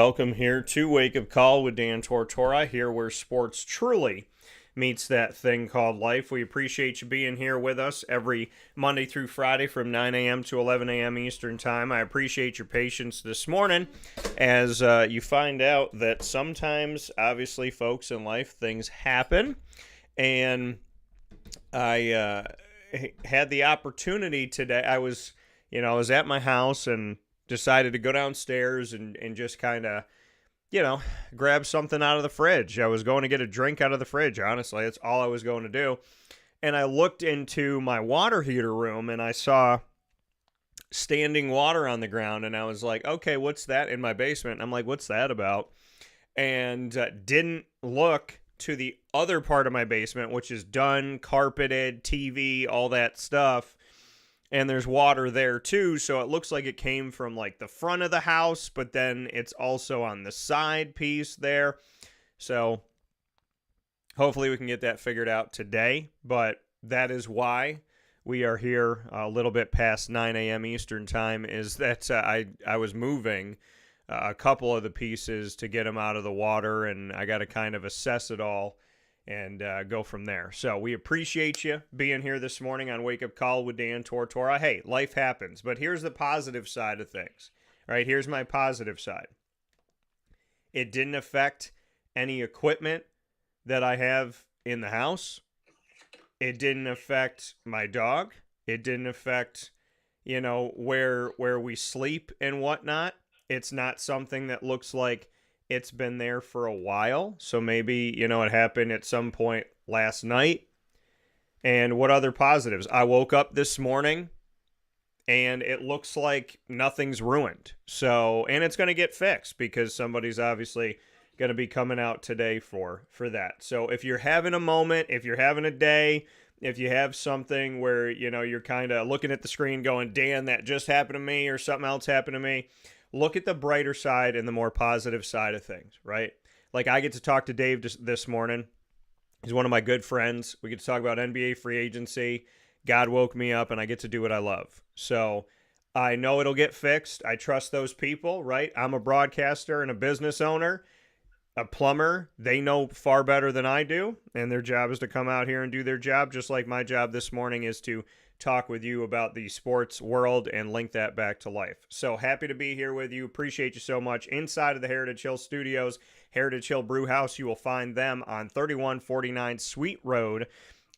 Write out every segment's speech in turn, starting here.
welcome here to Wake Up Call with Dan Tortora, here where sports truly meets that thing called life. We appreciate you being here with us every Monday through Friday from 9 a.m. to 11 a.m. Eastern Time. I appreciate your patience this morning as you find out that sometimes, obviously, folks, in life, things happen. And I had the opportunity today. I was at my house and decided to go downstairs and just kind of, grab something out of the fridge. I was going to get a drink out of the fridge, honestly. That's all I was going to do. And I looked into my water heater room and I saw standing water on the ground. And I was like, okay, what's that in my basement? And I'm like, what's that about? And didn't look to the other part of my basement, which is done, carpeted, TV, all that stuff. And there's water there too, so it looks like it came from like the front of the house, but then it's also on the side piece there. So hopefully we can get that figured out today, but that is why we are here a little bit past 9 a.m. Eastern Time, is that I was moving a couple of the pieces to get them out of the water, and I got to kind of assess it all and go from there. So we appreciate you being here this morning on Wake Up Call with Dan Tortora. Hey, life happens, but here's the positive side of things. All right, here's my positive side. It didn't affect any equipment that I have in the house. It didn't affect my dog. It didn't affect, where we sleep and whatnot. It's not something that looks like it's been there for a while, so maybe, it happened at some point last night. And what other positives? I woke up this morning, and it looks like nothing's ruined. So, and it's going to get fixed because somebody's obviously going to be coming out today for that. So if you're having a moment, if you're having a day, if you have something where, you're kind of looking at the screen going, Dan, that just happened to me, or something else happened to me, look at the brighter side and the more positive side of things, right? Like I get to talk to Dave this morning. He's one of my good friends. We get to talk about NBA free agency. God woke me up and I get to do what I love. So I know it'll get fixed. I trust those people, right? I'm a broadcaster and a business owner, a plumber. They know far better than I do, and their job is to come out here and do their job, just like my job this morning is to talk with you about the sports world and link that back to life. So happy to be here with you. Appreciate you so much. Inside of the Heritage Hill Studios, Heritage Hill Brew House, you will find them on 3149 Sweet Road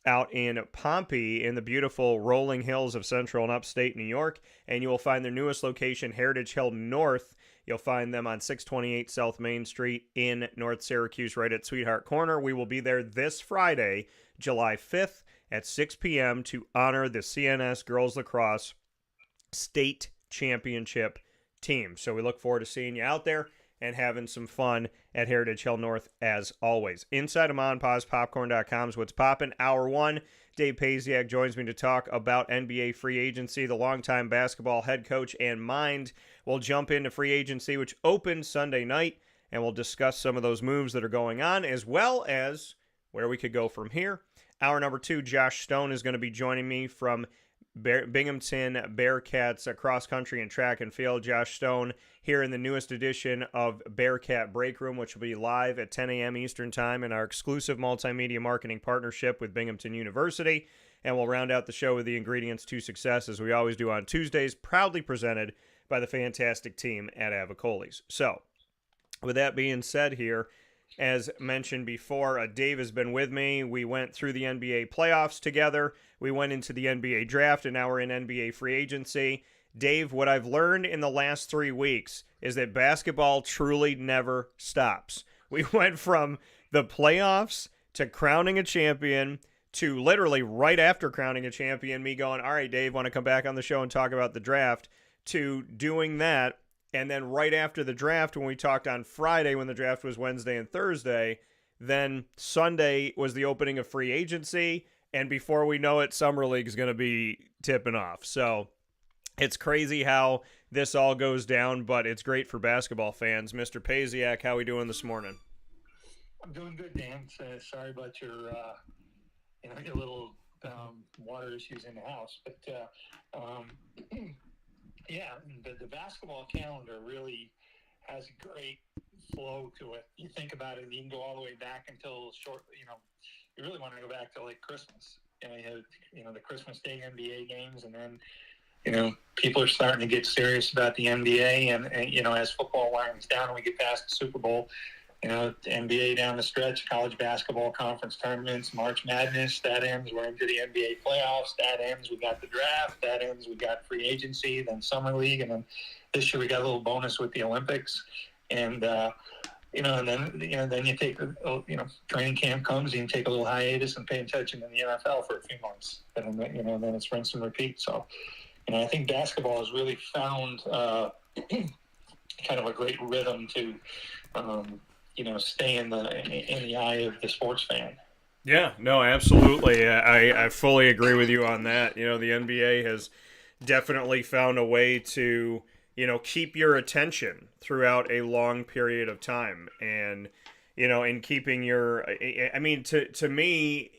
out in Pompey in the beautiful rolling hills of central and upstate New York. And you will find their newest location, Heritage Hill North. You'll find them on 628 South Main Street in North Syracuse, right at Sweetheart Corner. We will be there this Friday, July 5th, at 6 p.m. to honor the CNS Girls Lacrosse State Championship team. So we look forward to seeing you out there and having some fun at Heritage Hill North as always. Inside of MonPawsPopcorn.com is what's popping. Hour one, Dave Pasiak joins me to talk about NBA free agency. The longtime basketball head coach and mind will jump into free agency, which opens Sunday night, and we'll discuss some of those moves that are going on as well as where we could go from here. Hour number two, Josh Stone is going to be joining me from Binghamton Bearcats cross country and track and field. Josh Stone here in the newest edition of Bearcat Breakroom, which will be live at 10 a.m. Eastern Time in our exclusive multimedia marketing partnership with Binghamton University. And we'll round out the show with the ingredients to success, as we always do on Tuesdays, proudly presented by the fantastic team at Avicolli's. So, with that being said here, as mentioned before, Dave has been with me. We went through the NBA playoffs together. We went into the NBA draft, and now we're in NBA free agency. Dave, what I've learned in the last 3 weeks is that basketball truly never stops. We went from the playoffs to crowning a champion to literally right after crowning a champion, me going, all right, Dave, want to come back on the show and talk about the draft, to doing that. And then right after the draft, when we talked on Friday, when the draft was Wednesday and Thursday, then Sunday was the opening of free agency. And before we know it, Summer League is going to be tipping off. So it's crazy how this all goes down, but it's great for basketball fans. Mr. Pasiak, how are we doing this morning? I'm doing good, Dan. Sorry about your little water issues in the house, but yeah, the basketball calendar really has a great flow to it. You think about it, you can go all the way back until you really want to go back to like Christmas. You have, the Christmas Day NBA games, and then, people are starting to get serious about the NBA, and as football winds down and we get past the Super Bowl, the NBA down the stretch, college basketball conference tournaments, March Madness, that ends. We're into the NBA playoffs. That ends. We got the draft. That ends. We got free agency, then summer league, and then this year we got a little bonus with the Olympics, and then you take training camp comes, you can take a little hiatus and pay attention in the NFL for a few months, and then it's rinse and repeat. So, I think basketball has really found kind of a great rhythm to stay in the eye of the sports fan. Yeah, no, absolutely. I fully agree with you on that. The NBA has definitely found a way to, keep your attention throughout a long period of time. And, in keeping to me,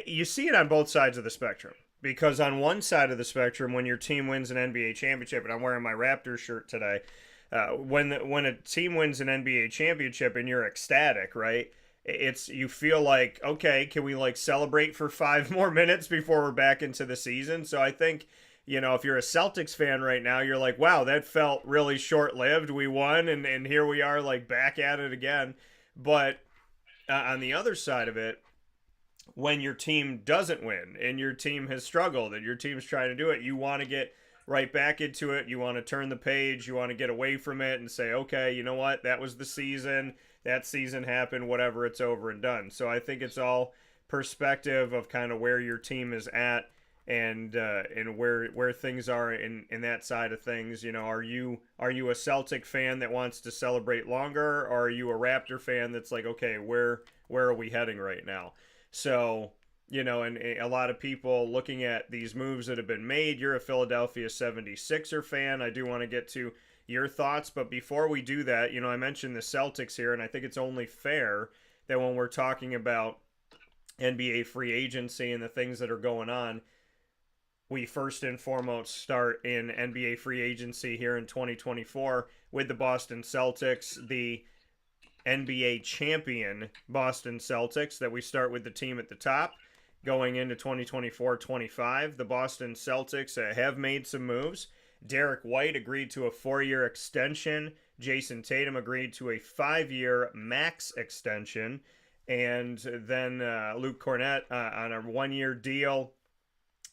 you see it on both sides of the spectrum. Because on one side of the spectrum, when your team wins an NBA championship, and I'm wearing my Raptors shirt today, when a team wins an NBA championship and you're ecstatic, right? You feel like, okay, can we like celebrate for 5 more minutes before we're back into the season? So I think, if you're a Celtics fan right now, you're like, wow, that felt really short-lived. We won, and here we are like back at it again. But on the other side of it, when your team doesn't win and your team has struggled and your team's trying to do it, you want to get right back into it. You want to turn the page. You want to get away from it and say, okay, you know what? That was the season. That season happened. Whatever, it's over and done. So I think it's all perspective of kind of where your team is at and where things are in that side of things. Are you a Celtic fan that wants to celebrate longer, or are you a Raptor fan that's like, okay, where are we heading right now? So, and a lot of people looking at these moves that have been made. You're a Philadelphia 76er fan. I do want to get to your thoughts, but before we do that, I mentioned the Celtics here, and I think it's only fair that when we're talking about NBA free agency and the things that are going on, we first and foremost start in NBA free agency here in 2024 with the Boston Celtics, the NBA champion Boston Celtics, that we start with the team at the top. Going into 2024-25, the Boston Celtics have made some moves. Derek White agreed to a 4-year extension. Jason Tatum agreed to a 5-year max extension. And then Luke Cornett on a 1-year deal.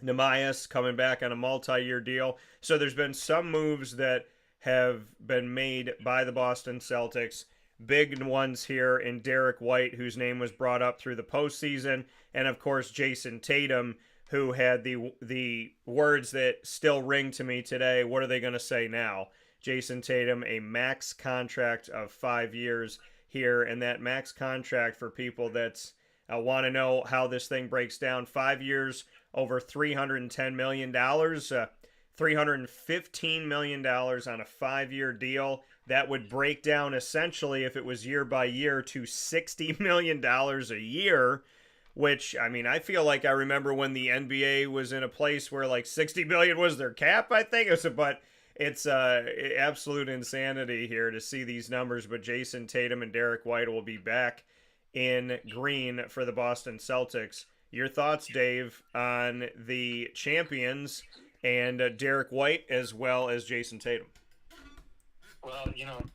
Nemias coming back on a multi-year deal. So there's been some moves that have been made by the Boston Celtics. Big ones here in Derek White, whose name was brought up through the postseason, and of course Jason Tatum, who had the words that still ring to me today. What are they going to say now? Jason Tatum, a max contract of 5 years here, and that max contract, for people that want to know how this thing breaks down, 5 years over $310 million, $315 million on a 5-year deal. That would break down essentially, if it was year by year, to $60 million a year, which, I feel like I remember when the NBA was in a place where like $60 million was their cap, I think. But it's absolute insanity here to see these numbers. But Jason Tatum and Derek White will be back in green for the Boston Celtics. Your thoughts, Dave, on the champions and Derek White as well as Jason Tatum? Well, Tatum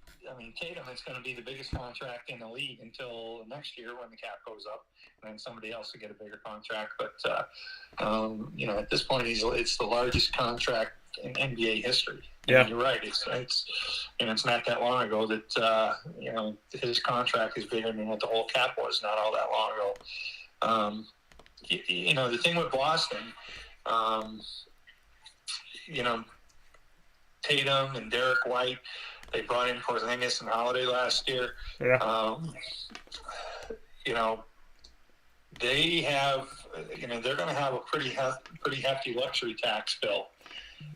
is going to be the biggest contract in the league until next year when the cap goes up, and then somebody else will get a bigger contract. But, at this point, it's the largest contract in NBA history. Yeah, you're right. It's not that long ago that, his contract is bigger than what the whole cap was not all that long ago. The thing with Boston, Tatum and Derek White, they brought in Porzingis and Holiday last year. Yeah. They have, they're going to have a pretty hefty luxury tax bill.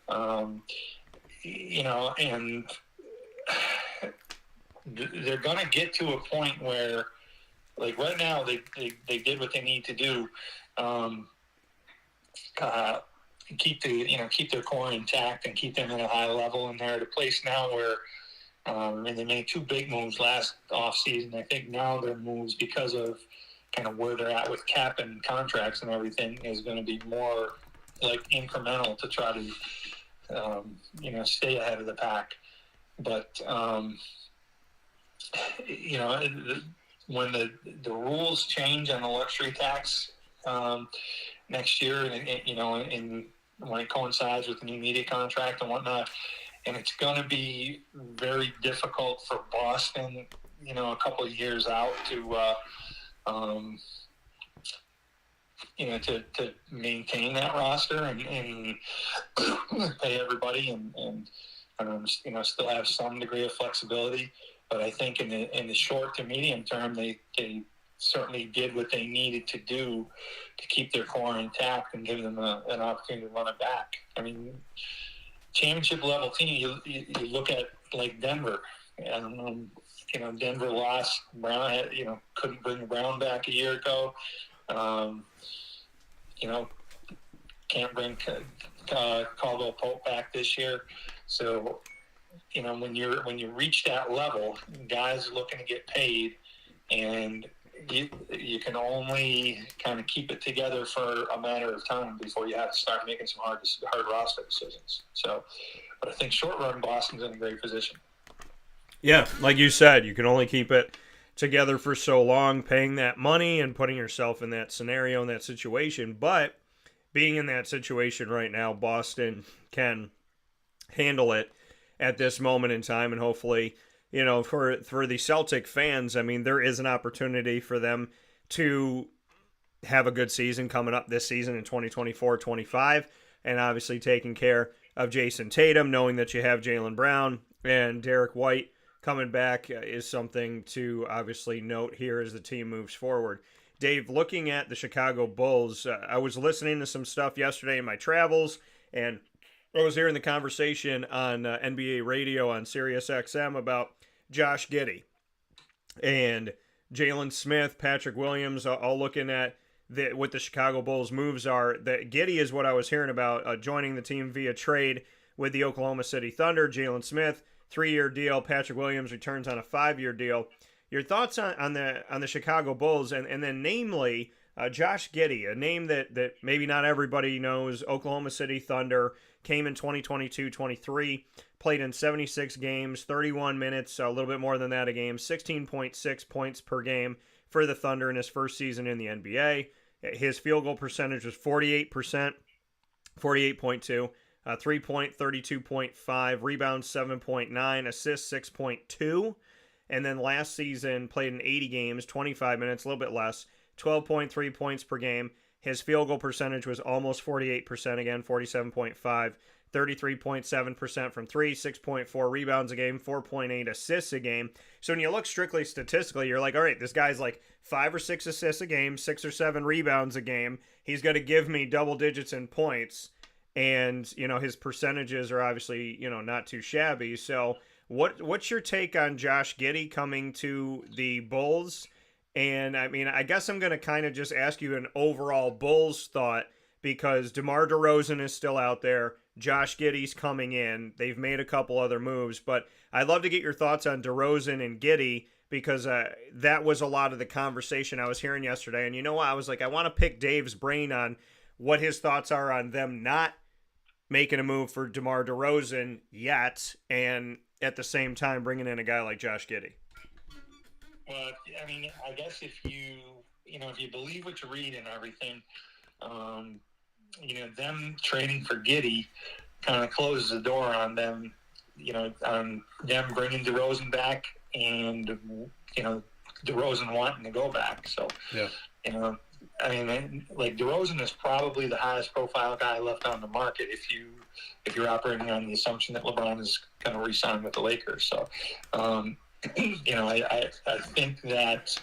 And they're going to get to a point where, like right now, they did what they need to do. keep their core intact and keep them at a high level. And they're at a place now where, and they made two big moves last offseason. I think now their moves, because of kind of where they're at with cap and contracts and everything, is going to be more like incremental to try to, stay ahead of the pack. But, when the rules change on the luxury tax next year, and when it coincides with the new media contract and whatnot, and it's going to be very difficult for Boston, a couple of years out to maintain that roster and pay everybody and still have some degree of flexibility. But I think in the short to medium term, they certainly did what they needed to do to keep their core intact and give them an opportunity to run it back. I mean, championship level team, you look at like Denver. Denver lost Brown, couldn't bring Brown back a year ago. Can't bring Caldwell Pope back this year. So, when you reach that level, guys are looking to get paid, and you can only kind of keep it together for a matter of time before you have to start making some hard roster decisions. So, but I think short run, Boston's in a great position. Yeah, like you said, you can only keep it together for so long, paying that money and putting yourself in that scenario, in that situation. But being in that situation right now, Boston can handle it at this moment in time, and hopefully, for the Celtic fans, I mean, there is an opportunity for them to have a good season coming up this season in 2024-25, and obviously taking care of Jason Tatum, knowing that you have Jaylen Brown and Derek White coming back is something to obviously note here as the team moves forward. Dave, looking at the Chicago Bulls, I was listening to some stuff yesterday in my travels, and I was hearing the conversation on NBA radio on Sirius XM about Josh Giddey and Jalen Smith, Patrick Williams, all looking at what the Chicago Bulls' moves are. That Giddey is what I was hearing about, joining the team via trade with the Oklahoma City Thunder. Jalen Smith, 3-year deal. Patrick Williams returns on a 5-year deal. Your thoughts on the Chicago Bulls, and then namely Josh Giddey, a name that maybe not everybody knows. Oklahoma City Thunder, came in 2022-23, played in 76 games, 31 minutes, a little bit more than that a game, 16.6 points per game for the Thunder in his first season in the NBA. His field goal percentage was 48%, 48.2, 3-point, 32.5, rebounds 7.9, assists 6.2, and then last season played in 80 games, 25 minutes, a little bit less, 12.3 points per game. His field goal percentage was almost 48% again, 47.5, 33.7% from three, 6.4 rebounds a game, 4.8 assists a game. So when you look strictly statistically, you're like, all right, this guy's like 5 or 6 assists a game, 6 or 7 rebounds a game. He's going to give me double digits in points. And, his percentages are obviously, not too shabby. So what's your take on Josh Giddey coming to the Bulls? And, I mean, I guess I'm going to kind of just ask you an overall Bulls thought, because DeMar DeRozan is still out there. Josh Giddey's coming in. They've made a couple other moves. But I'd love to get your thoughts on DeRozan and Giddey, because that was a lot of the conversation I was hearing yesterday. And you know what? I was like, I want to pick Dave's brain on what his thoughts are on them not making a move for DeMar DeRozan yet, and at the same time bringing in a guy like Josh Giddey. Well, I mean, I guess if you believe what you read and everything, them trading for Giddey kind of closes the door on them, on them bringing DeRozan back and, DeRozan wanting to go back. So, yeah. I mean, like, DeRozan is probably the highest profile guy left on the market if you're operating on the assumption that LeBron is going to re-sign with the Lakers. So, I think that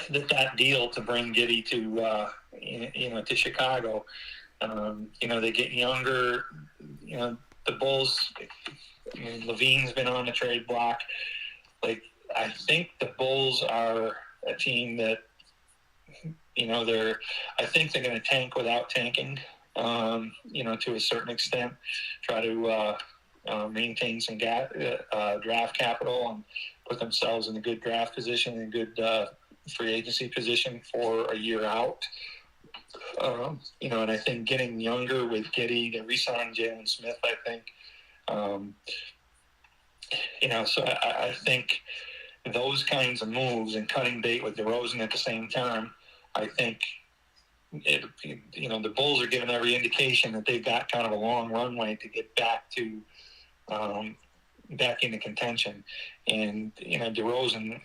that deal to bring Giddey to Chicago, they get younger. The Bulls. Levine's been on the trade block. Like, I think the Bulls are a team that I think they're going to tank without tanking, to a certain extent, try to maintain some draft capital and put themselves in a good draft position and a good free agency position for a year out. And I think getting younger with Giddey, to re-sign Jalen Smith, I think, so I think those kinds of moves and cutting bait with DeRozan at the same time, I think the Bulls are giving every indication that they've got kind of a long runway to get back into contention. And, DeRozan,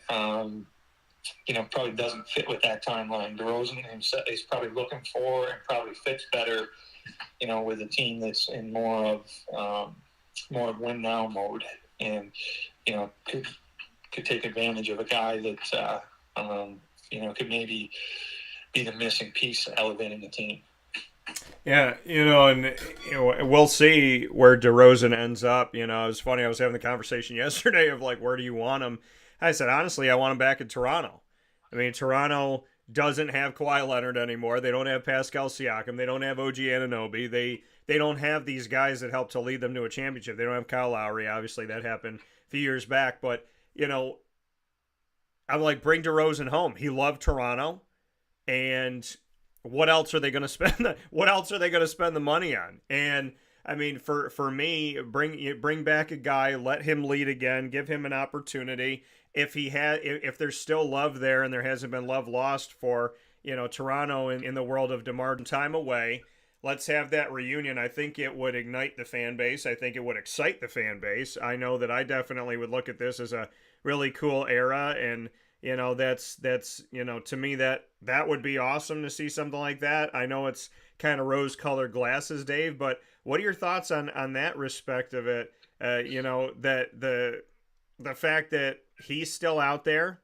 probably doesn't fit with that timeline. DeRozan himself is probably looking for and probably fits better, with a team that's in more of win now mode, and, could take advantage of a guy that, could maybe be the missing piece elevating the team. Yeah, and we'll see where DeRozan ends up. It was funny. I was having the conversation yesterday of like, where do you want him? I said, honestly, I want him back in Toronto. I mean, Toronto doesn't have Kawhi Leonard anymore. They don't have Pascal Siakam. They don't have OG Anunoby. They don't have these guys that help to lead them to a championship. They don't have Kyle Lowry. Obviously, that happened a few years back. But, I'm like, bring DeRozan home. He loved Toronto. And what else are they going to spend? What else are they going to spend the money on? And I mean, for me, bring back a guy, let him lead again, give him an opportunity. If there's still love there and there hasn't been love lost for Toronto in the world of DeMar time away, let's have that reunion. I think it would ignite the fan base. I think it would excite the fan base. I know that I definitely would look at this as a really cool era, and that's to me that would be awesome to see something like that. I know it's kind of rose-colored glasses, Dave, but what are your thoughts on that respect of it? That the fact that he's still out there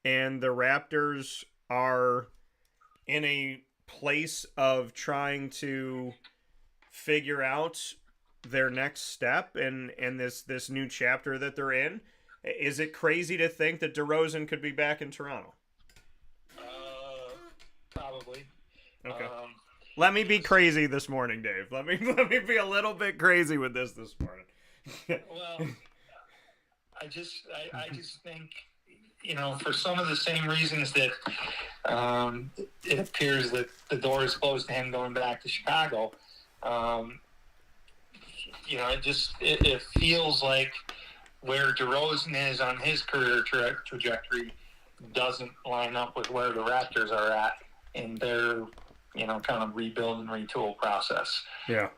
and the Raptors are in a place of trying to figure out their next step and this new chapter that they're in. Is it crazy to think that DeRozan could be back in Toronto? Probably. Okay. Let me be crazy this morning, Dave. Let me be a little bit crazy with this morning. Well, I just think, for some of the same reasons that it appears that the door is closed to him going back to Chicago. It feels like where DeRozan is on his career trajectory doesn't line up with where the Raptors are at in their, kind of rebuild and retool process. Yeah.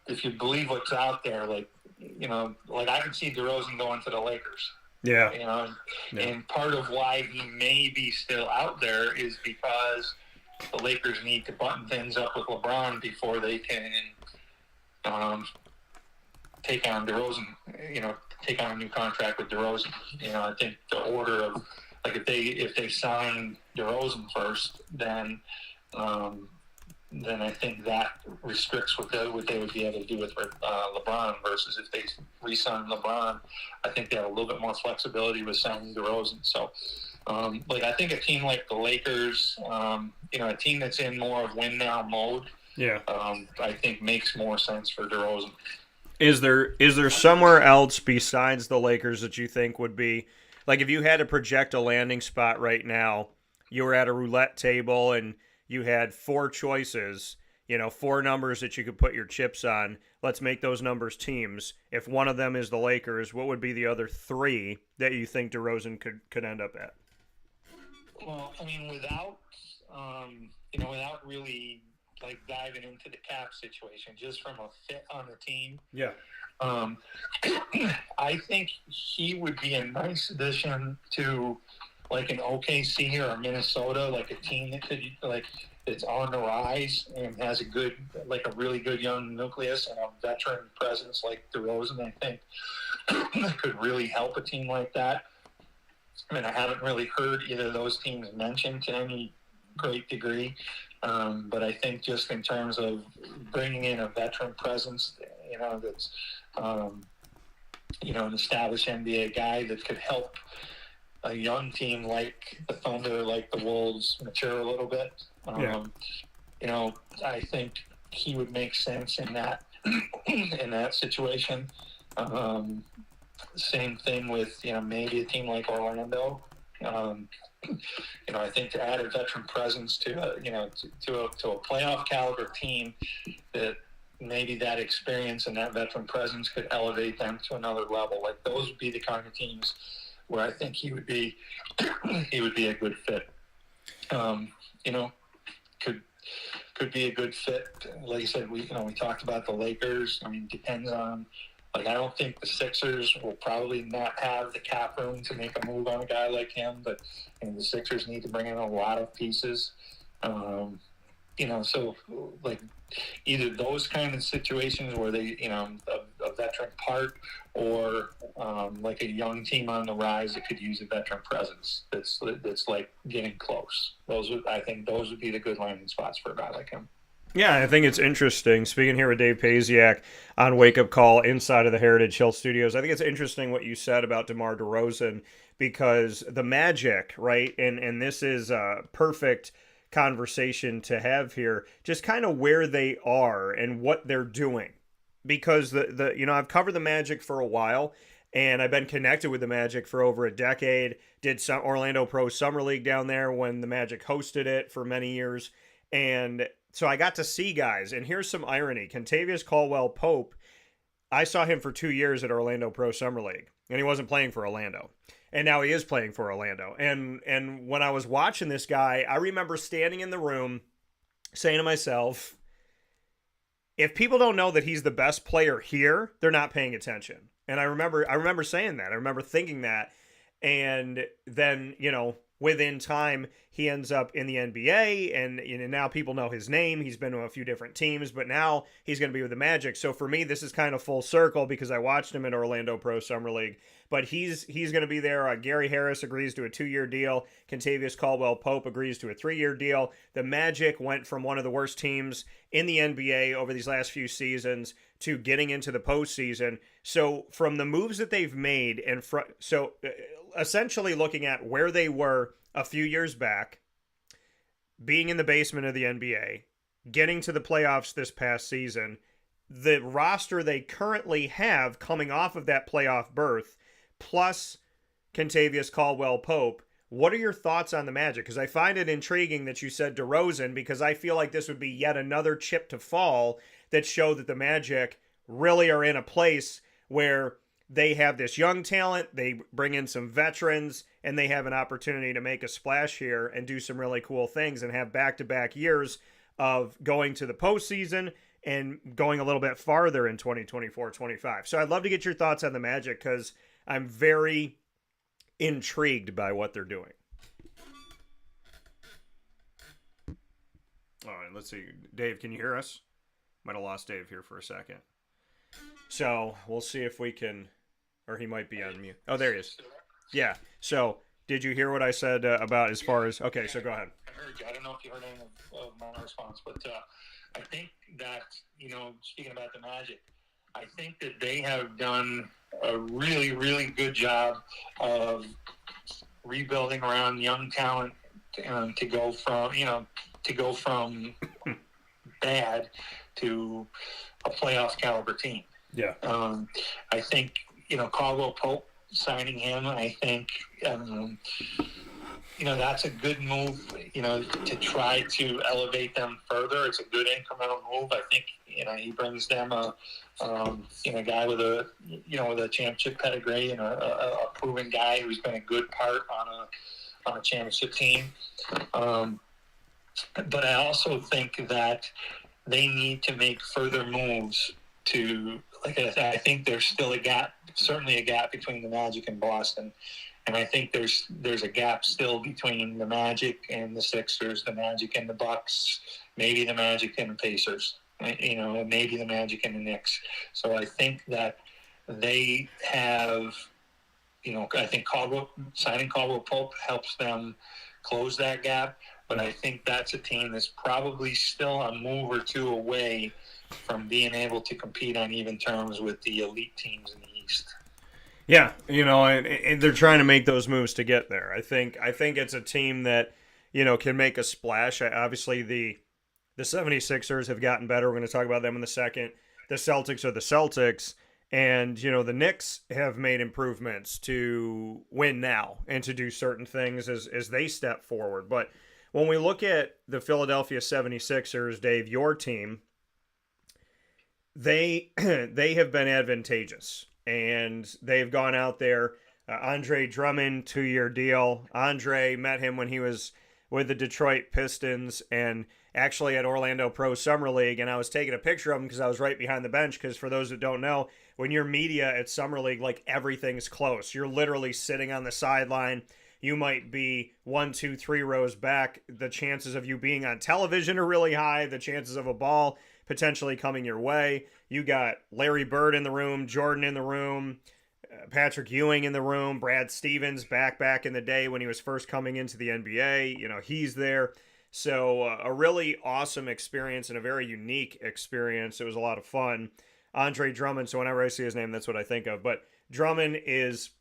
If you believe what's out there, I can see DeRozan going to the Lakers. Yeah. And part of why he may be still out there is because the Lakers need to button things up with LeBron before they can take on DeRozan, take on a new contract with DeRozan. I think the order of, if they sign DeRozan first, then I think that restricts what they would be able to do with LeBron, versus if they re-sign LeBron, I think they have a little bit more flexibility with signing DeRozan. So, I think a team like the Lakers, a team that's in more of win now mode, I think makes more sense for DeRozan. Is there somewhere else besides the Lakers that you think would be, like, if you had to project a landing spot right now, you were at a roulette table and you had four choices, four numbers that you could put your chips on. Let's make those numbers teams. If one of them is the Lakers, what would be the other three that you think DeRozan could end up at? Well, I mean, without really diving into the cap situation, just from a fit on the team. Yeah. I think he would be a nice addition to an OKC or a Minnesota, a team that could it's on the rise and has a good, a really good young nucleus and a veteran presence like DeRozan. I think could really help a team like that. I mean, I haven't really heard either of those teams mentioned to any great degree. But I think just in terms of bringing in a veteran presence, that's, an established NBA guy that could help, a young team like the Thunder, like the Wolves, mature a little bit. You know, I think he would make sense in that in that situation. Same thing with, you know, maybe a team like Orlando. You know, I think to add a veteran presence to you know, to a playoff caliber team, that maybe that experience and that veteran presence could elevate them to another level. Like, those would be the kind of teams where I think he would be a good fit. You know, could be a good fit. Like you said, we talked about the Lakers. I mean, depends on. Like, I don't think the Sixers will probably not have the cap room to make a move on a guy like him, but the Sixers need to bring in a lot of pieces. You know, so like either those kind of situations where they, you know, a veteran part, or like a young team on the rise that could use a veteran presence that's like getting close. I think those would be the good landing spots for a guy like him. Yeah, I think it's interesting. Speaking here with Dave Pasiak on Wake Up Call inside of the Heritage Hill Studios, I think it's interesting what you said about DeMar DeRozan, because the Magic, right, and this is a perfect conversation to have here, just kind of where they are and what they're doing. Because the you know, I've covered the Magic for a while, and I've been connected with the Magic for over a decade. Did some Orlando Pro Summer League down there when the Magic hosted it for many years. And so I got to see guys, and here's some irony. Kentavious Caldwell-Pope, I saw him for 2 years at Orlando Pro Summer League, and he wasn't playing for Orlando. And now he is playing for Orlando. And when I was watching this guy, I remember standing in the room saying to myself, if people don't know that he's the best player here, they're not paying attention. And I remember saying that. I remember thinking that. And then, you know, within time, he ends up in the NBA, and you know, now people know his name. He's been to a few different teams, but now he's going to be with the Magic. So for me, this is kind of full circle because I watched him at Orlando Pro Summer League. But he's going to be there. Gary Harris agrees to a 2-year deal. Kentavious Caldwell-Pope agrees to a 3-year deal. The Magic went from one of the worst teams in the NBA over these last few seasons to getting into the postseason. So from the moves that they've made, and essentially looking at where they were a few years back, being in the basement of the NBA, getting to the playoffs this past season, the roster they currently have coming off of that playoff berth, plus Kentavious Caldwell-Pope, what are your thoughts on the Magic? Because I find it intriguing that you said DeRozan, because I feel like this would be yet another chip to fall that show that the Magic really are in a place where they have this young talent, they bring in some veterans, and they have an opportunity to make a splash here and do some really cool things and have back-to-back years of going to the postseason and going a little bit farther in 2024-25. So I'd love to get your thoughts on the Magic, because I'm very intrigued by what they're doing. All right, let's see. Dave, can you hear us? Might have lost Dave here for a second. So we'll see if we can, or he might be on mute. Oh, there he is. Yeah. So did you hear what I said about as far as, okay, so go ahead. I heard you. I don't know if you heard any of my response, but I think that, you know, speaking about the Magic, I think that they have done a really, really good job of rebuilding around young talent to go from bad to a playoff caliber team. Yeah. I think, you know, Caldwell Pope signing him, I think, you know, that's a good move, you know, to try to elevate them further. It's a good incremental move. I think, you know, he brings them a guy with a championship pedigree and a proven guy who's been a good part on a championship team. But I also think that they need to make further moves to, like I said, I think there's still certainly a gap between the Magic and Boston. And I think there's a gap still between the Magic and the Sixers, the Magic and the Bucks, maybe the Magic and the Pacers, you know, maybe the Magic and the Knicks. So I think that they have, you know, I think signing Caldwell Pope helps them close that gap. But I think that's a team that's probably still a move or two away from being able to compete on even terms with the elite teams in the East. Yeah, and they're trying to make those moves to get there. I think it's a team that, can make a splash. Obviously, the 76ers have gotten better. We're going to talk about them in a second. The Celtics are the Celtics. And, the Knicks have made improvements to win now and to do certain things as they step forward. But when we look at the Philadelphia 76ers, Dave, your team, they they have been advantageous and they've gone out there. Andre Drummond 2 year deal. Andre met him when he was with the Detroit Pistons and actually at Orlando Pro Summer League, and I was taking a picture of him because I was right behind the bench. Because for those that don't know, when you're media at Summer League, like everything's close. You're literally sitting on the sideline. You might be 1, 2, 3 rows back. The chances of you being on television are really high. The chances of a ball potentially coming your way. You got Larry Bird in the room, Jordan in the room, Patrick Ewing in the room, Brad Stevens back in the day when he was first coming into the NBA. He's there. So a really awesome experience and a very unique experience. It was a lot of fun. Andre Drummond, so whenever I see his name, that's what I think of. But Drummond is,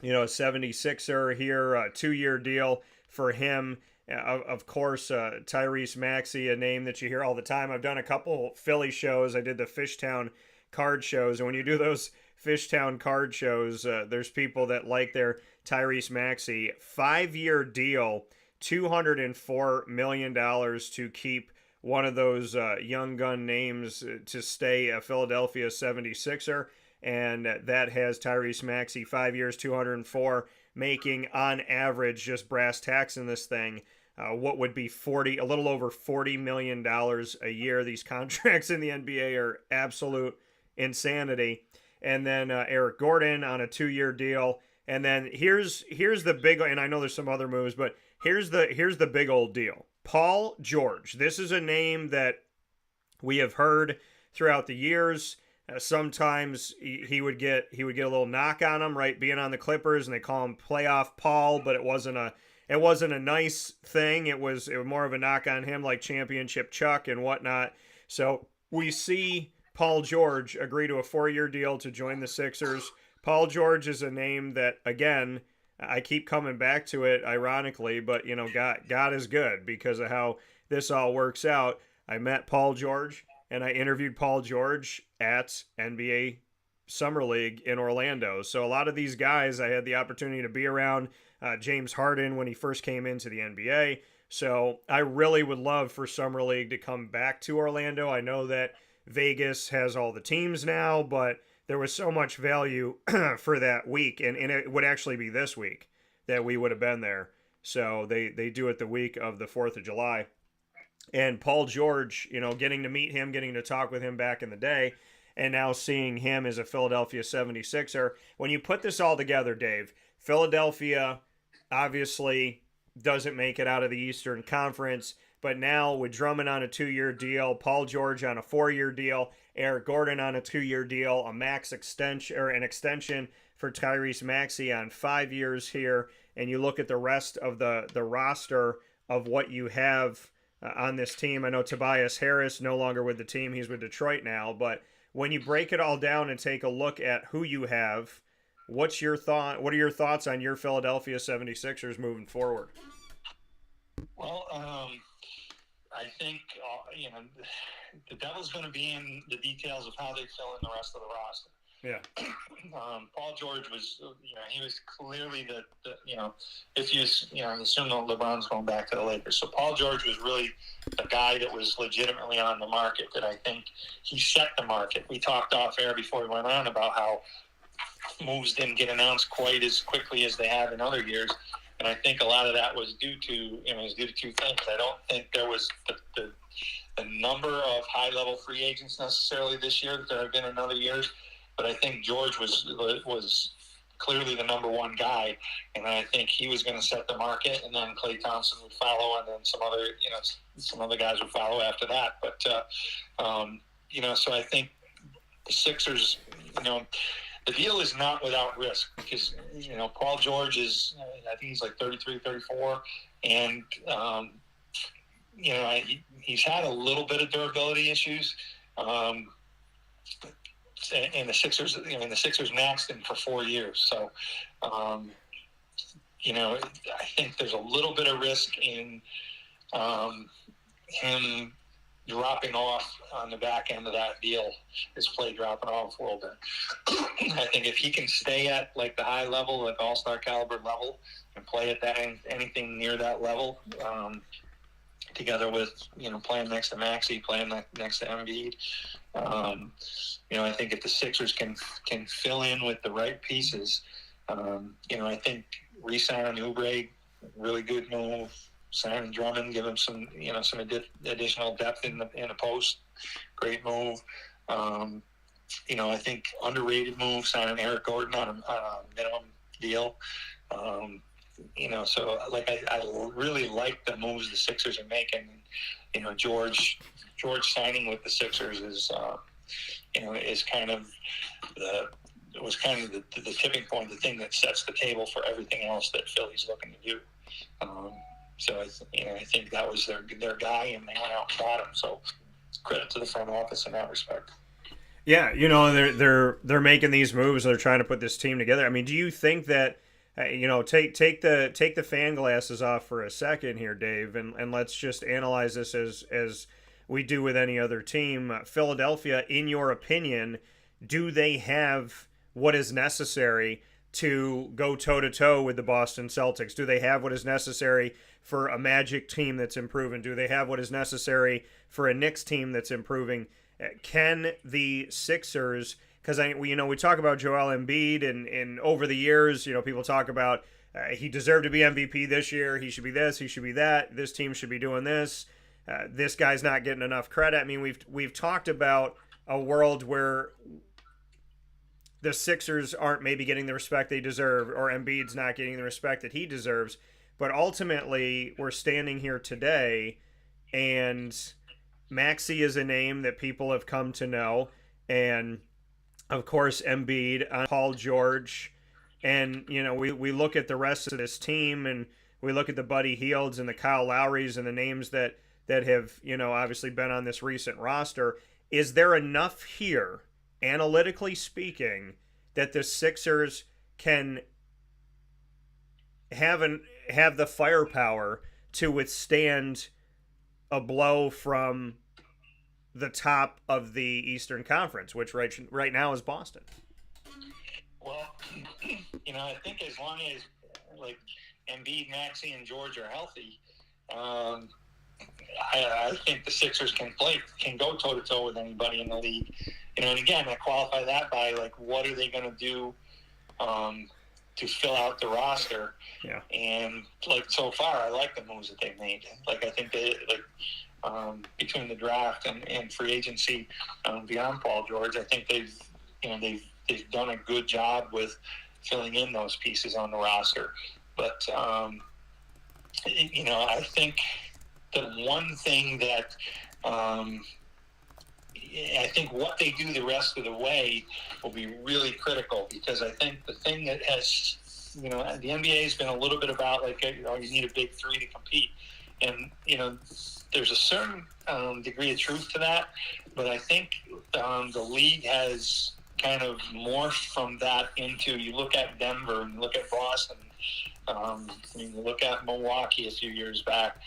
a 76er here, a 2 year deal for him. Of course, Tyrese Maxey, a name that you hear all the time. I've done a couple Philly shows. I did the Fishtown card shows. And when you do those Fishtown card shows, there's people that like their Tyrese Maxey 5 year deal, $204 million to keep one of those young gun names to stay a Philadelphia 76er. And that has Tyrese Maxey 5 years, 204, making on average, just brass tacks in this thing, what would be a little over $40 million a year. These contracts in the NBA are absolute insanity. And then Eric Gordon on a 2 year deal. And then here's the big, and I know there's some other moves, but here's the big old deal. Paul George. This is a name that we have heard throughout the years. Sometimes he would get a little knock on him, right? Being on the Clippers, and they call him Playoff Paul, but it wasn't a nice thing. It was more of a knock on him, like Championship Chuck and whatnot. So we see Paul George agree to a 4 year deal to join the Sixers. Paul George is a name that, again, I keep coming back to it, ironically, but God is good because of how this all works out. I met Paul George. And I interviewed Paul George at NBA Summer League in Orlando. So a lot of these guys I had the opportunity to be around. James Harden when he first came into the NBA. So I really would love for Summer League to come back to Orlando. I know that Vegas has all the teams now, but there was so much value for that week. And it would actually be this week that we would have been there. So they do it the week of the 4th of July. And Paul George, getting to meet him, getting to talk with him back in the day, and now seeing him as a Philadelphia 76er. When you put this all together, Dave, Philadelphia obviously doesn't make it out of the Eastern Conference, but now with Drummond on a 2 year deal, Paul George on a 4 year deal, Eric Gordon on a 2 year deal, a max extension or an extension for Tyrese Maxey on 5 years here, and you look at the rest of the roster of what you have on this team. I know Tobias Harris no longer with the team. He's with Detroit now. But when you break it all down and take a look at who you have, what's your thought? What are your thoughts on your Philadelphia 76ers moving forward? Well, I think the devil's going to be in the details of how they fill in the rest of the roster. Yeah. Paul George was, he was clearly the if you assume that LeBron's going back to the Lakers. So Paul George was really the guy that was legitimately on the market, that I think he set the market. We talked off air before we went on about how moves didn't get announced quite as quickly as they have in other years. And I think a lot of that was due to, two things. I don't think there was the number of high-level free agents necessarily this year that there have been in other years. But I think George was clearly the number one guy, and I think he was going to set the market, and then Klay Thompson would follow, and then some other guys would follow after that. But so I think the Sixers, the deal is not without risk because Paul George is, I think he's like 33, 34, and he's had a little bit of durability issues. and the Sixers, the Sixers maxed him for 4 years. So, I think there's a little bit of risk in him dropping off on the back end of that deal, his play dropping off a little bit. I think if he can stay at like the high level, like all-star caliber level, and play at that anything near that level, together with playing next to Maxey, playing next to Embiid, I think if the Sixers can fill in with the right pieces, I think re-signing Oubre, really good move. Signing Drummond, give him some additional depth in the post. Great move. I think underrated move, signing Eric Gordon on a minimum deal. So like I really like the moves the Sixers are making. George signing with the Sixers is kind of the tipping point, the thing that sets the table for everything else that Philly's looking to do. So I think that was their guy, and they went out and got him. So credit to the front office in that respect. Yeah, they're making these moves. They're trying to put this team together. I mean, do you think that take the fan glasses off for a second here, Dave, and let's just analyze this as we do with any other team. Philadelphia, in your opinion, do they have what is necessary to go toe-to-toe with the Boston Celtics? Do they have what is necessary for a Magic team that's improving? Do they have what is necessary for a Knicks team that's improving? Can the Sixers, because we talk about Joel Embiid, and over the years, people talk about he deserved to be MVP this year, he should be this, he should be that, this team should be doing this, this guy's not getting enough credit. I mean, we've talked about a world where the Sixers aren't maybe getting the respect they deserve, or Embiid's not getting the respect that he deserves. But ultimately, we're standing here today, and Maxey is a name that people have come to know. And, of course, Embiid, Paul George. And, we look at the rest of this team, and we look at the Buddy Hields and the Kyle Lowrys and the names that have, obviously been on this recent roster. Is there enough here, analytically speaking, that the Sixers can have the firepower to withstand a blow from the top of the Eastern Conference, which right now is Boston? Well, I think as long as like Embiid, Maxey, and George are healthy, I think the Sixers can go toe to toe with anybody in the league. And again, I qualify that by like, what are they going to do to fill out the roster? Yeah. And like so far, I like the moves that they've made. Like I think they between the draft and free agency beyond Paul George, I think they've done a good job with filling in those pieces on the roster. But I think the one thing that I think what they do the rest of the way will be really critical, because I think the thing that has, the NBA has been a little bit about like, you need a big three to compete. And, there's a certain degree of truth to that, but I think the league has kind of morphed from that into, you look at Denver and you look at Boston, you look at Milwaukee a few years back.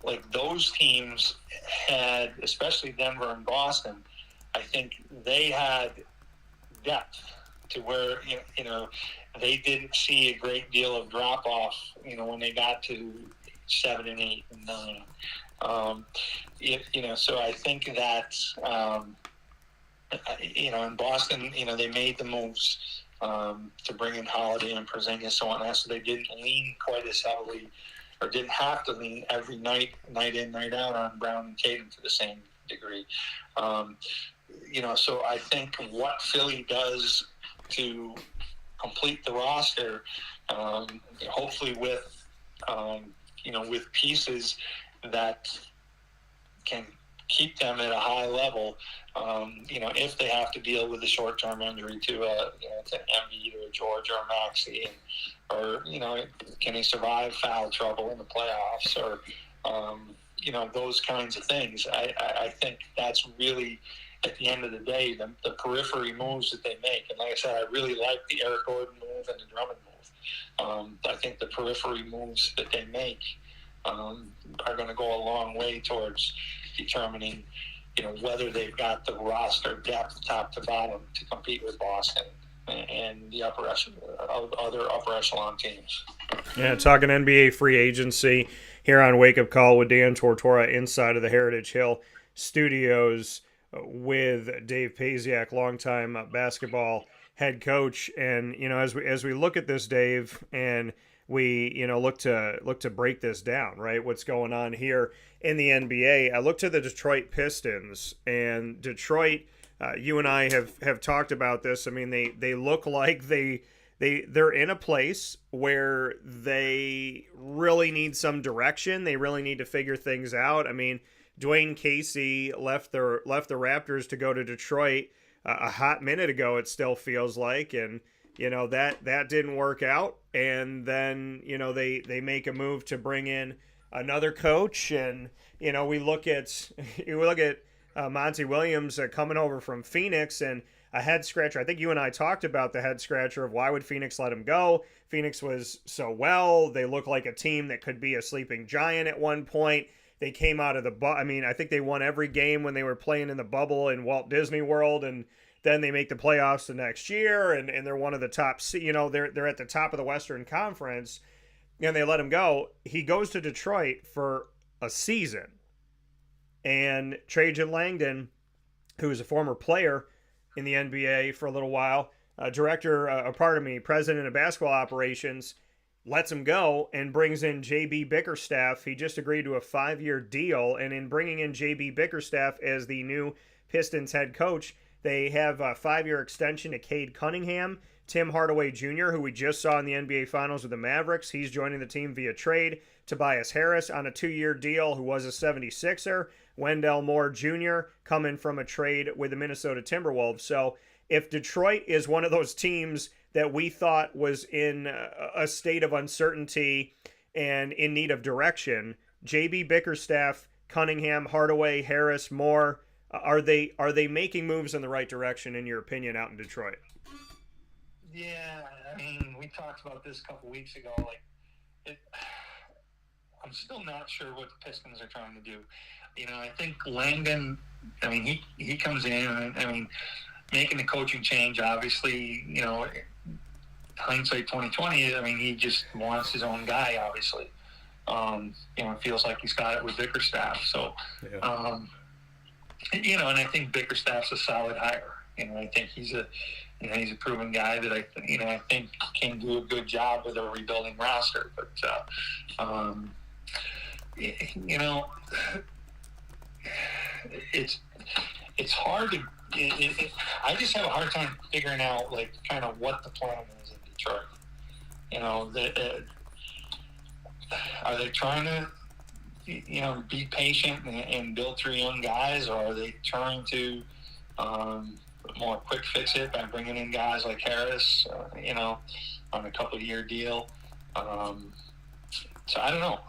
Like those teams had, especially Denver and Boston, I think they had depth to where, they didn't see a great deal of drop off, when they got to 7 and 8 and 9. So I think that, in Boston, they made the moves to bring in Holiday and Porzingis, so on, so they didn't lean quite as heavily, or didn't have to lean every night in, night out on Brown and Tatum to the same degree. So I think what Philly does to complete the roster, hopefully with pieces that can keep them at a high level, if they have to deal with a short-term injury to Embiid or a George or a Maxey, or can he survive foul trouble in the playoffs, or those kinds of things. I think that's really at the end of the day, the periphery moves that they make. And like I said, I really like the Eric Gordon move and the Drummond move. I think the periphery moves that they make are going to go a long way towards determining, whether they've got the roster depth top to bottom to compete with Boston and the other upper echelon teams. Yeah, talking NBA free agency here on Wake Up Call with Dan Tortora inside of the Heritage Hill Studios with Dave Pasiak, longtime basketball head coach. And as we look at this, Dave, and we look to break this down, right? What's going on here in the NBA? I look to the Detroit Pistons, and Detroit. You and I have talked about this. I mean, they look like they're in a place where they really need some direction. They really need to figure things out. I mean, Dwayne Casey left the Raptors to go to Detroit a hot minute ago. It still feels like, and that didn't work out. And then they make a move to bring in another coach, and we look at Monty Williams coming over from Phoenix, and a head scratcher. I think you and I talked about the head scratcher of why would Phoenix let him go. Phoenix was so well. They look like a team that could be a sleeping giant at one point. They came out of I think they won every game when they were playing in the bubble in Walt Disney World, and then they make the playoffs the next year, and they're one of the top, they're at the top of the Western Conference, and they let him go. He goes to Detroit for a season, and Trajan Langdon, who is a former player in the NBA for a little while, president of basketball operations, lets him go and brings in J.B. Bickerstaff. He just agreed to a 5-year deal, and in bringing in J.B. Bickerstaff as the new Pistons head coach, they have a 5-year extension to Cade Cunningham, Tim Hardaway Jr., who we just saw in the NBA Finals with the Mavericks. He's joining the team via trade. Tobias Harris on a 2-year deal, who was a 76er. Wendell Moore Jr. coming from a trade with the Minnesota Timberwolves. So if Detroit is one of those teams that we thought was in a state of uncertainty and in need of direction, J.B. Bickerstaff, Cunningham, Hardaway, Harris, Moore, are they making moves in the right direction, in your opinion, out in Detroit? Yeah, I mean, we talked about this a couple weeks ago. I'm still not sure what the Pistons are trying to do. I think Langdon, he comes in, and making the coaching change, obviously, hindsight 2020, he just wants his own guy, obviously. It feels like he's got it with Bickerstaff. So, yeah. And I think Bickerstaff's a solid hire. I think he's a proven guy that I think can do a good job with a rebuilding roster. But, it's hard to. I just have a hard time figuring out kind of what the plan is in Detroit. Are they trying to be patient and build 3 young guys, or are they trying to more quick fix it by bringing in guys like Harris, on a couple-year deal? So I don't know.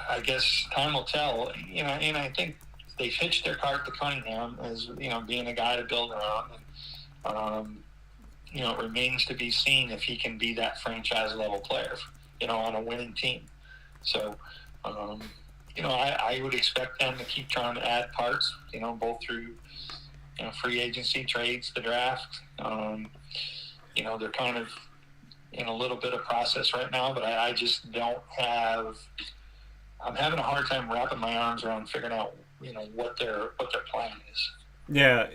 I guess time will tell. And I think they hitched their cart to Cunningham as being a guy to build around. It remains to be seen if he can be that franchise level player, on a winning team. So, I would expect them to keep trying to add parts, both through free agency, trades, the draft. They're kind of in a little bit of process right now, but I just don't have. I'm having a hard time wrapping my arms around figuring out, what their plan is. Yeah,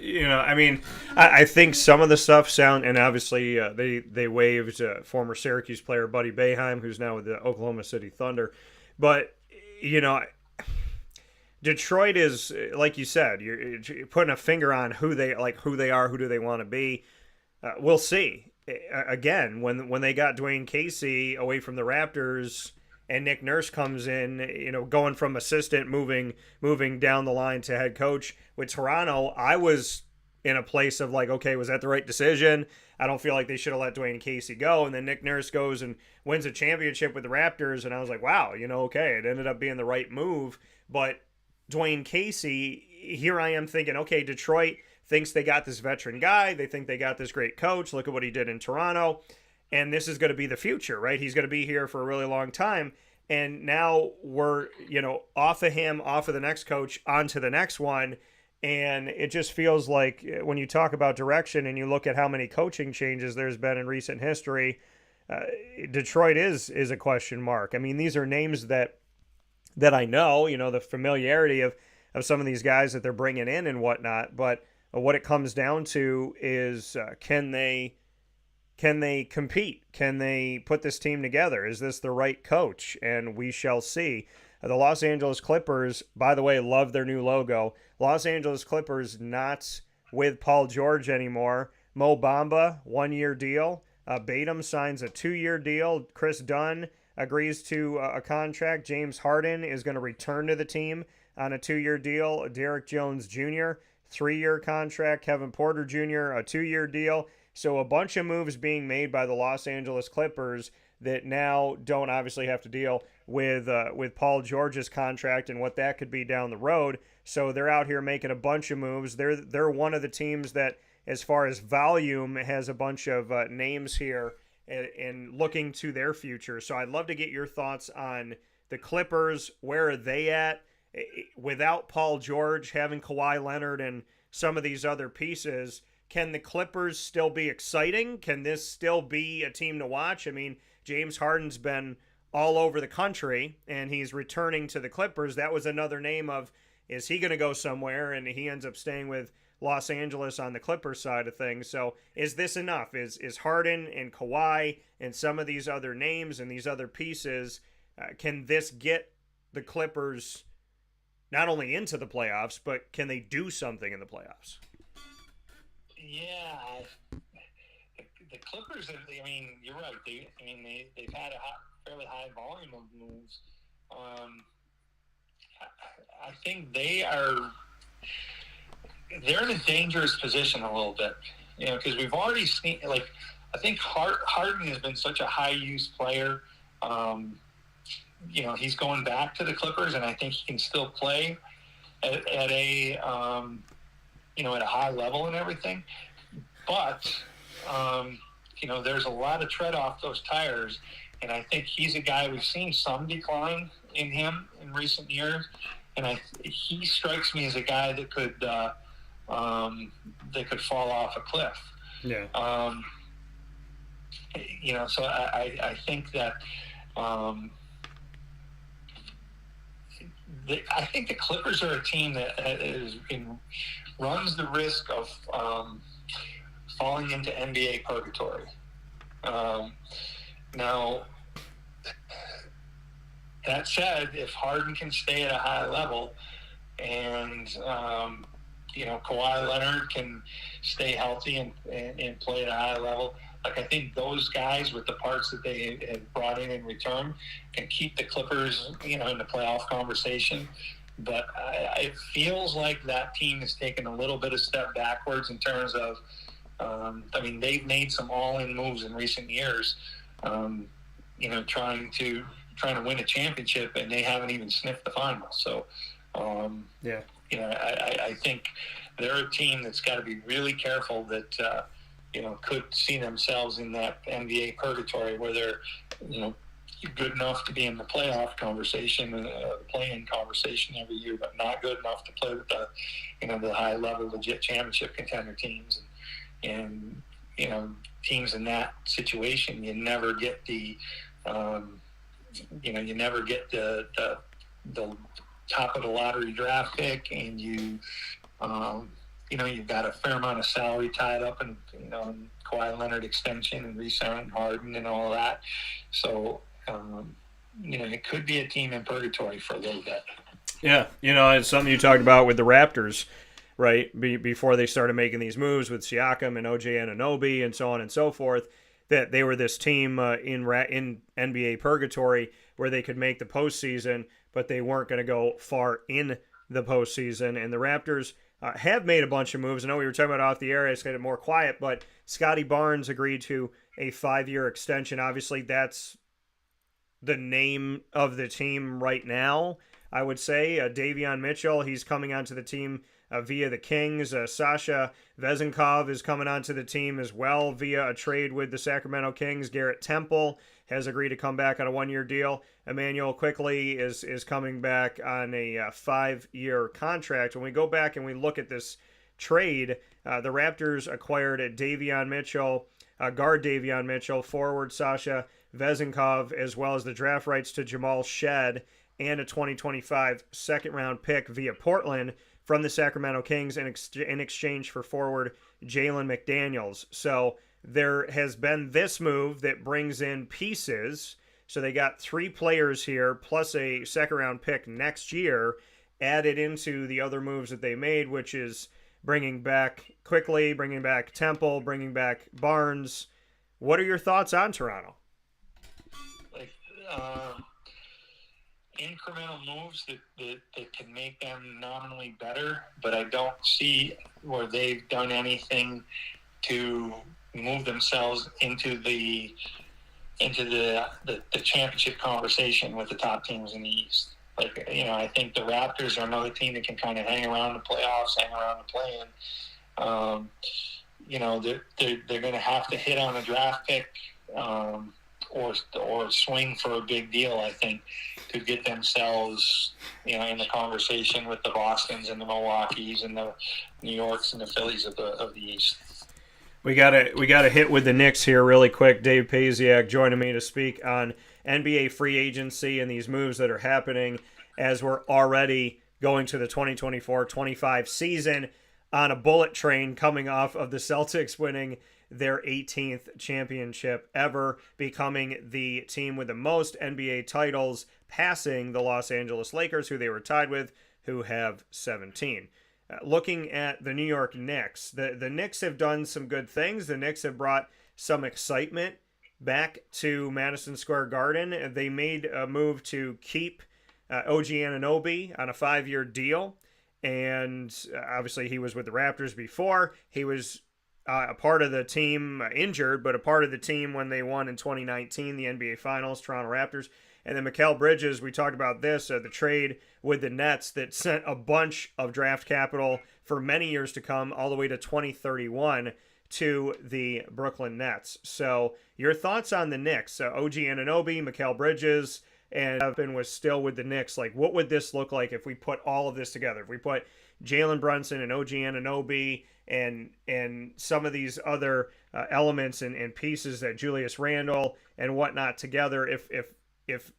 I think some of the stuff and obviously they waived former Syracuse player Buddy Boeheim, who's now with the Oklahoma City Thunder. But, Detroit is, like you said, you're putting a finger on who they are, who do they want to be. We'll see. Again, when they got Dwayne Casey away from the Raptors and Nick Nurse comes in, going from assistant, moving down the line to head coach with Toronto, I was in a place of okay, was that the right decision? I don't feel like they should have let Dwayne Casey go. And then Nick Nurse goes and wins a championship with the Raptors, and I was like, wow, okay, it ended up being the right move. But Dwayne Casey, here I am thinking, okay, Detroit thinks they got this veteran guy. They think they got this great coach. Look at what he did in Toronto. And this is going to be the future, right? He's going to be here for a really long time. And now we're, off of him, off of the next coach, onto the next one. And it just feels like when you talk about direction and you look at how many coaching changes there's been in recent history, Detroit is a question mark. I mean, these are names that I know, the familiarity of some of these guys that they're bringing in and whatnot. But what it comes down to is can they compete? Can they put this team together? Is this the right coach? And we shall see. The Los Angeles Clippers, by the way, love their new logo. Los Angeles Clippers not with Paul George anymore. Mo Bamba, 1-year deal. Batum signs a 2-year deal. Chris Dunn agrees to a contract. James Harden is going to return to the team on a 2-year deal. Derek Jones Jr., 3-year contract. Kevin Porter Jr., a 2-year deal. So a bunch of moves being made by the Los Angeles Clippers that now don't obviously have to deal with Paul George's contract and what that could be down the road. So they're out here making a bunch of moves. They're one of the teams that, as far as volume, has a bunch of names here and looking to their future. So I'd love to get your thoughts on the Clippers. Where are they at without Paul George, having Kawhi Leonard and some of these other pieces? Can the Clippers still be exciting? Can this still be a team to watch? I mean, James Harden's been all over the country, and he's returning to the Clippers. That was another name of, is he going to go somewhere? And he ends up staying with Los Angeles on the Clippers side of things. So is this enough? Is Harden and Kawhi and some of these other names and these other pieces, can this get the Clippers not only into the playoffs, but can they do something in the playoffs? Yeah, the Clippers. I mean, you're right. They've had a fairly high volume of moves. I think they're in a dangerous position a little bit, because we've already seen, I think Harden has been such a high use player. He's going back to the Clippers, and I think he can still play at a at a high level and everything. But, there's a lot of tread off those tires. And I think he's a guy, we've seen some decline in him in recent years. And he strikes me as a guy that could fall off a cliff. Yeah. So I think that I think the Clippers are a team that runs the risk of falling into NBA purgatory. Now, that said, if Harden can stay at a high level and Kawhi Leonard can stay healthy and play at a high level, I think those guys with the parts that they have brought in return can keep the Clippers, in the playoff conversation. But it feels like that team has taken a little bit of step backwards in terms of, they've made some all-in moves in recent years, trying to win a championship, and they haven't even sniffed the finals. So, I think they're a team that's got to be really careful that, could see themselves in that NBA purgatory where they're, good enough to be in the playoff conversation, the play-in conversation every year, but not good enough to play with the, the high-level legit championship contender teams. And teams in that situation, you never get the, the top of the lottery draft pick, and you've got a fair amount of salary tied up in, Kawhi Leonard extension and re-signing Harden and all that. So, it could be a team in purgatory for a little bit. Yeah, it's something you talked about with the Raptors, right? Before they started making these moves with Siakam and OJ Anunoby and so on and so forth, that they were this team in NBA purgatory where they could make the postseason, but they weren't going to go far in the postseason. And the Raptors have made a bunch of moves. I know we were talking about off the air, it's kind of more quiet, but Scotty Barnes agreed to a 5-year extension. Obviously, that's the name of the team right now. I would say. Davion Mitchell, he's coming onto the team via the Kings. Sasha Vezenkov is coming onto the team as well via a trade with the Sacramento Kings. Garrett Temple has agreed to come back on a 1-year deal. Emmanuel Quickly is coming back on a 5-year contract. When we go back and we look at this trade, the Raptors acquired Davion Mitchell, guard Davion Mitchell, forward Sasha Vezenkov, as well as the draft rights to Jamal Shed and a 2025 second-round pick via Portland from the Sacramento Kings in exchange for forward Jalen McDaniels. So there has been this move that brings in pieces. So they got 3 players here plus a second-round pick next year added into the other moves that they made, which is bringing back Quickly, bringing back Temple, bringing back Barnes. What are your thoughts on Toronto? Like, incremental moves that can make them nominally better, but I don't see where they've done anything to move themselves into the championship conversation with the top teams in the East. Like, I think the Raptors are another team that can kind of hang around the playoffs, hang around the play-in. They're going to have to hit on a draft pick or swing for a big deal, I think, to get themselves, in the conversation with the Bostons and the Milwaukees and the New Yorks and the Phillies of the East. We gotta hit with the Knicks here really quick. Dave Pasiak joining me to speak on NBA free agency and these moves that are happening as we're already going to the 2024-25 season on a bullet train coming off of the Celtics winning their 18th championship ever, becoming the team with the most NBA titles, passing the Los Angeles Lakers, who they were tied with, who have 17. Looking at the New York Knicks, the Knicks have done some good things. The Knicks have brought some excitement back to Madison Square Garden. They made a move to keep OG Anunoby on a 5-year deal, and obviously he was with the Raptors before. He was a part of the team, injured, but a part of the team when they won in 2019, the NBA Finals, Toronto Raptors. And then Mikal Bridges, we talked about this, the trade with the Nets that sent a bunch of draft capital for many years to come, all the way to 2031, to the Brooklyn Nets. So your thoughts on the Knicks? OG Anunoby, Mikal Bridges, and Evan was still with the Knicks. Like, what would this look like if we put all of this together? If we put Jalen Brunson and OG Anunoby and some of these other elements and pieces that Julius Randle and whatnot together, if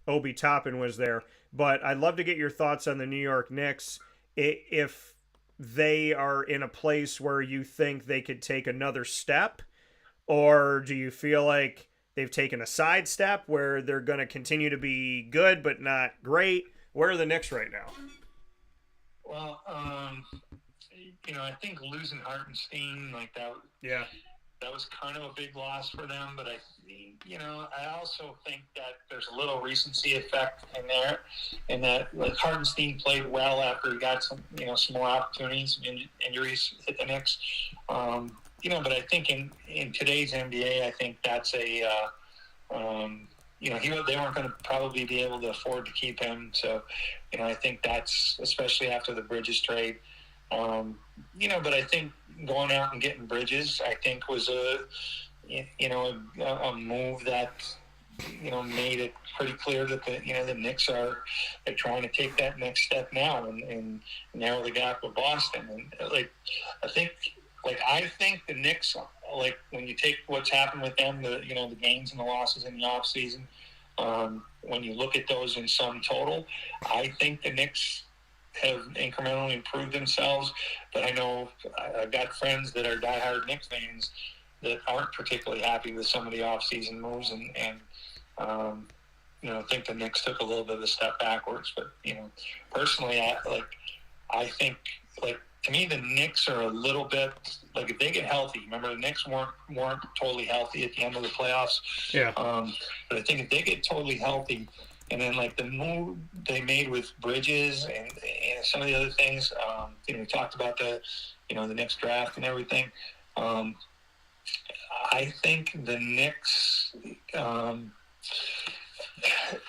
Obi Toppin was there. But I'd love to get your thoughts on the New York Knicks, if they are in a place where you think they could take another step, or do you feel like they've taken a side step where they're going to continue to be good but not great? Where are the Knicks right now? Well, I think losing Hartenstein like that. Yeah. That was kind of a big loss for them, but I also think that there's a little recency effect in there, and that like Hartenstein played well after he got some more opportunities. Injuries hit the Knicks, but I think in today's NBA, I think that's they weren't going to probably be able to afford to keep him. So, I think that's especially after the Bridges trade. But I think going out and getting Bridges, I think was a move that made it pretty clear that the Knicks are trying to take that next step now and narrow the gap with Boston. And I think the Knicks, like when you take what's happened with them, the gains and the losses in the offseason, when you look at those in sum total, I think the Knicks have incrementally improved themselves. But I know I've got friends that are diehard Knicks fans that aren't particularly happy with some of the off-season moves and think the Knicks took a little bit of a step backwards. But, personally, I think to me, the Knicks are a little bit like if they get healthy. Remember, the Knicks weren't totally healthy at the end of the playoffs. Yeah. But I think if they get totally healthy, and then like the move they made with Bridges and some of the other things, we talked about the next draft and everything. I think the Knicks,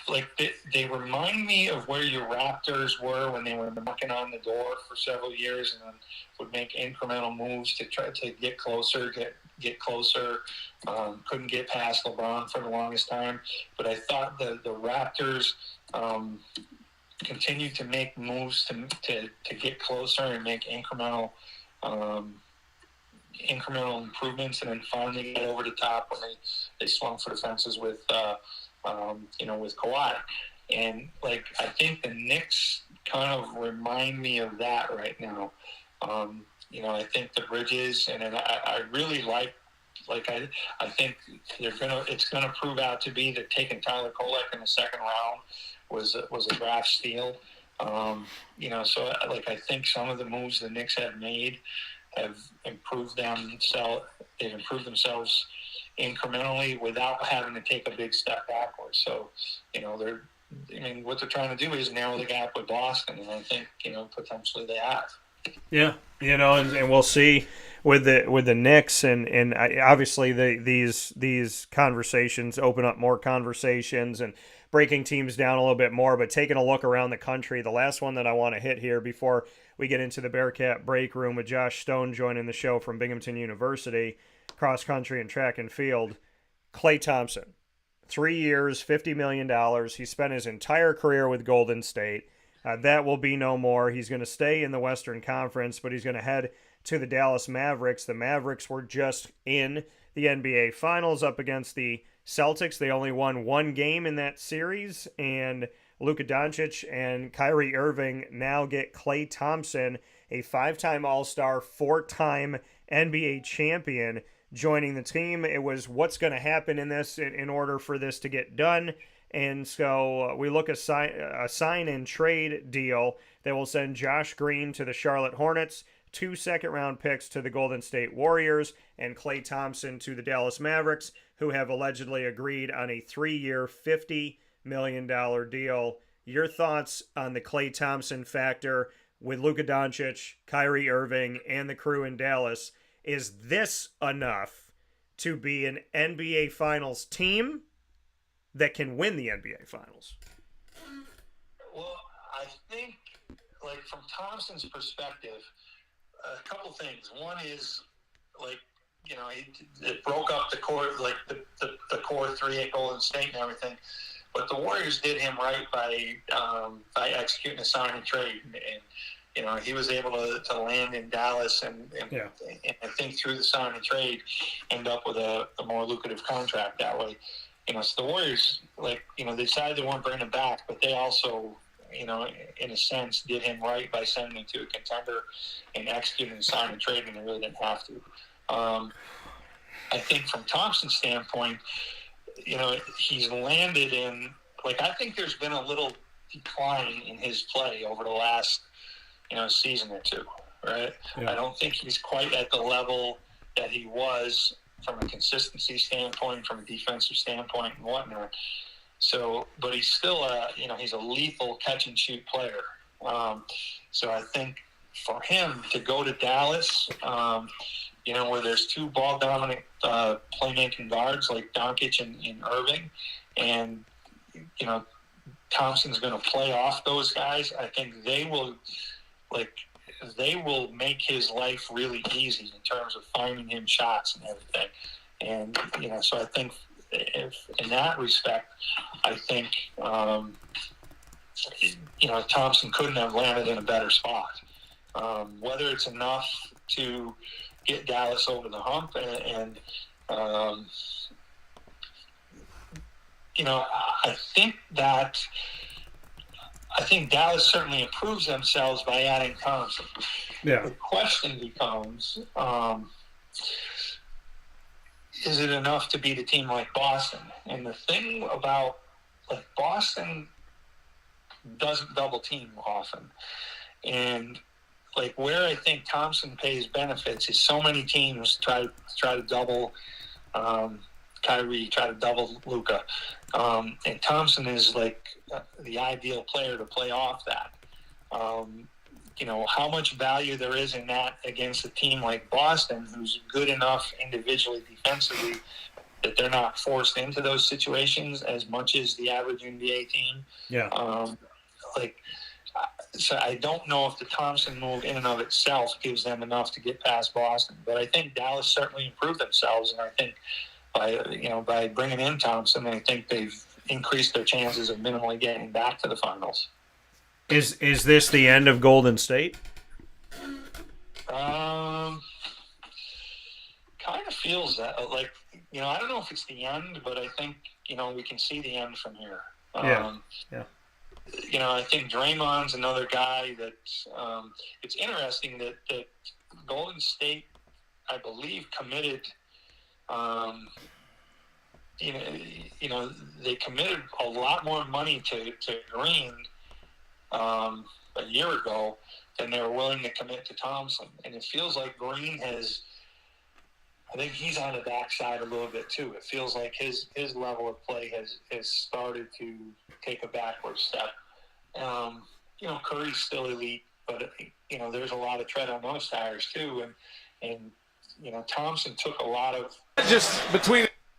like they remind me of where your Raptors were when they were knocking on the door for several years and then would make incremental moves to try to get closer, get closer. Couldn't get past LeBron for the longest time, but I thought the Raptors continued to make moves to get closer and make incremental improvements, and then finally get over the top when they swung for the fences with with Kawhi. And like I think the Knicks kind of remind me of that right now. I think the Bridges, and then I really I think it's gonna prove out to be that taking Tyler Kolek in the second round was a draft steal. So I think some of the moves the Knicks have made have improved themselves. They've improved themselves incrementally without having to take a big step backwards. So, what they're trying to do is narrow the gap with Boston, and I think potentially they have. Yeah, and we'll see with the Knicks, and obviously these conversations open up more conversations and breaking teams down a little bit more. But taking a look around the country, the last one that I want to hit here before we get into the Bearcat Breakroom with Josh Stone joining the show from Binghamton University, cross country and track and field. Klay Thompson, 3 years, $50 million. He spent his entire career with Golden State. That will be no more. He's going to stay in the Western Conference, but he's going to head to the Dallas Mavericks. The Mavericks were just in the NBA Finals up against the Celtics. They only won one game in that series, and Luka Doncic and Kyrie Irving now get Klay Thompson, a 5-time All-Star, 4-time NBA champion, joining the team. It was what's going to happen in this in order for this to get done. And so we look at a sign and trade deal that will send Josh Green to the Charlotte Hornets, 2 second-round picks to the Golden State Warriors, and Klay Thompson to the Dallas Mavericks, who have allegedly agreed on a 3-year, $50 million deal. Your thoughts on the Klay Thompson factor with Luka Doncic, Kyrie Irving, and the crew in Dallas? Is this enough to be an NBA Finals team that can win the NBA Finals? Well, I think, from Thompson's perspective, a couple things. One is, it broke up the core, the core three at Golden State and everything. But the Warriors did him right by executing a sign and trade, and he was able to land in Dallas, and I think through the sign and trade, end up with a more lucrative contract that way. So the Warriors, they decided they weren't bringing him back, but they also, in a sense, did him right by sending him to a contender and executing the sign and trade, and they really didn't have to. I think from Thompson's standpoint, he's landed in, I think there's been a little decline in his play over the last, season or two, right? Yeah. I don't think he's quite at the level that he was from a consistency standpoint, from a defensive standpoint and whatnot. So, but he's still he's a lethal catch and shoot player. So I think for him to go to Dallas, where there's 2 ball dominant playmaking guards like Doncic and Irving, and Thompson's going to play off those guys. I think they will make his life really easy in terms of finding him shots and everything. And so I think if in that respect, I think Thompson couldn't have landed in a better spot. Whether it's enough to get Dallas over the hump, and I think Dallas certainly improves themselves by adding Thompson. Yeah. The question becomes, is it enough to beat a team like Boston? And the thing about Boston doesn't double team often, and where I think Thompson pays benefits is so many teams try to double Kyrie, try to double Luka, and Thompson is the ideal player to play off that. How much value there is in that against a team like Boston, who's good enough individually defensively that they're not forced into those situations as much as the average NBA team. Yeah. So I don't know if the Thompson move in and of itself gives them enough to get past Boston, but I think Dallas certainly improved themselves, and I think by bringing in Thompson, I think they've increased their chances of minimally getting back to the finals. Is this the end of Golden State? Kind of feels that I don't know if it's the end, but I think we can see the end from here. Yeah. I think Draymond's another guy that it's interesting that Golden State, I believe, committed. They committed a lot more money to Green a year ago than they were willing to commit to Thompson, and it feels like Green has. I think he's on the backside a little bit too. It feels like his level of play has started to take a backward step. Curry's still elite, but there's a lot of tread on those tires too. And Thompson took a lot of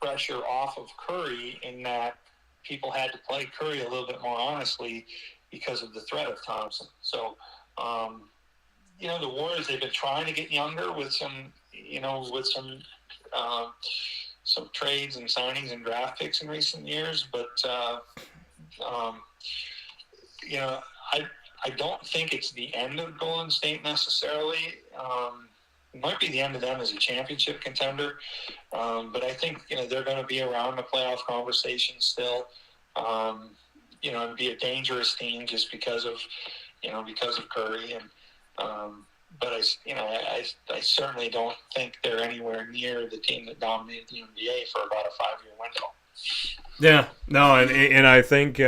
pressure off of Curry in that people had to play Curry a little bit more honestly because of the threat of Thompson. So, the Warriors, they've been trying to get younger with some trades and signings and draft picks in recent years, but I don't think it's the end of Golden State necessarily. It might be the end of them as a championship contender, but I think they're going to be around the playoff conversation still, and be a dangerous team just because of Curry and. But I certainly don't think they're anywhere near the team that dominated the NBA for about a 5-year window. Yeah, no, and I think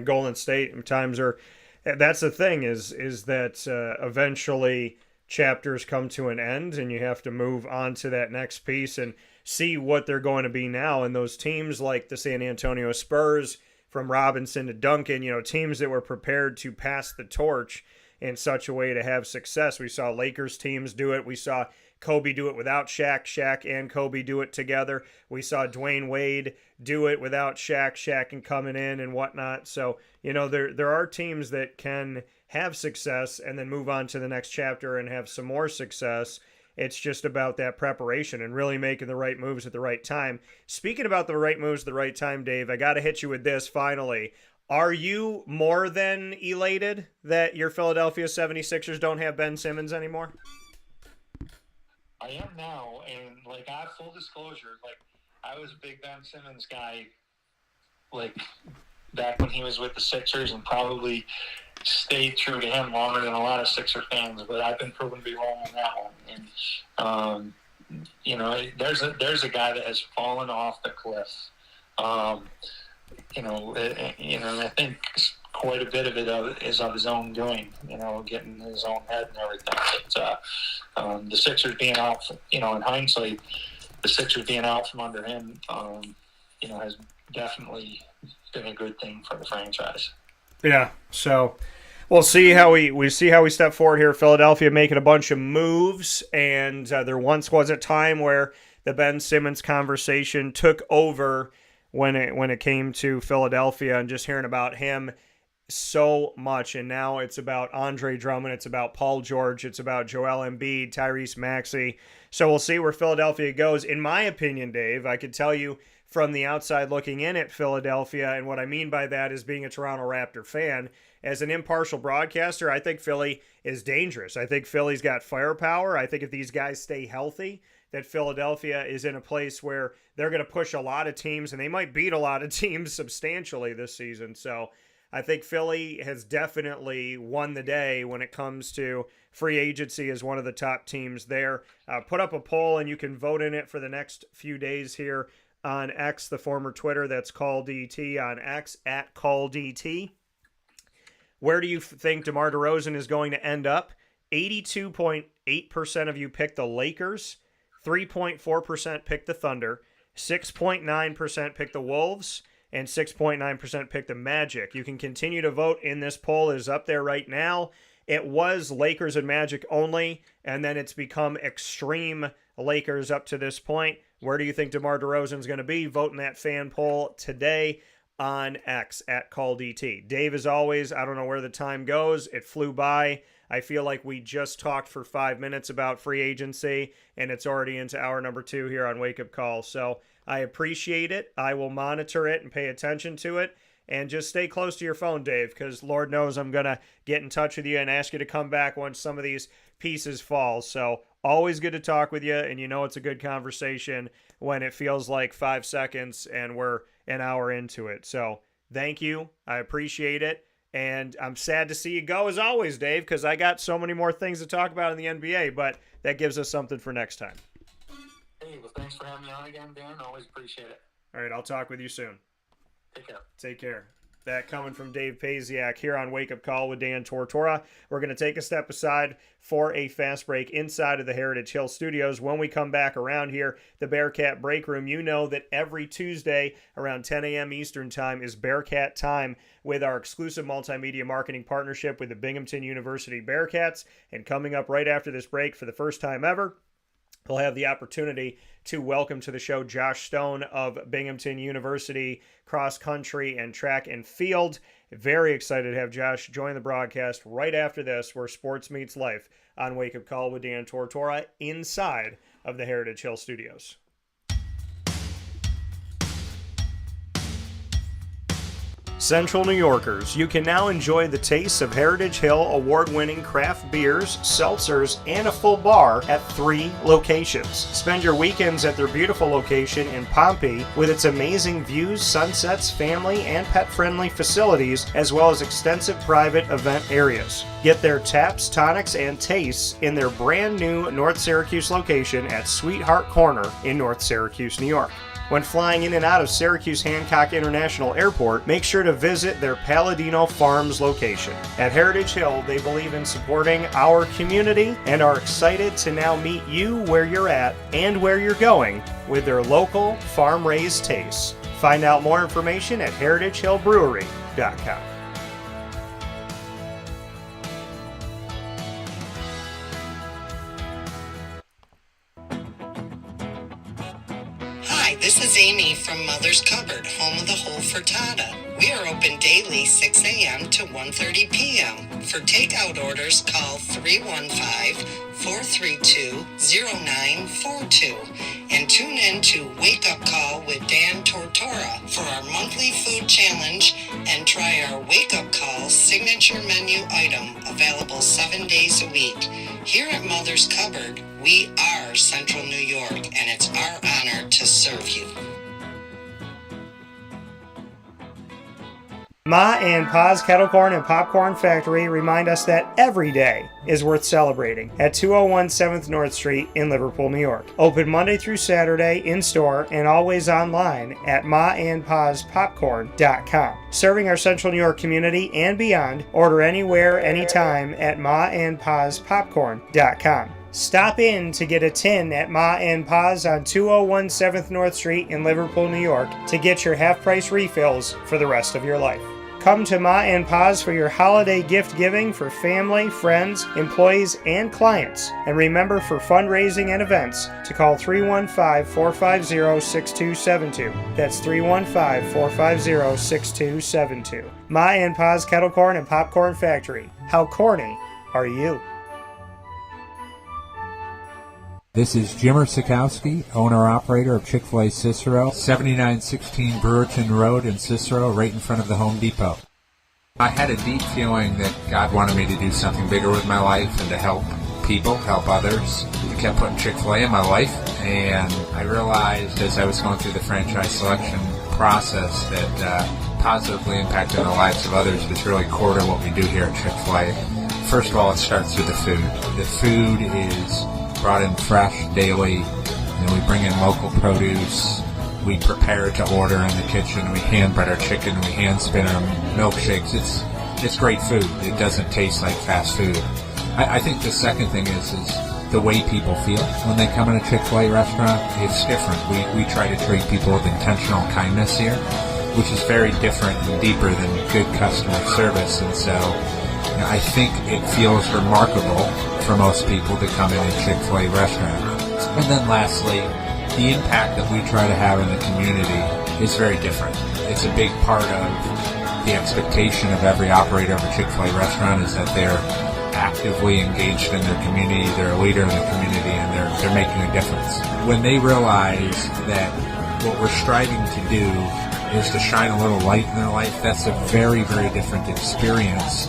Golden State times are. That's the thing is that eventually chapters come to an end, and you have to move on to that next piece and see what they're going to be now. And those teams like the San Antonio Spurs, from Robinson to Duncan, teams that were prepared to pass the torch in such a way to have success. We saw Lakers teams do it. We saw Kobe do it without Shaq. Shaq and Kobe do it together. We saw Dwayne Wade do it without Shaq and coming in and whatnot. So, there are teams that can have success and then move on to the next chapter and have some more success. It's just about that preparation and really making the right moves at the right time. Speaking about the right moves at the right time, Dave, I got to hit you with this finally. Are you more than elated that your Philadelphia 76ers don't have Ben Simmons anymore? I am now, and I have full disclosure. I was a big Ben Simmons guy, back when he was with the Sixers, and probably stayed true to him longer than a lot of Sixer fans. But I've been proven to be wrong on that one. And there's a guy that has fallen off the cliff. I think quite a bit of it is of his own doing, getting in his own head and everything. But the Sixers being out, in hindsight, the Sixers being out from under him, has definitely been a good thing for the franchise. Yeah, so we'll see how we step forward here. Philadelphia making a bunch of moves, and there once was a time where the Ben Simmons conversation took over when it came to Philadelphia, and just hearing about him so much. And now it's about Andre Drummond, it's about Paul George, it's about Joel Embiid, Tyrese Maxey. So we'll see where Philadelphia goes. In my opinion, Dave, I could tell you from the outside looking in at Philadelphia, and what I mean by that is being a Toronto Raptor fan. As an impartial broadcaster, I think Philly is dangerous. I think Philly's got firepower. I think if these guys stay healthy, that Philadelphia is in a place where they're going to push a lot of teams, and they might beat a lot of teams substantially this season. So I think Philly has definitely won the day when it comes to free agency as one of the top teams there. Put up a poll, and you can vote in it for the next few days here on X, the former Twitter. That's CallDT on X, at CallDT. Where do you think DeMar DeRozan is going to end up? 82.8% of you picked the Lakers. 3.4% picked the Thunder, 6.9% picked the Wolves, and 6.9% picked the Magic. You can continue to vote in this poll. It is up there right now. it was Lakers and Magic only, and then it's become extreme Lakers up to this point. Where do you think DeMar DeRozan's going to be? Vote in that fan poll today on X at CallDT. Dave, as always, I don't know where the time goes. It flew by. I feel like we just talked for 5 minutes about free agency, and it's already into hour number 2 here on Wake Up Call. So I appreciate it. I will monitor it and pay attention to it. And just stay close to your phone, Dave, because Lord knows I'm going to get in touch with you and ask you to come back once some of these pieces fall. So always good to talk with you, and you know it's a good conversation when it feels like 5 seconds and we're an hour into it. So thank you. I appreciate it. And I'm sad to see you go as always, Dave, because I got so many more things to talk about in the NBA, but that gives us something for next time. Hey, well, thanks for having me on again, Dan. Always appreciate it. All right, I'll talk with you soon. Take care. Take care. That coming from Dave Pasiak here on Wake Up Call with Dan Tortora. We're going to take a step aside for a fast break inside of the Heritage Hill Studios. When we come back around here, the Bearcat Breakroom, you know that every Tuesday around 10 a.m. Eastern Time is Bearcat Time with our exclusive multimedia marketing partnership with the Binghamton University Bearcats. And coming up right after this break for the first time ever, we'll have the opportunity to welcome to the show Josh Stone of Binghamton University cross country and track and field. Very excited to have Josh join the broadcast right after this, where sports meets life on Wake Up Call with Dan Tortora inside of the Heritage Hill Studios. Central New Yorkers, you can now enjoy the taste of Heritage Hill award-winning craft beers, seltzers, and a full bar at 3 locations. Spend your weekends at their beautiful location in Pompey with its amazing views, sunsets, family, and pet-friendly facilities, as well as extensive private event areas. Get their taps, tonics, and tastes in their brand new North Syracuse location at Sweetheart Corner in North Syracuse, New York. When flying in and out of Syracuse Hancock International Airport, make sure to visit their Palladino Farms location. At Heritage Hill, they believe in supporting our community and are excited to now meet you where you're at and where you're going with their local farm-raised tastes. Find out more information at heritagehillbrewery.com. Hi, this is Amy from Mother's Cupboard, home of the whole frittata. We are open daily 6 a.m. to 1:30 p.m. For takeout orders, call 315-432-0942 and tune in to Wake Up Call with Dan Tortora for our monthly food challenge and try our Wake Up Call signature menu item available 7 days a week. Here at Mother's Cupboard, we are Central New York, and it's our honor to serve you. Ma and Pa's Kettle Corn and Popcorn Factory remind us that every day is worth celebrating at 201 7th North Street in Liverpool, New York. Open Monday through Saturday in-store and always online at maandpaspopcorn.com. Serving our Central New York community and beyond, order anywhere, anytime at maandpaspopcorn.com. Stop in to get a tin at Ma and Pa's on 201 7th North Street in Liverpool, New York to get your half-price refills for the rest of your life. Come to Ma and Pa's for your holiday gift giving for family, friends, employees, and clients. And remember, for fundraising and events, to call 315-450-6272. That's 315-450-6272. Ma and Pa's Kettle Corn and Popcorn Factory. How corny are you? This is Jimmer Sikowski, owner-operator of Chick-fil-A Cicero, 7916 Brewerton Road in Cicero, right in front of the Home Depot. I had a deep feeling that God wanted me to do something bigger with my life and to help people, help others. I kept putting Chick-fil-A in my life, and I realized as I was going through the franchise selection process that positively impacting the lives of others was really core to what we do here at Chick-fil-A. First of all, it starts with the food. The food is brought in fresh daily, and we bring in local produce. We prepare to order in the kitchen. We hand bread our chicken. We hand spin our milkshakes. It's great food. It doesn't taste like fast food. I think the second thing is the way people feel when they come in a Chick-fil-A restaurant. It's different. We try to treat people with intentional kindness here, which is very different and deeper than good customer service. And so I think it feels remarkable for most people to come in a Chick-fil-A restaurant. And then lastly, the impact that we try to have in the community is very different. It's a big part of the expectation of every operator of a Chick-fil-A restaurant is that they're actively engaged in their community, they're a leader in the community, and they're making a difference. When they realize that what we're striving to do is to shine a little light in their life, that's a very, very different experience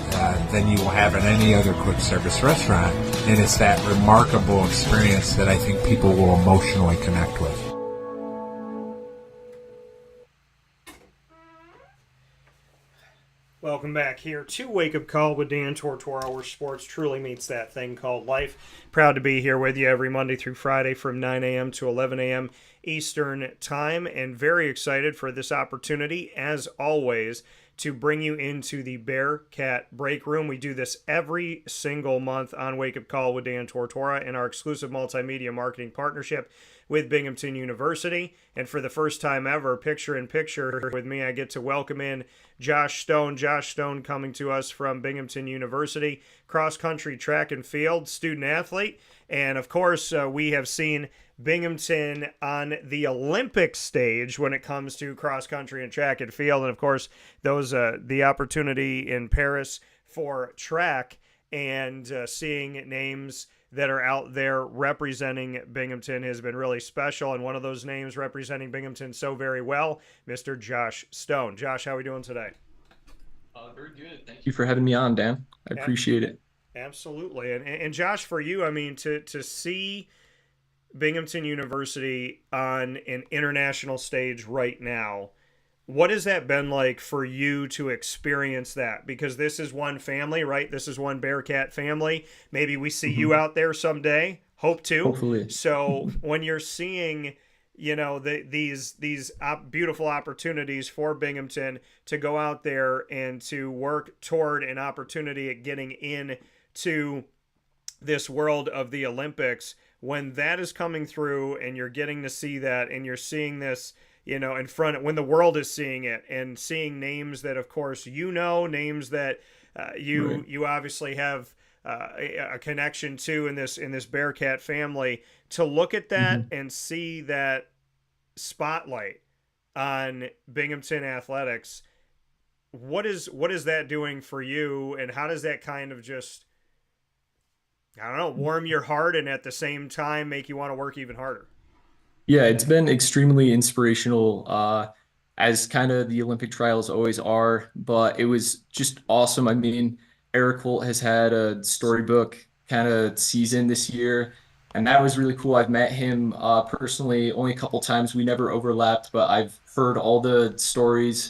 than you will have in any other quick service restaurant. And it's that remarkable experience that I think people will emotionally connect with. Welcome back here to Wake Up Call with Dan Tortora, where sports truly meets that thing called life. Proud to be here with you every Monday through Friday from 9 a.m. to 11 a.m. Eastern Time, and very excited for this opportunity, as always, to bring you into the Bearcat Breakroom. We do this every single month on Wake Up Call with Dan Tortora in our exclusive multimedia marketing partnership with Binghamton University. And for the first time ever, picture-in-picture with me, I get to welcome in Josh Stone. Josh Stone coming to us from Binghamton University, cross-country track and field student athlete. And of course, we have seen Binghamton on the Olympic stage when it comes to cross-country and track and field. And of course, those the opportunity in Paris for track and seeing names that are out there representing Binghamton has been really special. And one of those names representing Binghamton so very well, Mr. Josh Stone. Josh, how are we doing today? Very good. Thank you for having me on, Dan. I appreciate it. Absolutely. And Josh, for you, I mean, to see Binghamton University on an international stage right now, what has that been like for you to experience that? Because this is one family, right? This is one Bearcat family. Maybe we see you out there someday. Hope to. Hopefully. So when you're seeing, you know, these beautiful opportunities for Binghamton to go out there and to work toward an opportunity at getting in to this world of the Olympics, when that is coming through and you're getting to see that and you're seeing this, you know, in front, when the world is seeing it and seeing names that, of course, you know, names that you obviously have a connection to in this Bearcat family, to look at that and see that spotlight on Binghamton athletics, what is that doing for you, and how does that kind of just, I don't know, warm your heart and at the same time make you want to work even harder? Yeah, it's been extremely inspirational, as kind of the Olympic trials always are, but it was just awesome. I mean, Eric Holt has had a storybook kind of season this year, and that was really cool. I've met him personally only a couple times. We never overlapped, but I've heard all the stories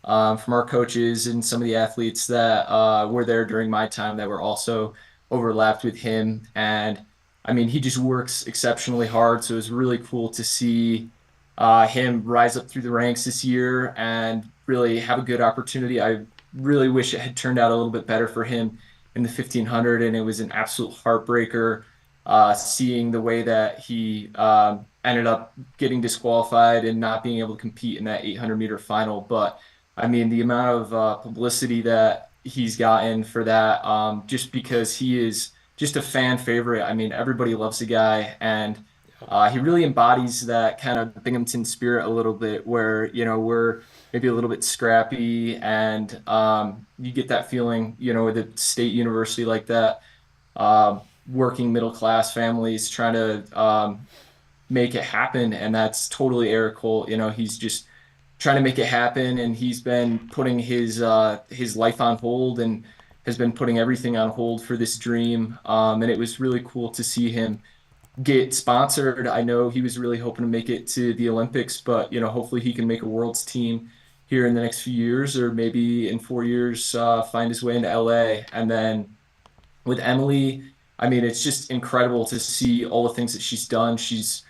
from our coaches and some of the athletes that were there during my time that were also overlapped with him. And I mean, he just works exceptionally hard, so it was really cool to see him rise up through the ranks this year and really have a good opportunity. I really wish it had turned out a little bit better for him in the 1500, and it was an absolute heartbreaker seeing the way that he ended up getting disqualified and not being able to compete in that 800-meter final. But I mean, the amount of publicity that he's gotten for that, just because he is just a fan favorite. I mean, everybody loves the guy, and he really embodies that kind of Binghamton spirit a little bit, where, you know, we're maybe a little bit scrappy, and you get that feeling, you know, with a state university like that, working middle class families trying to make it happen, and that's totally Eric Holt. You know, he's just trying to make it happen, and he's been putting his life on hold and has been putting everything on hold for this dream. And it was really cool to see him get sponsored. I know he was really hoping to make it to the Olympics, but, you know, hopefully he can make a world's team here in the next few years, or maybe in 4 years, find his way into LA. And then with Emily, I mean, it's just incredible to see all the things that she's done. She's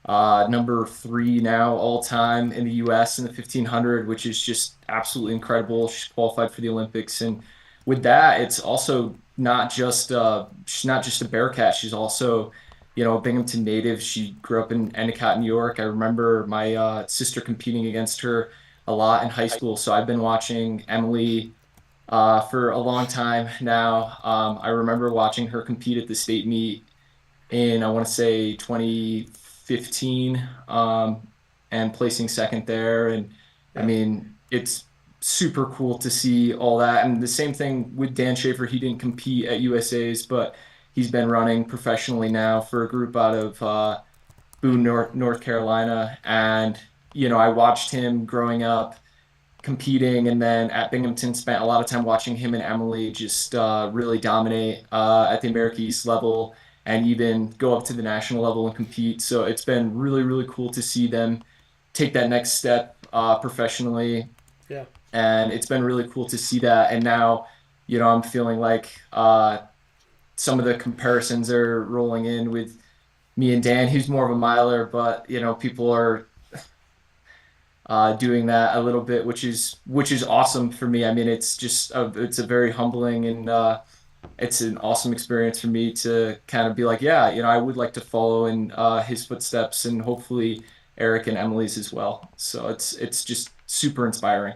number 3 now all time in the US in the 1500, which is just absolutely incredible. She's qualified for the Olympics. And with that, it's also not just she's not just a Bearcat. She's also, you know, a Binghamton native. She grew up in Endicott, New York. I remember my sister competing against her a lot in high school. So I've been watching Emily for a long time now. I remember watching her compete at the state meet in, I want to say, 2015, and placing second there. And I Yeah. mean, it's super cool to see all that. And the same thing with Dan Schaefer. He didn't compete at USA's, but he's been running professionally now for a group out of Boone, North Carolina. And, I watched him growing up competing, and then at Binghamton spent a lot of time watching him and Emily just really dominate at the America East level and even go up to the national level and compete. So it's been really, really cool to see them take that next step professionally, Yeah. and it's been really cool to see that. And now, I'm feeling like some of the comparisons are rolling in with me and Dan. He's more of a miler, but people are doing that a little bit, which is awesome for me. I mean, it's a very humbling and it's an awesome experience for me to kind of be like, yeah, I would like to follow in his footsteps, and hopefully Eric and Emily's as well. So it's just super inspiring.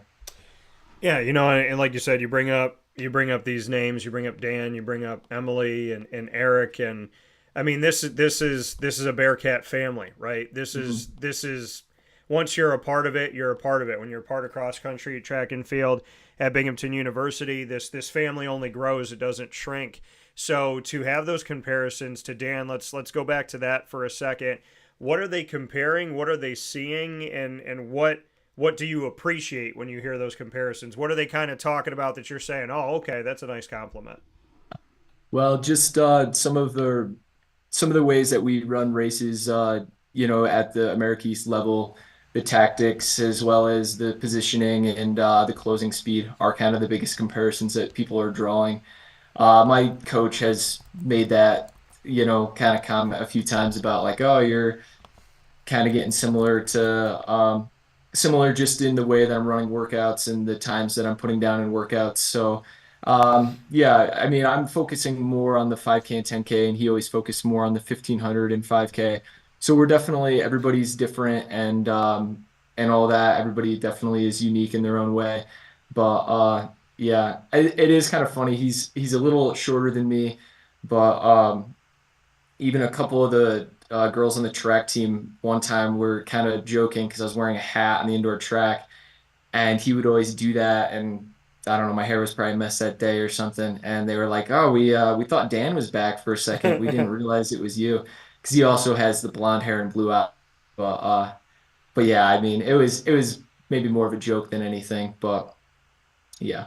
Yeah, and like you said, you bring up these names, you bring up Dan, you bring up Emily and Eric, and I mean this is a Bearcat family, right? This is once you're a part of it, you're a part of it. When you're a part of cross country, track and field at Binghamton University, this family only grows; it doesn't shrink. So to have those comparisons to Dan, let's go back to that for a second. What are they comparing? What are they seeing? And what do you appreciate when you hear those comparisons? What are they kind of talking about that you're saying, oh, okay, that's a nice compliment? Well, just some of the ways that we run races, at the America East level, the tactics as well as the positioning and the closing speed are kind of the biggest comparisons that people are drawing. My coach has made that, kind of comment a few times about like, oh, you're kind of getting similar just in the way that I'm running workouts and the times that I'm putting down in workouts. So, yeah, I mean, I'm focusing more on the 5K and 10K, and he always focused more on the 1500 and 5K. So everybody's different, and all that. Everybody definitely is unique in their own way. But yeah, it is kind of funny. He's a little shorter than me, but even a couple of the girls on the track team one time were kind of joking because I was wearing a hat on the indoor track, and he would always do that. And I don't know, my hair was probably messed that day or something, and they were like, "Oh, we thought Dan was back for a second. We didn't realize it was you," because he also has the blonde hair and blue eyes. But yeah, I mean, it was maybe more of a joke than anything. But yeah.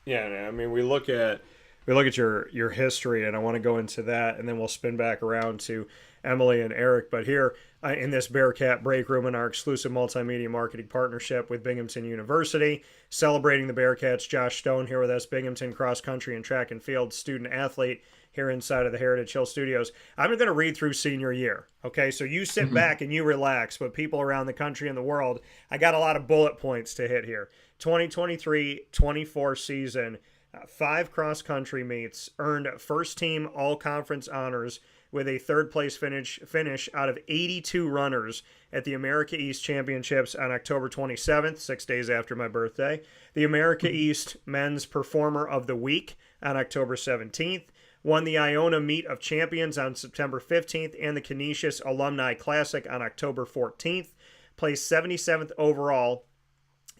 Yeah, man. I mean, we look at your history, and I want to go into that, and then we'll spin back around to Emily and Eric. But here in this Bearcat Breakroom, in our exclusive multimedia marketing partnership with Binghamton University, celebrating the Bearcats. Josh Stone here with us, Binghamton cross country and track and field student athlete here inside of the Heritage Hill Studios. I'm going to read through senior year. Okay, so you sit Mhm. back and you relax, but people around the country and the world, I got a lot of bullet points to hit here. 2023-24 season, 5 cross-country meets, earned first team all-conference honors with a third-place finish out of 82 runners at the America East Championships on October 27th, 6 days after my birthday. The America East Men's Performer of the Week on October 17th. Won the Iona Meet of Champions on September 15th and the Canisius Alumni Classic on October 14th. Placed 77th overall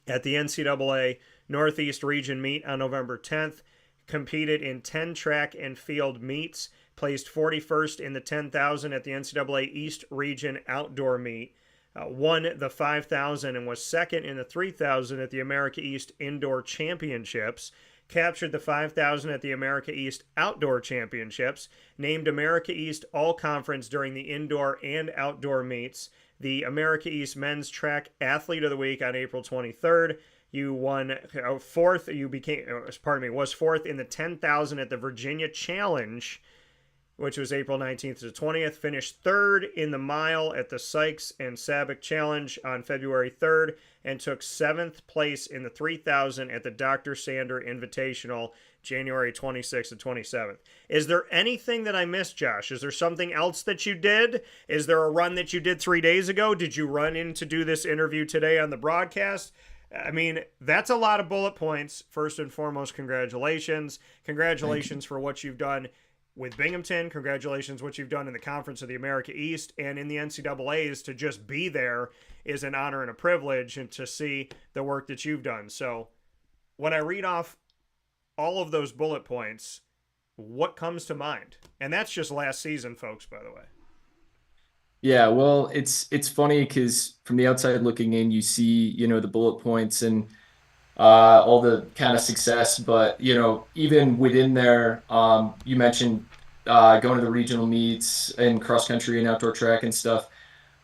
at the NCAA Northeast Region Meet on November 10th. Competed in 10 track and field meets. Placed 41st in the 10,000 at the NCAA East Region Outdoor Meet. Won the 5,000 and was second in the 3,000 at the America East Indoor Championships. Captured the 5,000 at the America East Outdoor Championships. Named America East All-Conference during the indoor and outdoor meets. The America East Men's Track Athlete of the Week on April 23rd. You won fourth. Was fourth in the 10,000 at the Virginia Challenge, which was April 19th to 20th. Finished third in the mile at the Sykes and Sabick Challenge on February 3rd, and took 7th place in the 3,000 at the Dr. Sander Invitational, January 26th to 27th. Is there anything that I missed, Josh? Is there something else that you did? Is there a run that you did 3 days ago? Did you run in to do this interview today on the broadcast? I mean, that's a lot of bullet points. First and foremost, congratulations. Thank you. Congratulations for what you've done with Binghamton. Congratulations what you've done in the Conference of the America East and in the NCAAs. To just be there is an honor and a privilege, and to see the work that you've done. So when I read off all of those bullet points, what comes to mind? And that's just last season, folks, by the way. Yeah, well, it's funny because from the outside looking in, you see, the bullet points and all the kind of success, but even within there, you mentioned going to the regional meets and cross country and outdoor track and stuff.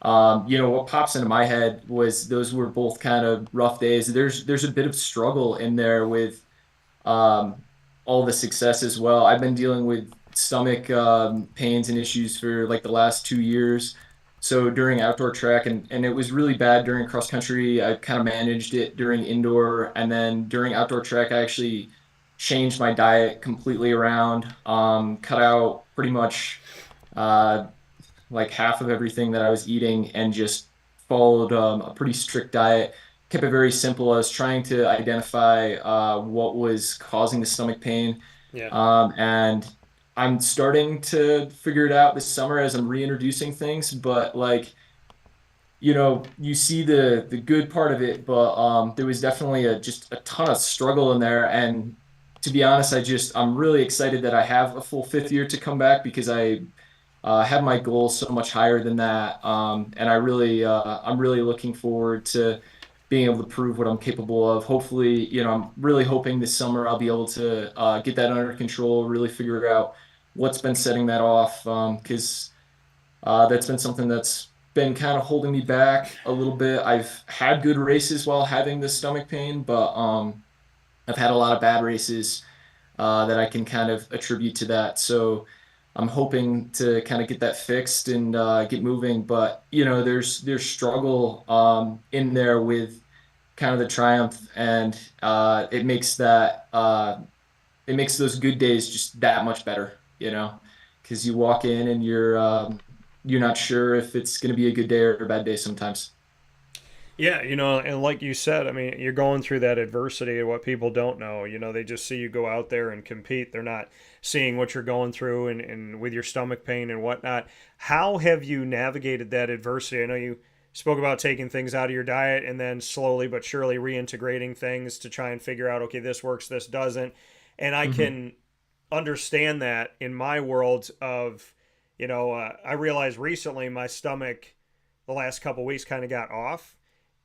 What pops into my head was those were both kind of rough days. There's a bit of struggle in there with um, all the success as well. I've been dealing with stomach pains and issues for like the last 2 years. So during outdoor track, and it was really bad during cross country. I kind of managed it during indoor, and then during outdoor track, I actually changed my diet completely around, cut out pretty much uh, like half of everything that I was eating, and just followed a pretty strict diet. Kept it very simple. I was trying to identify what was causing the stomach pain, Yeah. and I'm starting to figure it out this summer as I'm reintroducing things. But like, you see the good part of it, but there was definitely just a ton of struggle in there. And to be honest, I'm really excited that I have a full fifth year to come back because I have my goals so much higher than that. And I'm really looking forward to being able to prove what I'm capable of. Hopefully, I'm really hoping this summer I'll be able to get that under control, really figure out what's been setting that off. Because that's been something that's been kind of holding me back a little bit. I've had good races while having the stomach pain, but I've had a lot of bad races that I can kind of attribute to that. So I'm hoping to kind of get that fixed and get moving. But there's struggle in there with kind of the triumph, and it makes those good days just that much better. Because you walk in and you're not sure if it's going to be a good day or a bad day sometimes. Yeah, and like you said, I mean, you're going through that adversity. What people don't know, they just see you go out there and compete. They're not seeing what you're going through, and with your stomach pain and whatnot. How have you navigated that adversity? I know you spoke about taking things out of your diet and then slowly but surely reintegrating things to try and figure out, okay, this works, this doesn't. And I Hmm. can understand that in my world of, I realized recently my stomach the last couple weeks kind of got off.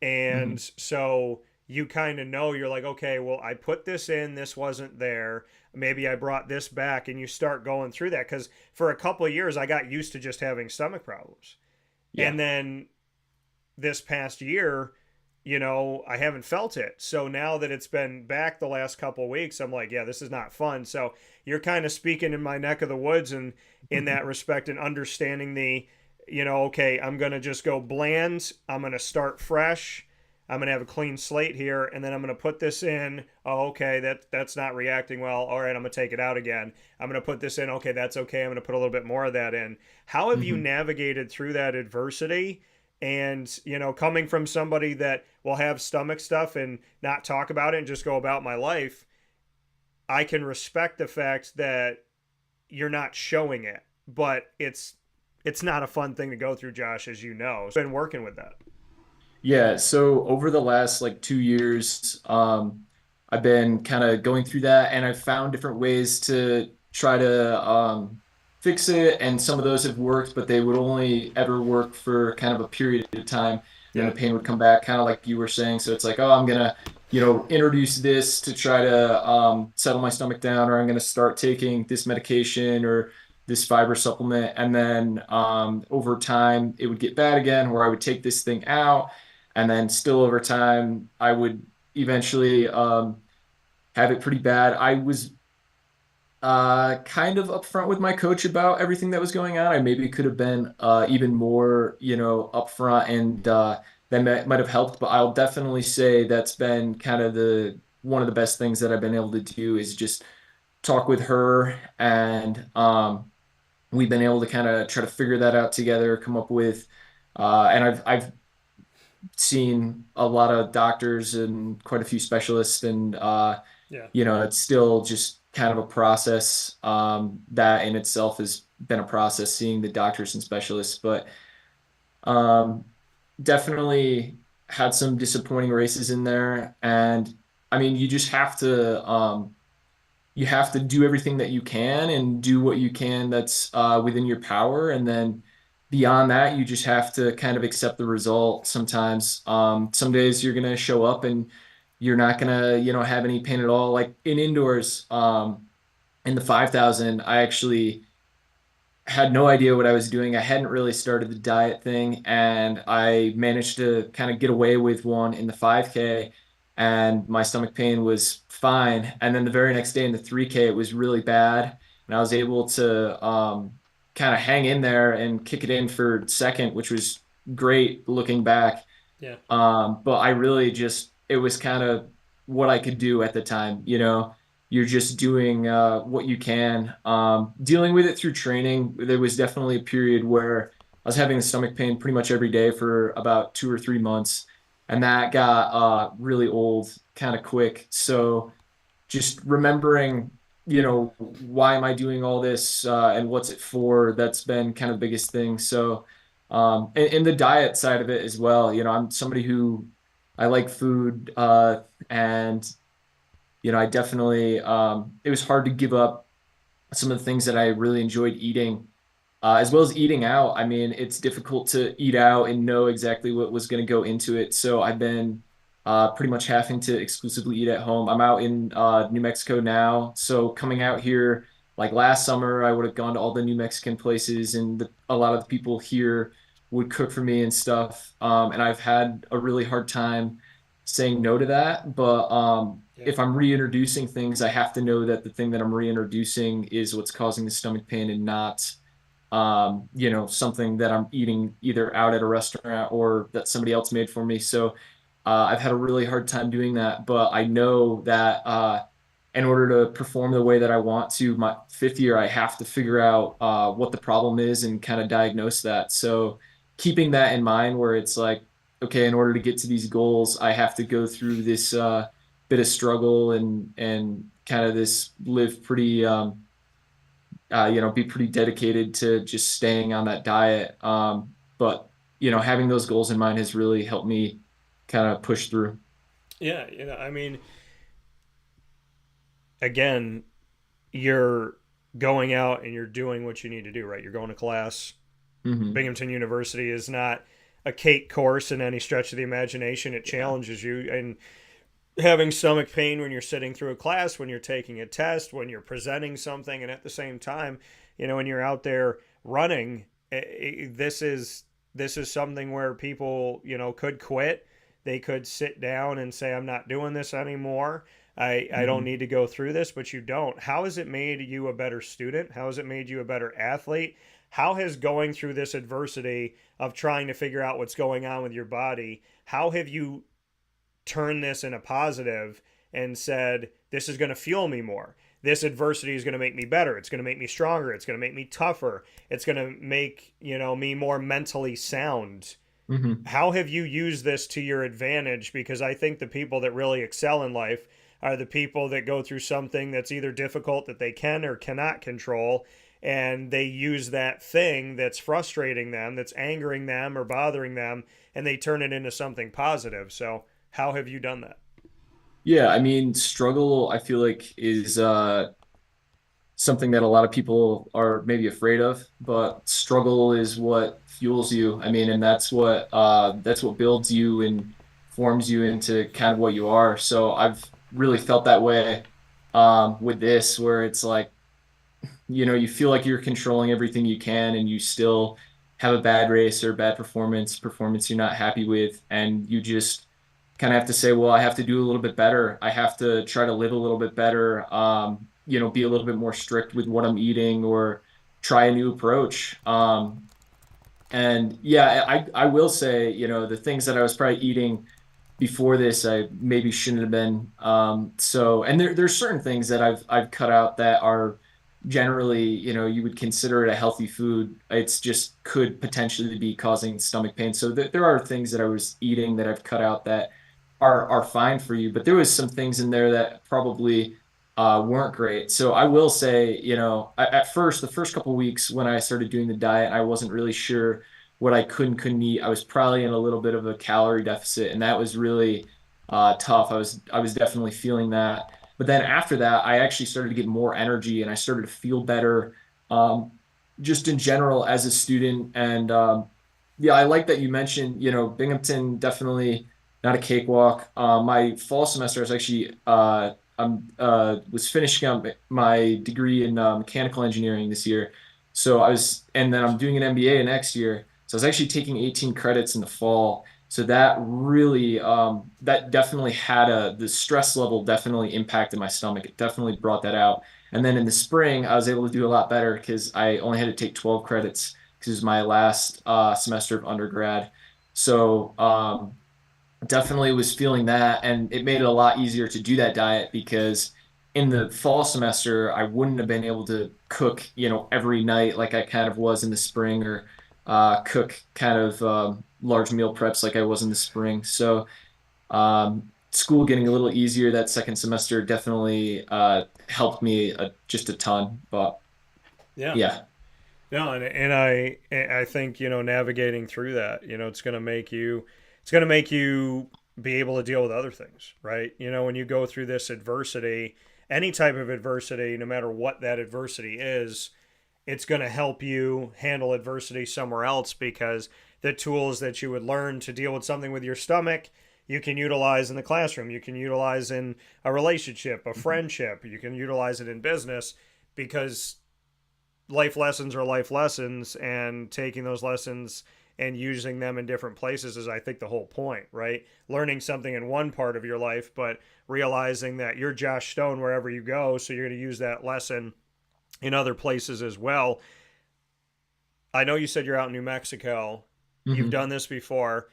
And Hmm. so you kind of know, you're like, okay, well, I put this in, this wasn't there. Maybe I brought this back, and you start going through that. Because for a couple of years, I got used to just having stomach problems. Yeah. And then this past year, I haven't felt it. So now that it's been back the last couple of weeks, I'm like, yeah, this is not fun. So you're kind of speaking in my neck of the woods, and in that respect, and understanding the, okay, I'm going to just go bland. I'm going to start fresh. I'm going to have a clean slate here, and then I'm going to put this in. Oh, okay, that's not reacting well. All right, I'm going to take it out again. I'm going to put this in. Okay, that's okay. I'm going to put a little bit more of that in. How have you Hmm. navigated through that adversity? And, coming from somebody that will have stomach stuff and not talk about it and just go about my life, I can respect the fact that you're not showing it, but it's not a fun thing to go through, Josh, as you know. So I've been working with that. Yeah, so over the last like 2 years, I've been kind of going through that, and I've found different ways to try to fix it. And some of those have worked, but they would only ever work for kind of a period of time. And then Yeah. the pain would come back, kind of like you were saying. So it's like, oh, I'm gonna, introduce this to try to settle my stomach down, or I'm gonna start taking this medication or this fiber supplement. And then over time, it would get bad again, where I would take this thing out, and then still over time I would eventually have it pretty bad. I was kind of upfront with my coach about everything that was going on. I maybe could have been even more, upfront, and that might have helped. But I'll definitely say that's been kind of the one of the best things that I've been able to do is just talk with her, and we've been able to kind of try to figure that out together, come up with, and I've seen a lot of doctors and quite a few specialists, and Yeah. it's still just kind of a process. That in itself has been a process, seeing the doctors and specialists, but um, definitely had some disappointing races in there. And I mean, you have to do everything that you can and do what you can that's within your power. And then beyond that, you just have to kind of accept the result sometimes. Some days you're going to show up and you're not going to, have any pain at all. Like in indoors, in the 5,000, I actually had no idea what I was doing. I hadn't really started the diet thing, and I managed to kind of get away with one in the 5K, and my stomach pain was fine. And then the very next day in the 3K, it was really bad, and I was able to kind of hang in there and kick it in for second, which was great looking back. Yeah. But I really just, it was kind of what I could do at the time. You're just doing what you can. Dealing with it through training, there was definitely a period where I was having the stomach pain pretty much every day for about 2 or 3 months, and that got really old kind of quick. So just remembering, why am I doing all this and what's it for? That's been kind of the biggest thing. So, and the diet side of it as well. I'm somebody who I like food, and I definitely it was hard to give up some of the things that I really enjoyed eating, as well as eating out. I mean, it's difficult to eat out and know exactly what was going to go into it. So I've been pretty much having to exclusively eat at home. I'm out in New Mexico now. So coming out here, like last summer, I would have gone to all the New Mexican places, and a lot of the people here would cook for me and stuff. And I've had a really hard time saying no to that. But Yeah. if I'm reintroducing things, I have to know that the thing that I'm reintroducing is what's causing the stomach pain, and not something that I'm eating either out at a restaurant or that somebody else made for me. So I've had a really hard time doing that, but I know that in order to perform the way that I want to, my fifth year, I have to figure out what the problem is and kind of diagnose that. So keeping that in mind, where it's like, okay, in order to get to these goals, I have to go through this bit of struggle, and kind of this live pretty be pretty dedicated to just staying on that diet. But having those goals in mind has really helped me kind of push through. Yeah. I mean, again, you're going out and you're doing what you need to do, right? You're going to class. Hmm. Binghamton University is not a cake course in any stretch of the imagination. It challenges you. And having stomach pain when you're sitting through a class, when you're taking a test, when you're presenting something, and at the same time, when you're out there running, this is something where people could quit. They could sit down and say, I'm not doing this anymore. I don't Hmm. need to go through this, but you don't. How has it made you a better student? How has it made you a better athlete? How has going through this adversity of trying to figure out what's going on with your body, how have you turned this in a positive and said, this is going to fuel me more? This adversity is going to make me better. It's going to make me stronger. It's going to make me tougher. It's going to make, me more mentally sound. Hmm. How have you used this to your advantage? Because I think the people that really excel in life are the people that go through something that's either difficult that they can or cannot control, and they use that thing that's frustrating them, that's angering them or bothering them, and they turn it into something positive. So how have you done that? Yeah, I mean, struggle, I feel like, is something that a lot of people are maybe afraid of, but struggle is what fuels you. I mean, and that's what builds you and forms you into kind of what you are. So I've really felt that way with this, where it's like, you feel like you're controlling everything you can, and you still have a bad race or bad performance you're not happy with, and you just kind of have to say, well, I have to do a little bit better. I have to try to live a little bit better. Be a little bit more strict with what I'm eating, or try a new approach. And yeah, I will say, the things that I was probably eating before this, I maybe shouldn't have been. And there's certain things that I've cut out that are generally, you would consider it a healthy food. It's just could potentially be causing stomach pain. So there are things that I was eating that I've cut out that are fine for you, but there was some things in there that probably weren't great. So I will say, at first, the first couple weeks when I started doing the diet, I wasn't really sure what I could and couldn't eat. I was probably in a little bit of a calorie deficit, and that was really tough. I was definitely feeling that. But then after that, I actually started to get more energy and I started to feel better, um, just in general as a student. And yeah, I like that you mentioned, Binghamton definitely not a cakewalk. My fall semester, I was actually was finishing up my degree in mechanical engineering this year. And then I'm doing an MBA next year. So I was actually taking 18 credits in the fall. So that really, that definitely had the stress level definitely impacted my stomach. It definitely brought that out. And then in the spring, I was able to do a lot better because I only had to take 12 credits because it was my last semester of undergrad. So definitely was feeling that. And it made it a lot easier to do that diet because in the fall semester, I wouldn't have been able to cook, every night like I kind of was in the spring or cook kind of large meal preps like I was in the spring. So school getting a little easier that second semester definitely helped me just a ton. But Yeah. yeah. No, and I think navigating through that, it's going to make you be able to deal with other things, right? When you go through this adversity, any type of adversity, no matter what that adversity is, it's going to help you handle adversity somewhere else because the tools that you would learn to deal with something with your stomach, you can utilize in the classroom, you can utilize in a relationship, a Mhm. friendship, you can utilize it in business because life lessons are life lessons, and taking those lessons and using them in different places is, I think, the whole point, right? Learning something in one part of your life, but realizing that you're Josh Stone wherever you go, so you're going to use that lesson in other places as well. I know you said you're out in New Mexico. You've Mhm. done this before.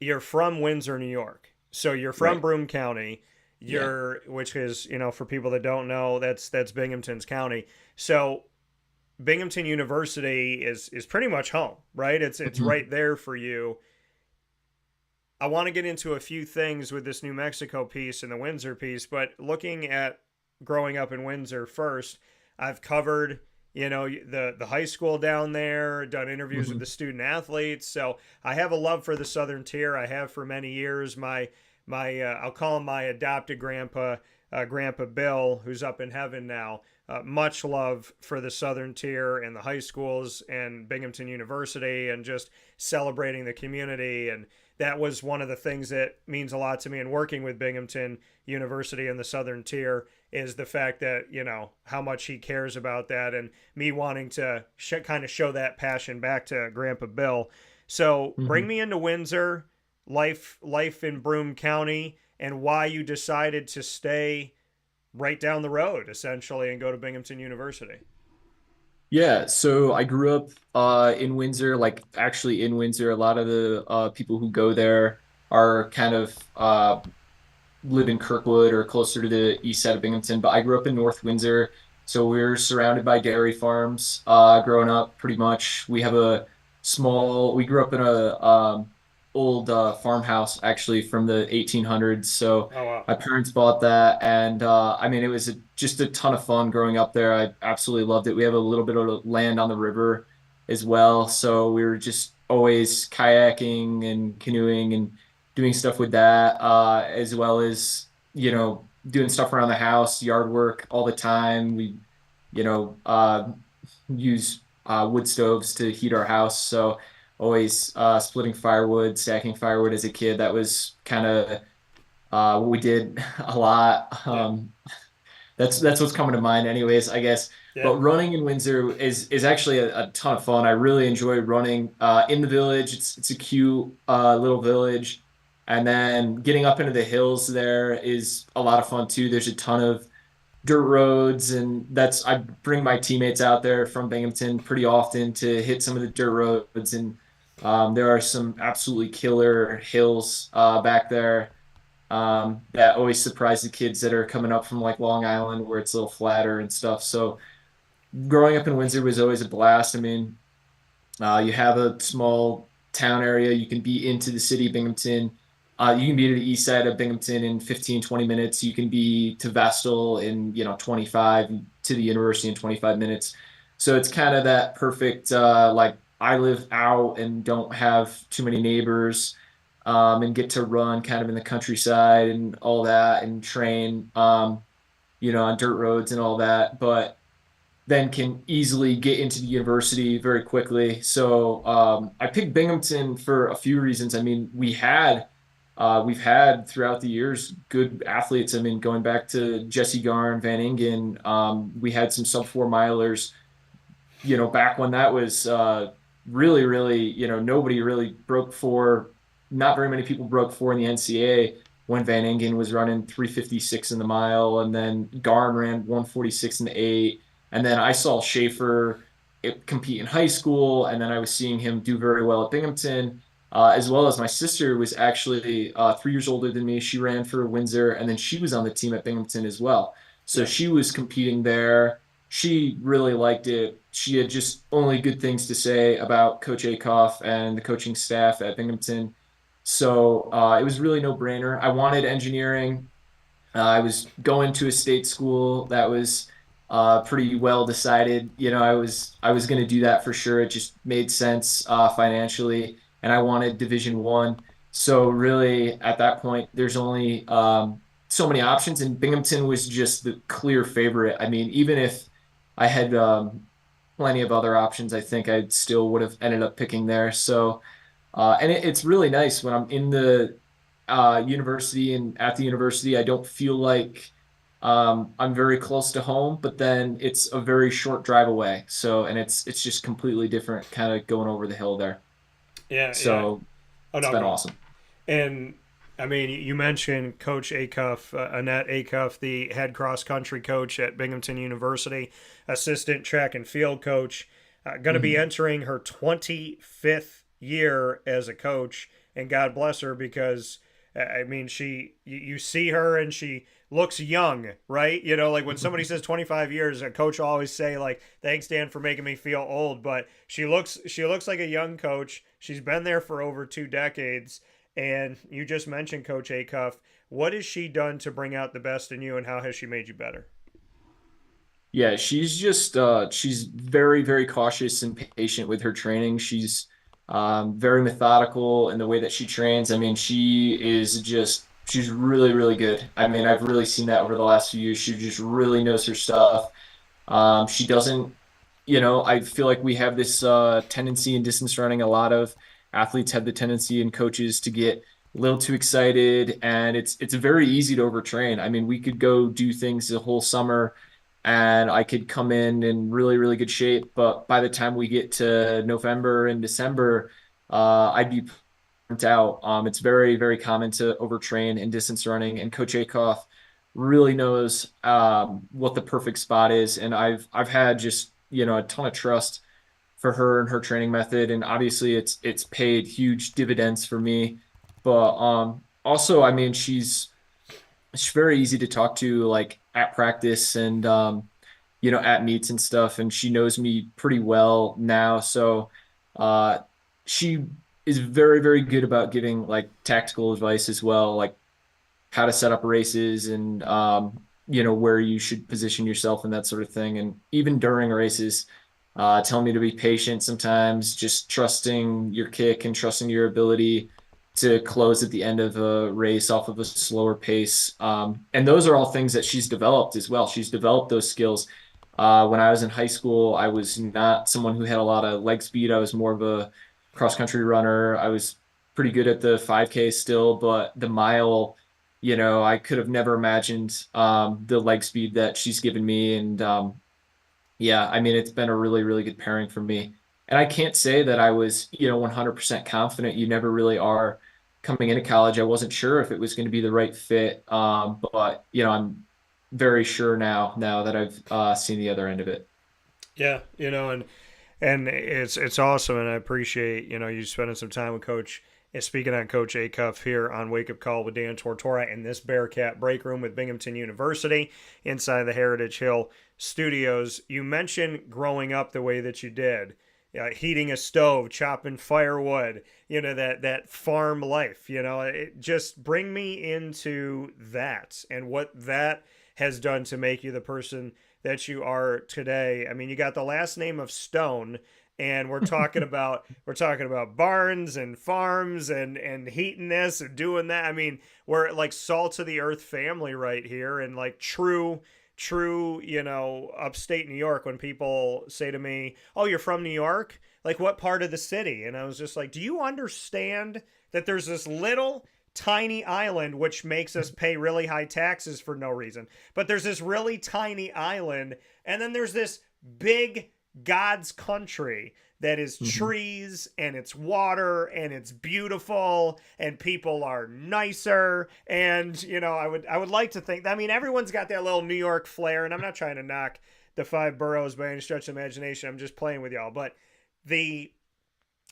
You're from Windsor, New York. So you're from Right. Broome County. Yeah. Which is, for people that don't know, that's Binghamton's county. So Binghamton University is pretty much home, right? It's Mhm. right there for you. I want to get into a few things with this New Mexico piece and the Windsor piece, but looking at growing up in Windsor first, I've covered the high school down there, done interviews with Mhm. the student athletes, so I have a love for the Southern Tier. I have for many years. My I'll call him my adopted grandpa, Grandpa Bill, who's up in heaven now. Much love for the Southern Tier and the high schools and Binghamton University, and just celebrating the community. And that was one of the things that means a lot to me in working with Binghamton University and the Southern Tier, is the fact that how much he cares about that, and me wanting to kind of show that passion back to Grandpa Bill. So bring Mhm. me into Windsor, life in Broome County, and why you decided to stay right down the road essentially and go to Binghamton University. Yeah, so I grew up in Windsor, like actually in Windsor. A lot of the people who go there are kind of live in Kirkwood or closer to the east side of Binghamton, but I grew up in North Windsor, so we're surrounded by dairy farms. Growing up, pretty much, we grew up in a old farmhouse actually from the 1800s. So Oh wow. my parents bought that, and I mean, it was just a ton of fun growing up there. I absolutely loved it. We have a little bit of land on the river as well, so we were just always kayaking and canoeing and doing stuff with that, as well as, doing stuff around the house, yard work all the time. We, you know, uh, use wood stoves to heat our house. So always splitting firewood, stacking firewood as a kid. That was kind of what we did a lot. Yeah. That's what's coming to mind, anyways, I guess. Yeah. But running in Windsor is actually a ton of fun. I really enjoy running in the village. It's a cute little village, and then getting up into the hills there is a lot of fun too. There's a ton of dirt roads, and I bring my teammates out there from Binghamton pretty often to hit some of the dirt roads, and there are some absolutely killer hills back there that always surprise the kids that are coming up from like Long Island where it's a little flatter and stuff. So growing up in Windsor was always a blast. I mean, you have a small town area. You can be into the city of Binghamton. You can be to the east side of Binghamton in 15, 20 minutes. You can be to Vestal in, 25, to the university in 25 minutes. So it's kind of that perfect, like I live out and don't have too many neighbors, and get to run kind of in the countryside and all that and train, on dirt roads and all that. But then can easily get into the university very quickly. So I picked Binghamton for a few reasons. I mean, we've had throughout the years good athletes. I mean, going back to Jesse Garn, Van Ingen, we had some sub 4 milers. Back when that was really, really, nobody really broke four. Not very many people broke four in the NCAA when Van Ingen was running 356 in the mile, and then Garn ran 146 in the 8. And then I saw Schaefer compete in high school, and then I was seeing him do very well at Binghamton, as well as my sister was actually 3 years older than me. She ran for Windsor, and then she was on the team at Binghamton as well. So Yeah. she was competing there. She really liked it. She had just only good things to say about Coach Akoff and the coaching staff at Binghamton. So it was really no brainer. I wanted engineering. I was going to a state school that was pretty well decided. I was going to do that for sure. It just made sense financially, and I wanted Division One. So really, at that point, there's only so many options, and Binghamton was just the clear favorite. I mean, even if I had plenty of other options, I think I still would have ended up picking there. So, and it's really nice when I'm in the university and at the university. I don't feel like I'm very close to home, but then it's a very short drive away. So, and it's just completely different, kind of going over the hill there. Yeah, yeah. So Oh it's no, been go. awesome. And I mean, you mentioned Coach Acuff, Annette Acuff, the head cross country coach at Binghamton University, assistant track and field coach, going to be Mhm. entering her 25th year as a coach. And God bless her because, I mean, you see her and she looks young, right? Like when somebody says 25 years, a coach will always say, like, thanks, Dan, for making me feel old. But she looks like a young coach. She's been there for over 2 decades. And you just mentioned Coach Acuff. What has she done to bring out the best in you, and how has she made you better? Yeah, she's very, very cautious and patient with her training. She's very methodical in the way that she trains. I mean, she's really, really good. I mean, I've really seen that over the last few years. She just really knows her stuff. She doesn't, I feel like we have this tendency in distance running. A lot of athletes have the tendency and coaches to get a little too excited, and it's very easy to overtrain. I mean, we could go do things the whole summer, and I could come in really, really good shape, but by the time we get to November and December, I'd be burnt out. It's very, very common to overtrain in distance running, and Coach Akoff really knows what the perfect spot is. And I've had just a ton of trust for her and her training method, and obviously it's paid huge dividends for me. But also, I mean, she's very easy to talk to, like at practice and at meets and stuff, and she knows me pretty well now. So uh, she is very, very good about giving like tactical advice as well, like how to set up races and where you should position yourself and that sort of thing. And even during races, telling me to be patient sometimes, just trusting your kick and trusting your ability to close at the end of a race off of a slower pace. And those are all things that she's developed as well. She's developed those skills. When I was in high school, I was not someone who had a lot of leg speed. I was more of a cross country runner. I was pretty good at the 5K still, but the mile, I could have never imagined the leg speed that she's given me. And yeah, I mean, it's been a really, really good pairing for me. And I can't say that I was, 100% confident. You never really are coming into college. I wasn't sure if it was going to be the right fit. But, I'm very sure now that I've seen the other end of it. Yeah, and it's awesome, and I appreciate you spending some time with Coach And speaking on Coach Acuff here on Wake Up Call with Dan Tortora in this Bearcat Breakroom with Binghamton University inside the Heritage Hill studios. You mentioned growing up the way that you did, heating a stove, chopping firewood, that farm life, it just bring me into that and what that has done to make you the person that you are today. I mean, you got the last name of Stone, and we're talking about barns and farms and heating this and doing that. I mean, we're like salt of the earth family right here, and like true, upstate New York. When people say to me, "Oh, you're from New York? Like what part of the city?" And I was just like, "Do you understand that there's this little tiny island which makes us pay really high taxes for no reason, but there's this really tiny island, and then there's this big God's country that is trees and it's water and it's beautiful and people are nicer." And I would like to think, I mean, everyone's got that little New York flair, and I'm not trying to knock the five boroughs by any stretch of imagination. I'm just playing with y'all, but the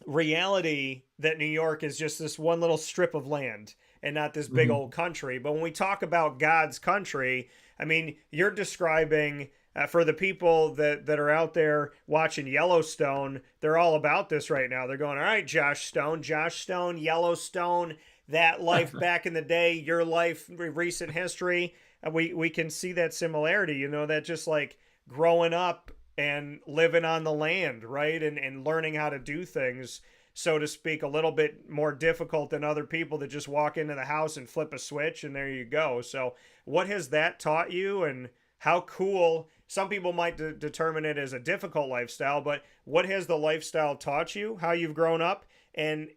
reality that New York is just this one little strip of land and not this big old country. But when we talk about God's country, I mean, you're describing, for the people that are out there watching Yellowstone, they're all about this right now. They're going, "All right, Josh Stone, Yellowstone, that life back in the day, your life, recent history." We can see that similarity, that just like growing up and living on the land, right? And learning how to do things, so to speak, a little bit more difficult than other people that just walk into the house and flip a switch and there you go. So what has that taught you, and how cool? Some people might determine it as a difficult lifestyle, but what has the lifestyle taught you, how you've grown up, and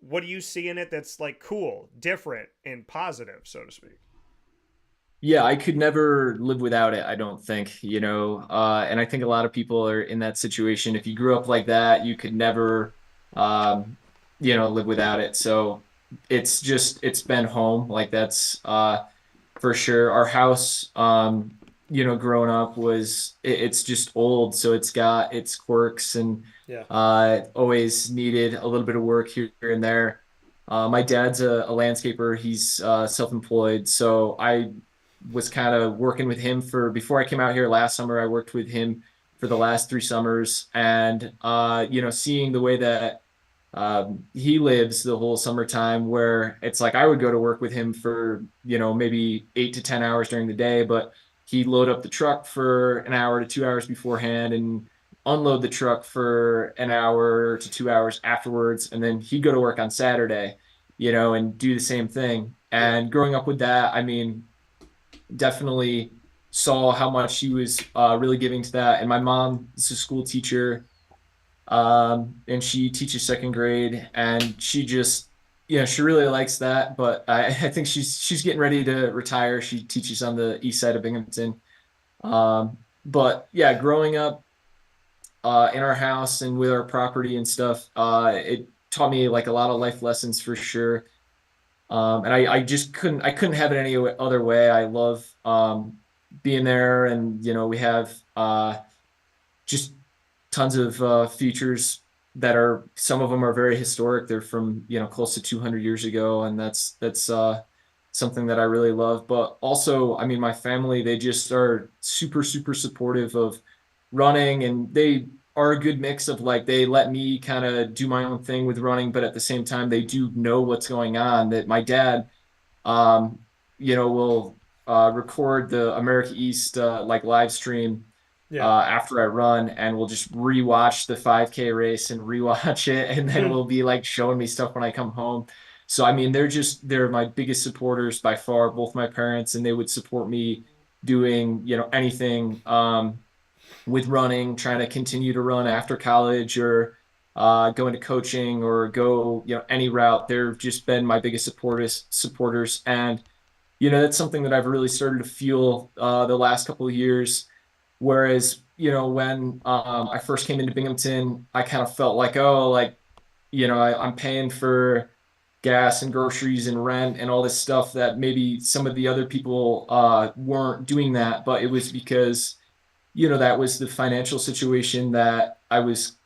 what do you see in it that's like cool, different, and positive, so to speak? Yeah, I could never live without it, I don't think, and I think a lot of people are in that situation. If you grew up like that, you could never, live without it. So it's been home. Like that's, for sure. Our house, growing up it's just old. So it's got its quirks, and, Yeah. always needed a little bit of work here and there. My dad's a landscaper. He's, self-employed. So I was kind of working with him before I came out here last summer. I worked with him for the last 3 summers, and seeing the way that he lives the whole summertime, where it's like I would go to work with him for maybe 8 to 10 hours during the day, but he'd load up the truck for an hour to 2 hours beforehand and unload the truck for an hour to 2 hours afterwards, and then he'd go to work on Saturday, and do the same thing. And growing up with that, I mean, definitely saw how much she was really giving to that. And my mom is a school teacher, and she teaches second grade, and she just, she really likes that. But I think she's getting ready to retire. She teaches on the east side of Binghamton. But yeah, growing up in our house and with our property and stuff, it taught me like a lot of life lessons for sure. And I just couldn't have it any other way. I love being there, and we have just tons of features that are, some of them are very historic. They're from close to 200 years ago, and that's something that I really love. But also, I mean, my family, they just are super supportive of running, and they are a good mix of like, they let me kind of do my own thing with running, but at the same time they do know what's going on. That my dad will record the America East like live stream after I run, and we'll just rewatch the 5K race and rewatch it, and then we'll be like showing me stuff when I come home. So I mean, they're my biggest supporters by far, both my parents, and they would support me doing anything with running, trying to continue to run after college, or go into coaching, or go any route. They've just been my biggest supporters. And that's something that I've really started to feel the last couple of years. Whereas when I first came into Binghamton, I kind of felt like, oh, like I'm paying for gas and groceries and rent and all this stuff, that maybe some of the other people weren't doing that. But it was because that was the financial situation that I was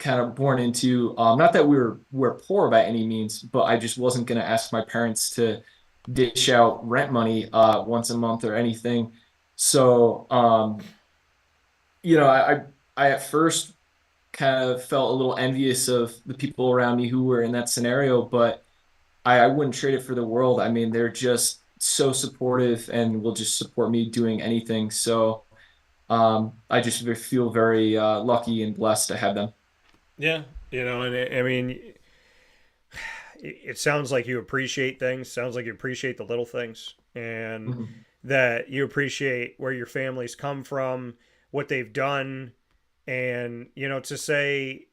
kind of born into. Not that we're poor by any means, but I just wasn't going to ask my parents to dish out rent money once a month or anything. So, I at first kind of felt a little envious of the people around me who were in that scenario, but I wouldn't trade it for the world. I mean, they're just so supportive and will just support me doing anything. So I just feel very lucky and blessed to have them. Yeah, and I mean, it sounds like you appreciate things. Sounds like you appreciate the little things, and Mhm. that you appreciate where your families come from, what they've done, and to say,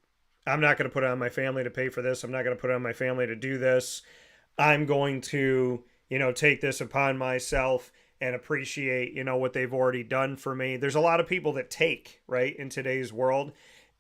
I'm not going to put it on my family to pay for this. I'm not going to put it on my family to do this. I'm going to, take this upon myself and appreciate, what they've already done for me. There's a lot of people that take, right, in today's world.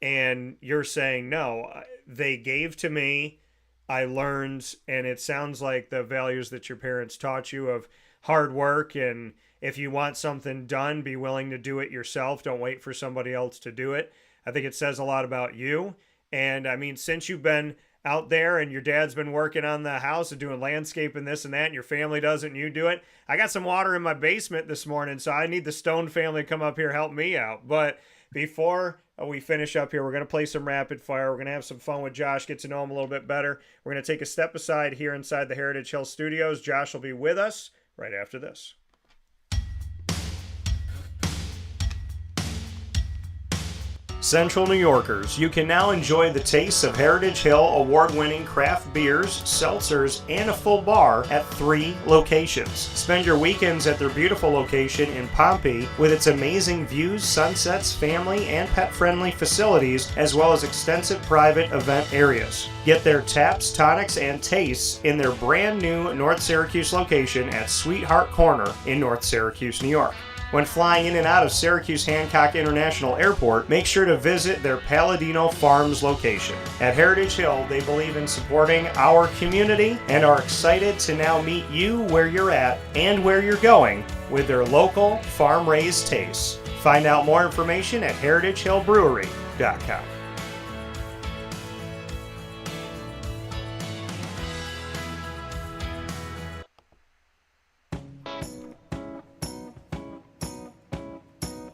And you're saying, no, they gave to me. I learned, and it sounds like the values that your parents taught you of hard work, and if you want something done, be willing to do it yourself. Don't wait for somebody else to do it. I think it says a lot about you. And I mean, since you've been out there and your dad's been working on the house and doing landscape and this and that, and your family does it and you do it, I got some water in my basement this morning, so I need the Stone family to come up here help me out. But before we finish up here, we're going to play some rapid fire. We're going to have some fun with Josh, get to know him a little bit better. We're going to take a step aside here inside the Heritage Hill Studios. Josh will be with us right after this. Central New Yorkers, you can now enjoy the taste of Heritage Hill award-winning craft beers, seltzers, and a full bar at 3 locations. Spend your weekends at their beautiful location in Pompey with its amazing views, sunsets, family, and pet-friendly facilities, as well as extensive private event areas. Get their taps, tonics, and tastes in their brand new North Syracuse location at Sweetheart Corner in North Syracuse, New York. When flying in and out of Syracuse Hancock International Airport, make sure to visit their Palladino Farms location. At Heritage Hill, they believe in supporting our community and are excited to now meet you where you're at and where you're going with their local farm-raised tastes. Find out more information at heritagehillbrewery.com.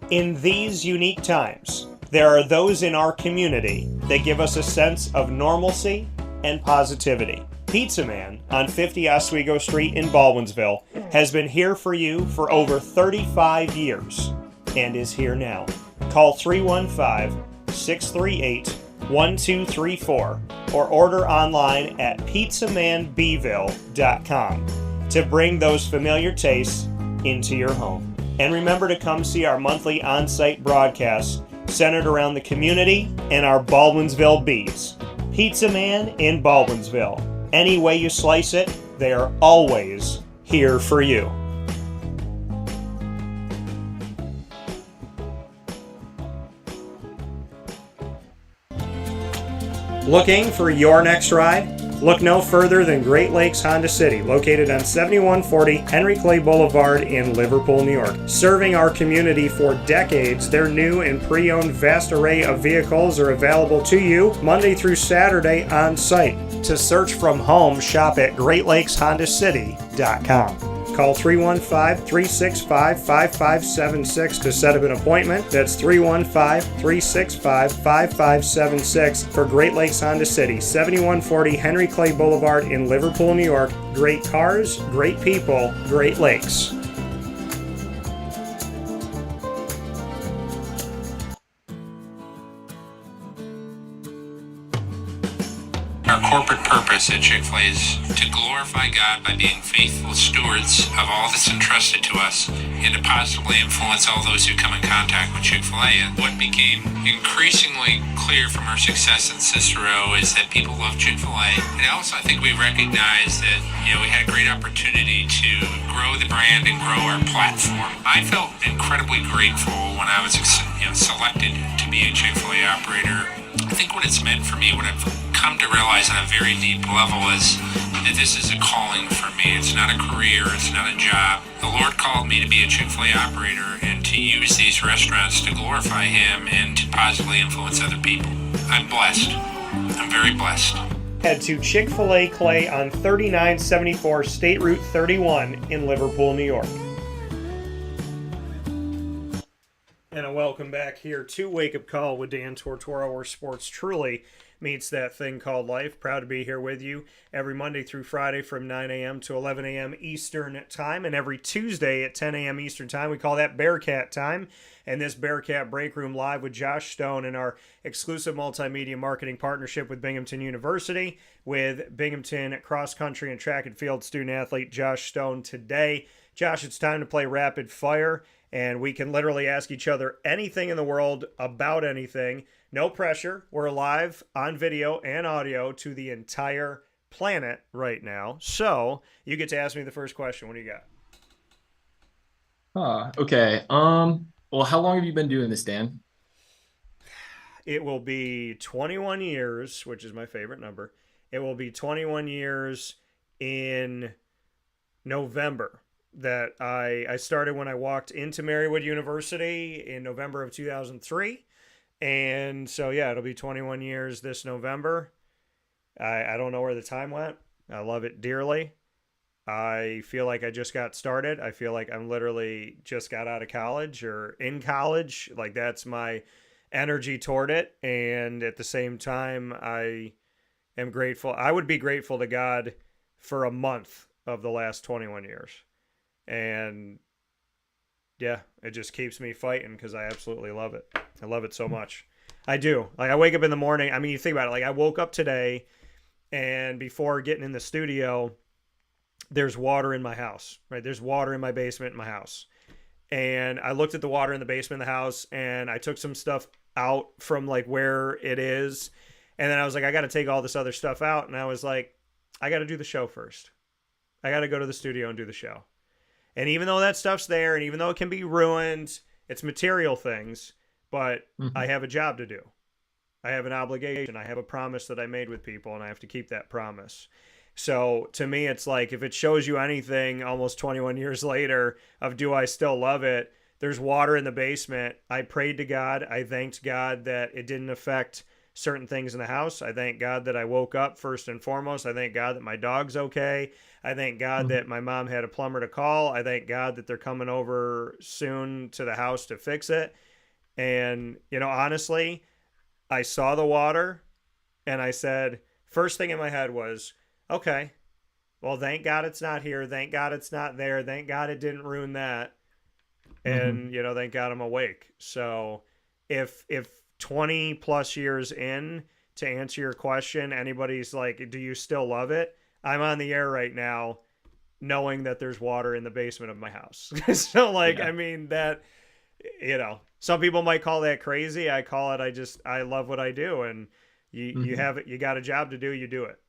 In these unique times, there are those in our community that give us a sense of normalcy and positivity. Pizza Man on 50 Oswego Street in Baldwinsville has been here for you for over 35 years and is here now. Call 315-638-1234 or order online at pizzamanbville.com to bring those familiar tastes into your home. And remember to come see our monthly on-site broadcasts centered around the community and our Baldwinsville Bees. Pizza Man in Baldwinsville. Any way you slice it, they are always here for you. Looking for your next ride? Look no further than Great Lakes Honda City, located on 7140 Henry Clay Boulevard in Liverpool, New York. Serving our community for decades, their new and pre-owned vast array of vehicles are available to you Monday through Saturday on site. To search from home, shop at GreatLakesHondaCity.com. Call 315-365-5576 to set up an appointment. That's 315-365-5576 for Great Lakes Honda City, 7140 Henry Clay Boulevard in Liverpool, New York. Great cars, great people, Great Lakes. Our corporate purpose at Chick-fil-A is to glorify God by being faithful stewards of all that's entrusted to us and to positively influence all those who come in contact with Chick-fil-A. And what became increasingly clear from our success in Cicero is that people love Chick-fil-A. And also I think we recognized that, we had a great opportunity to grow the brand and grow our platform. I felt incredibly grateful when I was selected to be a Chick-fil-A operator. I think what it's meant for me, what I've come to realize on a very deep level is that this is a calling for me. It's not a career, it's not a job. The Lord called me to be a Chick-fil-A operator and to use these restaurants to glorify Him and to positively influence other people. I'm blessed. I'm very blessed. Head to Chick-fil-A Clay on 3974 State Route 31 in Liverpool, New York. And a welcome back here to Wake Up Call with Dan Tortora, where sports truly meets that thing called life. Proud to be here with you every Monday through Friday from 9 a.m. to 11 a.m. Eastern Time, and every Tuesday at 10 a.m. Eastern Time. We call that Bearcat Time, and this Bearcat Breakroom live with Josh Stone in our exclusive multimedia marketing partnership with Binghamton University, with Binghamton cross-country and track and field student-athlete Josh Stone today. Josh, it's time to play Rapid Fire, and we can literally ask each other anything in the world about anything. No pressure. We're live on video and audio to the entire planet right now. So you get to ask me the first question. What do you got? Okay. Well, how long have you been doing this, Dan? It will be 21 years, which is my favorite number. It will be 21 years in November. That I started when I walked into Marywood University in November of 2003. And so, yeah, it'll be 21 years this November. I don't know where the time went. I love it dearly. I feel like I just got started. I feel like I'm literally just got out of college or in college. Like, that's my energy toward it. And at the same time, I am grateful. I would be grateful to God for a month of the last 21 years. And yeah, it just keeps me fighting because I absolutely love it. I love it so much. I do. Like, I wake up in the morning. I mean, you think about it. Like, I woke up today, and before getting in the studio, there's water in my house, right? There's water in my basement in my house. And I looked at the water in the basement of the house, and I took some stuff out from, like, where it is. And then I was like, I got to take all this other stuff out. And I was like, I got to do the show first. I got to go to the studio and do the show. And even though that stuff's there, and even though it can be ruined, it's material things, but I have a job to do. I have an obligation. I have a promise that I made with people, and I have to keep that promise. So to me, it's like, if it shows you anything almost 21 years later of do I still love it, there's water in the basement. I prayed to God. I thanked God that it didn't affect certain things in the house. I thank God that I woke up first and foremost. I thank God that my dog's okay. I thank God that my mom had a plumber to call. I thank God that they're coming over soon to the house to fix it. And, you know, honestly, I saw the water and I said, first thing in my head was, okay, well, thank God it's not here. Thank God it's not there. Thank God it didn't ruin that. And, you know, thank God I'm awake. So if 20 plus years in, to answer your question, anybody's like, do you still love it? I'm on the air right now knowing that there's water in the basement of my house. So, like, I mean, that, you know, some people might call that crazy. I call it, I love what I do. And you have it, you got a job to do, you do it.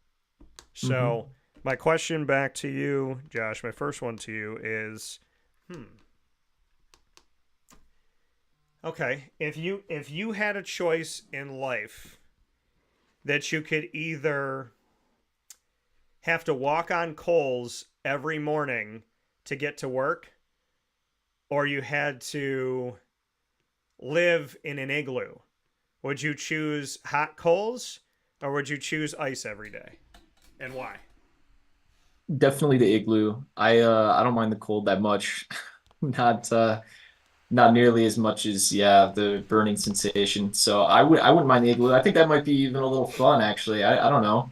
So my question back to you, Josh, my first one to you is, okay, if you had a choice in life that you could either have to walk on coals every morning to get to work, or you had to live in an igloo, would you choose hot coals or would you choose ice every day? And why? Definitely the igloo. I don't mind the cold that much. Not nearly as much as the burning sensation. So I wouldn't mind the igloo. I think that might be even a little fun actually. I don't know.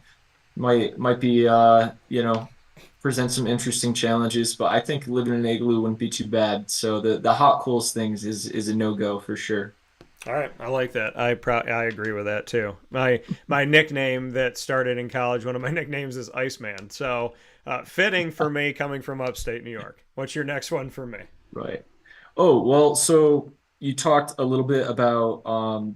Might be present some interesting challenges, but I think living in an igloo wouldn't be too bad. So the hot coals things is a no-go for sure. All right, I like that. I agree with that too. My nickname that started in college, one of my nicknames is Iceman. So fitting for me coming from upstate New York. What's your next one for me? Right. Oh, well, so you talked a little bit about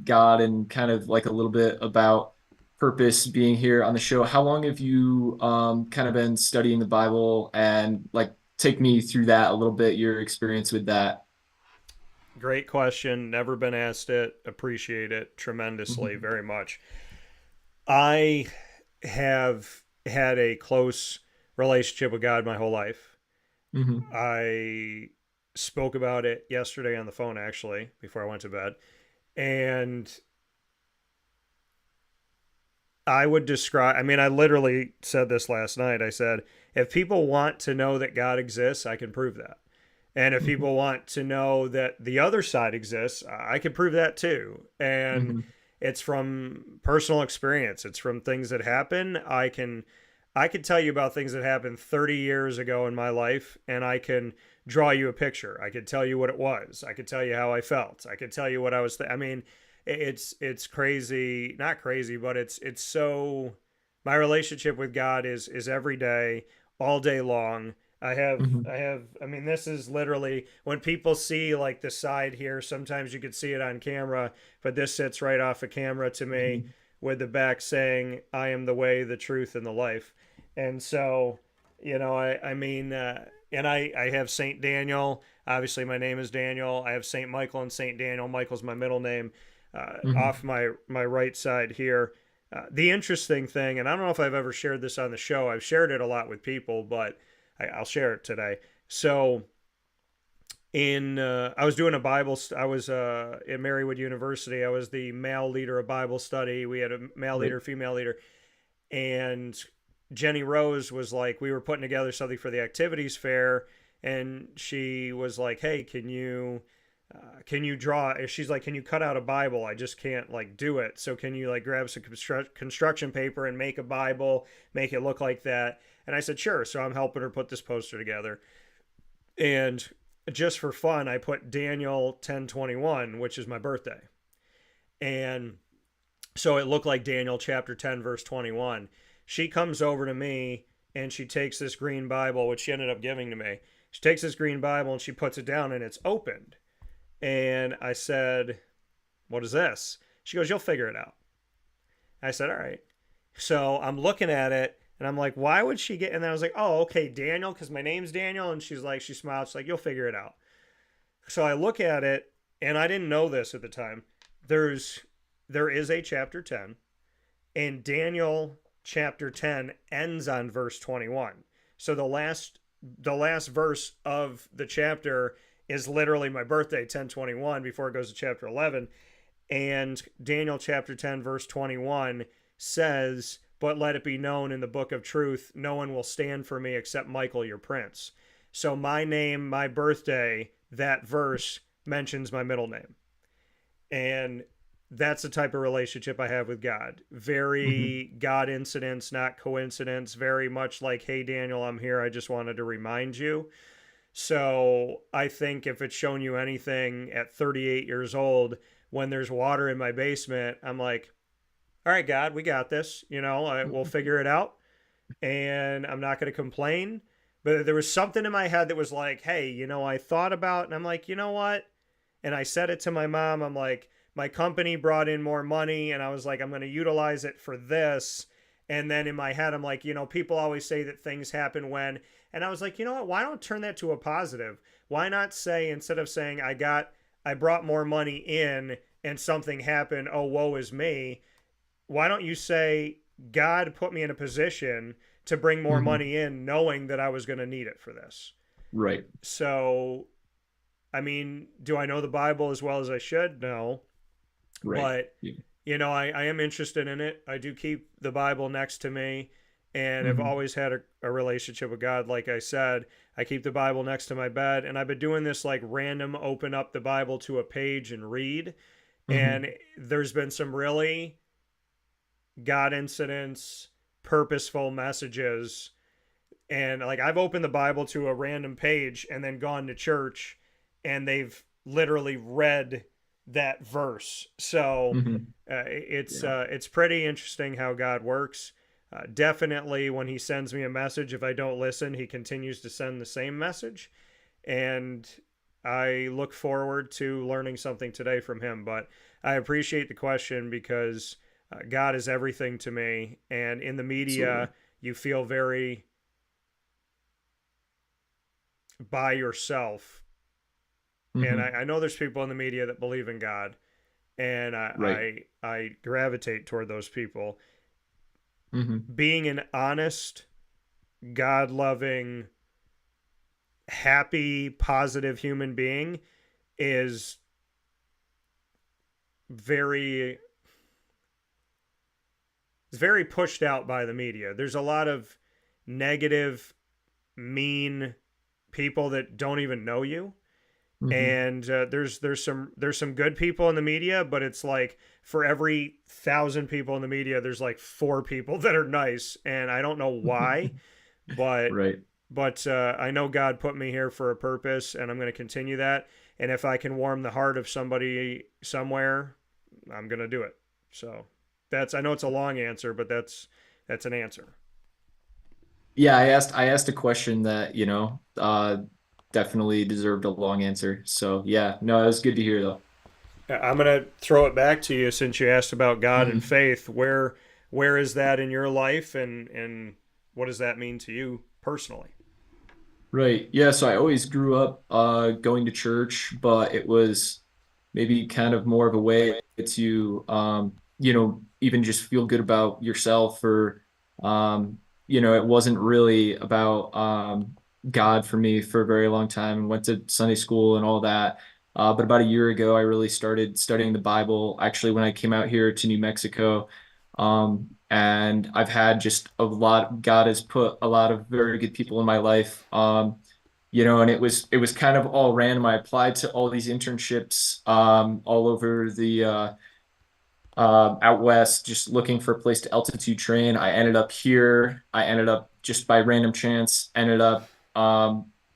God and kind of like a little bit about purpose being here on the show. How long have you kind of been studying the Bible, and like take me through that a little bit, your experience with that? Great question. Never been asked it. Appreciate it tremendously, very much. I have had a close relationship with God my whole life. Hmm. I spoke about it yesterday on the phone, actually, before I went to bed. And I would describe, I mean, I literally said this last night. I said, if people want to know that God exists, I can prove that. And if Hmm. people want to know that the other side exists, I can prove that too. And Hmm. it's from personal experience. It's from things that happen. I can tell you about things that happened 30 years ago in my life, and I can draw you a picture. I could tell you what it was. I could tell you how I felt. I could tell you what I was I mean, it's crazy, not crazy, but it's so my relationship with God is every day, all day long. Hmm. I mean, this is literally when people see like the side here, sometimes you could see it on camera, but this sits right off of camera to me Hmm. with the back saying, I am the way, the truth, and the life. And so, I mean, and I have Saint Daniel. Obviously, my name is Daniel. I have Saint Michael and Saint Daniel. Michael's my middle name. Off Hmm. my right side here. The interesting thing, and I don't know if I've ever shared this on the show. I've shared it a lot with people, but I'll share it today. So in I was doing a I was at Marywood University. I was the male leader of Bible study. We had a male Right. leader, female leader, and Jenny Rose was like, we were putting together something for the activities fair, and she was like, hey, can you draw? She's like, can you cut out a Bible? I just can't like do it. So can you like grab some construction paper and make a Bible, make it look like that? And I said, sure. So I'm helping her put this poster together. And just for fun, I put Daniel 10:21, which is my birthday. And so it looked like Daniel chapter 10, verse 21. She comes over to me and she takes this green Bible, which she ended up giving to me. She takes this green Bible and she puts it down and it's opened. And I said, what is this? She goes, you'll figure it out. I said, all right. So I'm looking at it and I'm like, why would she get? And then I was like, oh, okay, Daniel, because my name's Daniel. And she's like, she smiled. She's like, you'll figure it out. So I look at it and I didn't know this at the time. There is a chapter 10, and Daniel chapter 10 ends on verse 21. So the last verse of the chapter is literally my birthday, 10:21, before it goes to chapter 11. And Daniel chapter 10, verse 21 says, but let it be known in the book of truth, no one will stand for me except Michael, your prince. So my name, my birthday, that verse mentions my middle name. And that's the type of relationship I have with God. Hmm. Very God incidents, not coincidence. Very much like, hey, Daniel, I'm here. I just wanted to remind you. So I think if it's shown you anything at 38 years old, when there's water in my basement, I'm like, all right, God, we got this. We'll figure it out. And I'm not going to complain. But there was something in my head that was like, hey, I thought about, and I'm like, you know what? And I said it to my mom. I'm like, my company brought in more money, and I was like, I'm going to utilize it for this. And then in my head, I'm like, people always say that things happen when, and I was like, you know what? Why don't turn that to a positive? Why not say, instead of saying I brought more money in and something happened, oh, woe is me. Why don't you say, God put me in a position to bring more Hmm. money in, knowing that I was going to need it for this? Right. So, I mean, do I know the Bible as well as I should? No. Right. But, Yeah. I am interested in it. I do keep the Bible next to me and have Hmm. always had a relationship with God. Like I said, I keep the Bible next to my bed, and I've been doing this like random open up the Bible to a page and read. Hmm. And there's been some really God incidents, purposeful messages. And like I've opened the Bible to a random page and then gone to church and they've literally read that verse. So Hmm. Yeah. it's pretty interesting how God works. Definitely, when He sends me a message, if I don't listen, He continues to send the same message, and I look forward to learning something today from Him. But I appreciate the question because God is everything to me, and in the Absolutely. media, you feel very by yourself. And Hmm. I know there's people in the media that believe in God, and Right. I gravitate toward those people. being an honest, God-loving, happy, positive human being is very pushed out by the media. There's a lot of negative, mean people that don't even know you. And there's some good people in the media, but it's like for every 1,000 people in the media, there's like 4 people that are nice, and I don't know why, but Right. I know God put me here for a purpose, and I'm going to continue that. And if I can warm the heart of somebody somewhere, I'm going to do it. So I know it's a long answer, but that's an answer. Yeah, I asked a question that, definitely deserved a long answer. So yeah, no, it was good to hear though. I'm going to throw it back to you since you asked about God and Mhm. faith. Where is that in your life, and what does that mean to you personally? Right. Yeah, so I always grew up going to church, but it was maybe kind of more of a way to even just feel good about yourself or it wasn't really about God for me for a very long time. Went to Sunday school and all that. But about a year ago, I really started studying the Bible. Actually, when I came out here to New Mexico, and I've had just a lot. God has put a lot of very good people in my life. And it was kind of all random. I applied to all these internships all over the out west, just looking for a place to altitude train. I ended up here. I ended up just by random chance, ended up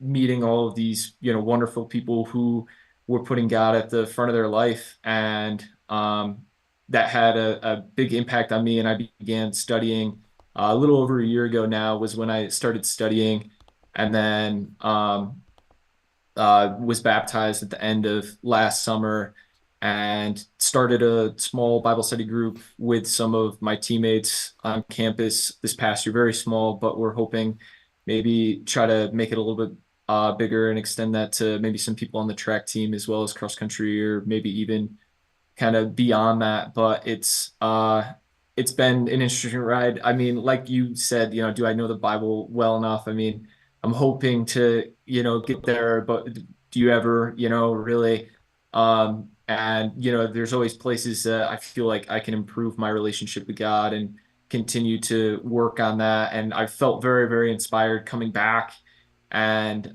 meeting all of these, wonderful people who were putting God at the front of their life. And that had a big impact on me. And I began studying a little over a year ago now was when I started studying. And then was baptized at the end of last summer and started a small Bible study group with some of my teammates on campus this past year. Very small, but we're hoping maybe try to make it a little bit bigger and extend that to maybe some people on the track team as well as cross country or maybe even kind of beyond that. But it's been an interesting ride. I mean, like you said, do I know the Bible well enough? I mean, I'm hoping to, get there, but do you ever, really? And there's always places that I feel like I can improve my relationship with God and continue to work on that. And I felt very, very inspired coming back and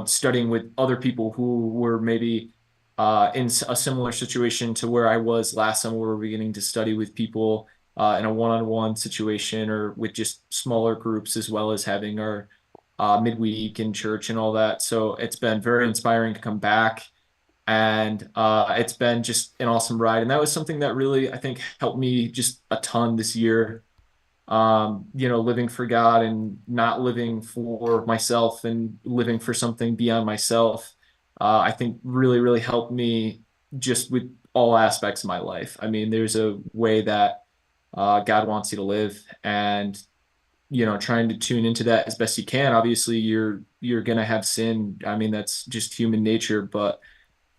studying with other people who were maybe in a similar situation to where I was last summer. We were beginning to study with people in a one-on-one situation or with just smaller groups, as well as having our midweek in church and all that. So it's been very inspiring to come back, and it's been just an awesome ride. And that was something that really, I think, helped me just a ton this year. Living for God and not living for myself and living for something beyond myself, I think really, really helped me just with all aspects of my life. I mean, there's a way that God wants you to live, and trying to tune into that as best you can. Obviously, you're gonna have sin. I mean, that's just human nature, but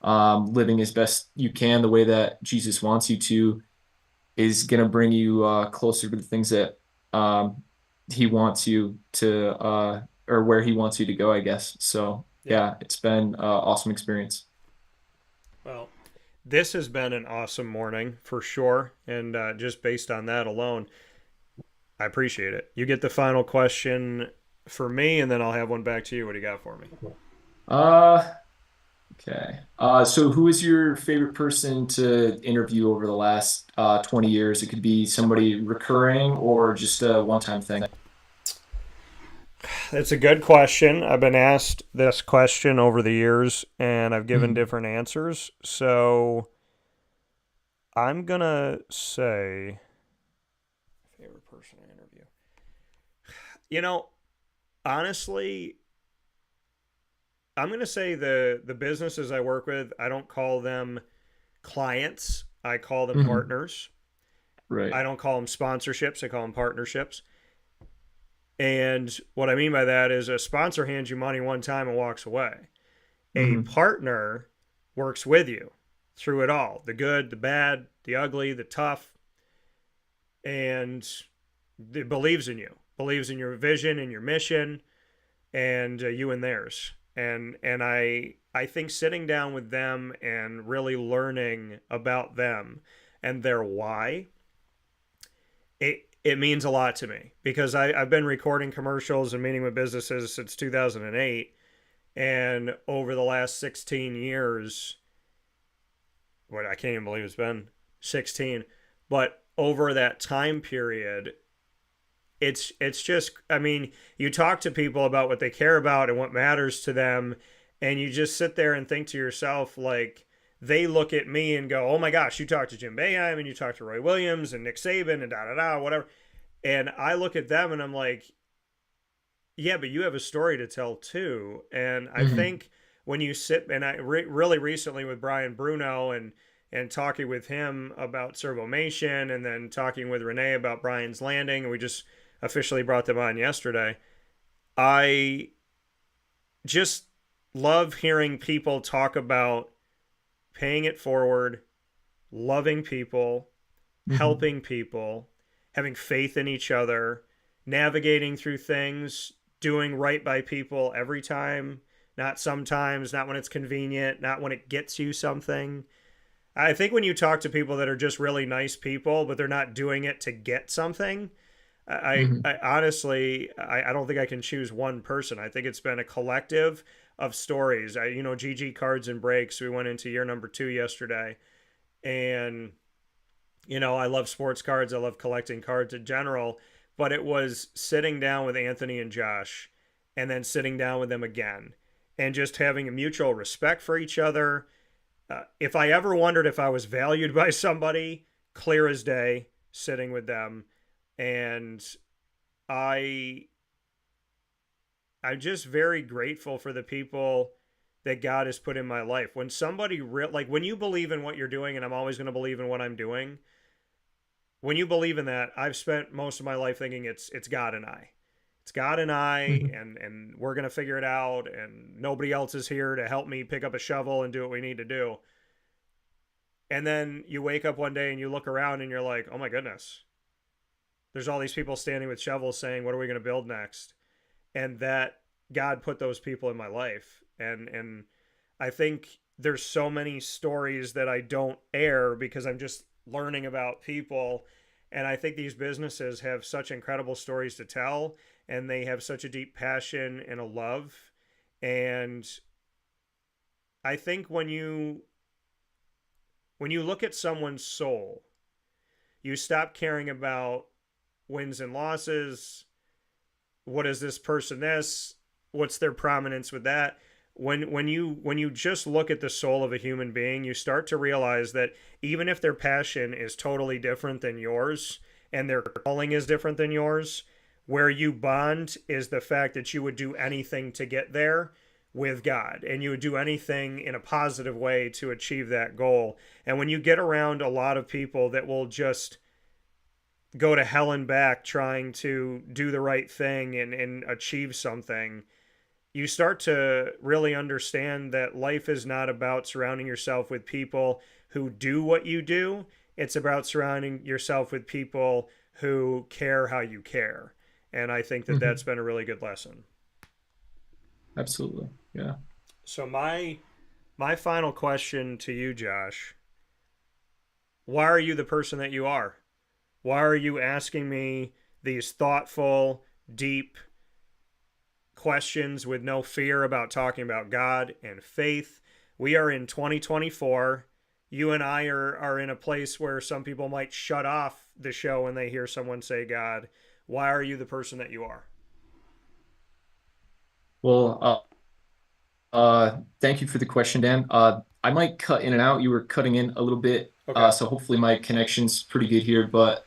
living as best you can the way that Jesus wants you to is going to bring you closer to the things that he wants you to or where he wants you to go, I guess. So Yeah. yeah, it's been awesome experience. Well, this has been an awesome morning for sure, and just based on that alone, I appreciate it. You get the final question for me, and then I'll have one back to you. What do you got for me? Uh, okay. So who is your favorite person to interview over the last 20 years? It could be somebody recurring or just a one-time thing. It's a good question. I've been asked this question over the years, and I've given Mhm. different answers. So I'm gonna say favorite person to interview. You know, honestly, I'm gonna say the businesses I work with. I don't call them clients. I call them Mhm. partners. Right. I don't call them sponsorships. I call them partnerships. And what I mean by that is a sponsor hands you money one time and walks away. A Mhm. partner works with you through it all, the good, the bad, the ugly, the tough. And that believes in you, believes in your vision and your mission, and you and theirs. And I think sitting down with them and really learning about them and their why, it means a lot to me, because I've been recording commercials and meeting with businesses since 2008, and over the last 16 years, what, I can't even believe it's been 16, but over that time period, it's just, I mean, you talk to people about what they care about and what matters to them, and you just sit there and think to yourself, like, they look at me and go, oh my gosh, you talked to Jim Boeheim and you talked to Roy Williams and Nick Saban and da da da, whatever. And I look at them and I'm like, yeah, but you have a story to tell too. And I think when you sit, and really recently with Brian Bruno and talking with him about Servomation, and then talking with Renee about Brian's Landing, and we just officially brought them on yesterday. I just love hearing people talk about paying it forward, loving people, helping people, having faith in each other, navigating through things, doing right by people every time, not sometimes, not when it's convenient, not when it gets you something. I think when you talk to people that are just really nice people, but they're not doing it to get something, I honestly, I don't think I can choose one person. I think it's been a collective of stories. GG Cards and Breaks, we went into year number 2 yesterday, and I love sports cards. I love collecting cards in general, but it was sitting down with Anthony and Josh, and then sitting down with them again, and just having a mutual respect for each other. If I ever wondered if I was valued by somebody, clear as day, sitting with them. And I'm just very grateful for the people that God has put in my life. When somebody like, when you believe in what you're doing, and I'm always going to believe in what I'm doing, when you believe in that, I've spent most of my life thinking it's God and I. It's God and I, and we're going to figure it out, and nobody else is here to help me pick up a shovel and do what we need to do. And then you wake up one day and you look around and you're like, oh my goodness, there's all these people standing with shovels saying, what are we going to build next? And that God put those people in my life. And I think there's so many stories that I don't air because I'm just learning about people. And I think these businesses have such incredible stories to tell, and they have such a deep passion and a love. And I think when you look at someone's soul, you stop caring about wins and losses. What is this person this? What's their prominence with that? When you just look at the soul of a human being, you start to realize that even if their passion is totally different than yours, and their calling is different than yours, where you bond is the fact that you would do anything to get there with God, and you would do anything in a positive way to achieve that goal. And when you get around a lot of people that will just go to hell and back trying to do the right thing and achieve something, you start to really understand that life is not about surrounding yourself with people who do what you do. It's about surrounding yourself with people who care how you care. And I think that that's been a really good lesson. Absolutely. Yeah. So my final question to you, Josh, why are you the person that you are? Why are you asking me these thoughtful, deep questions with no fear about talking about God and faith? We are in 2024. You and I are in a place where some people might shut off the show when they hear someone say God. Why are you the person that you are? Well, thank you for the question, Dan. I might cut in and out. You were cutting in a little bit, Okay. so hopefully my connection's pretty good here. But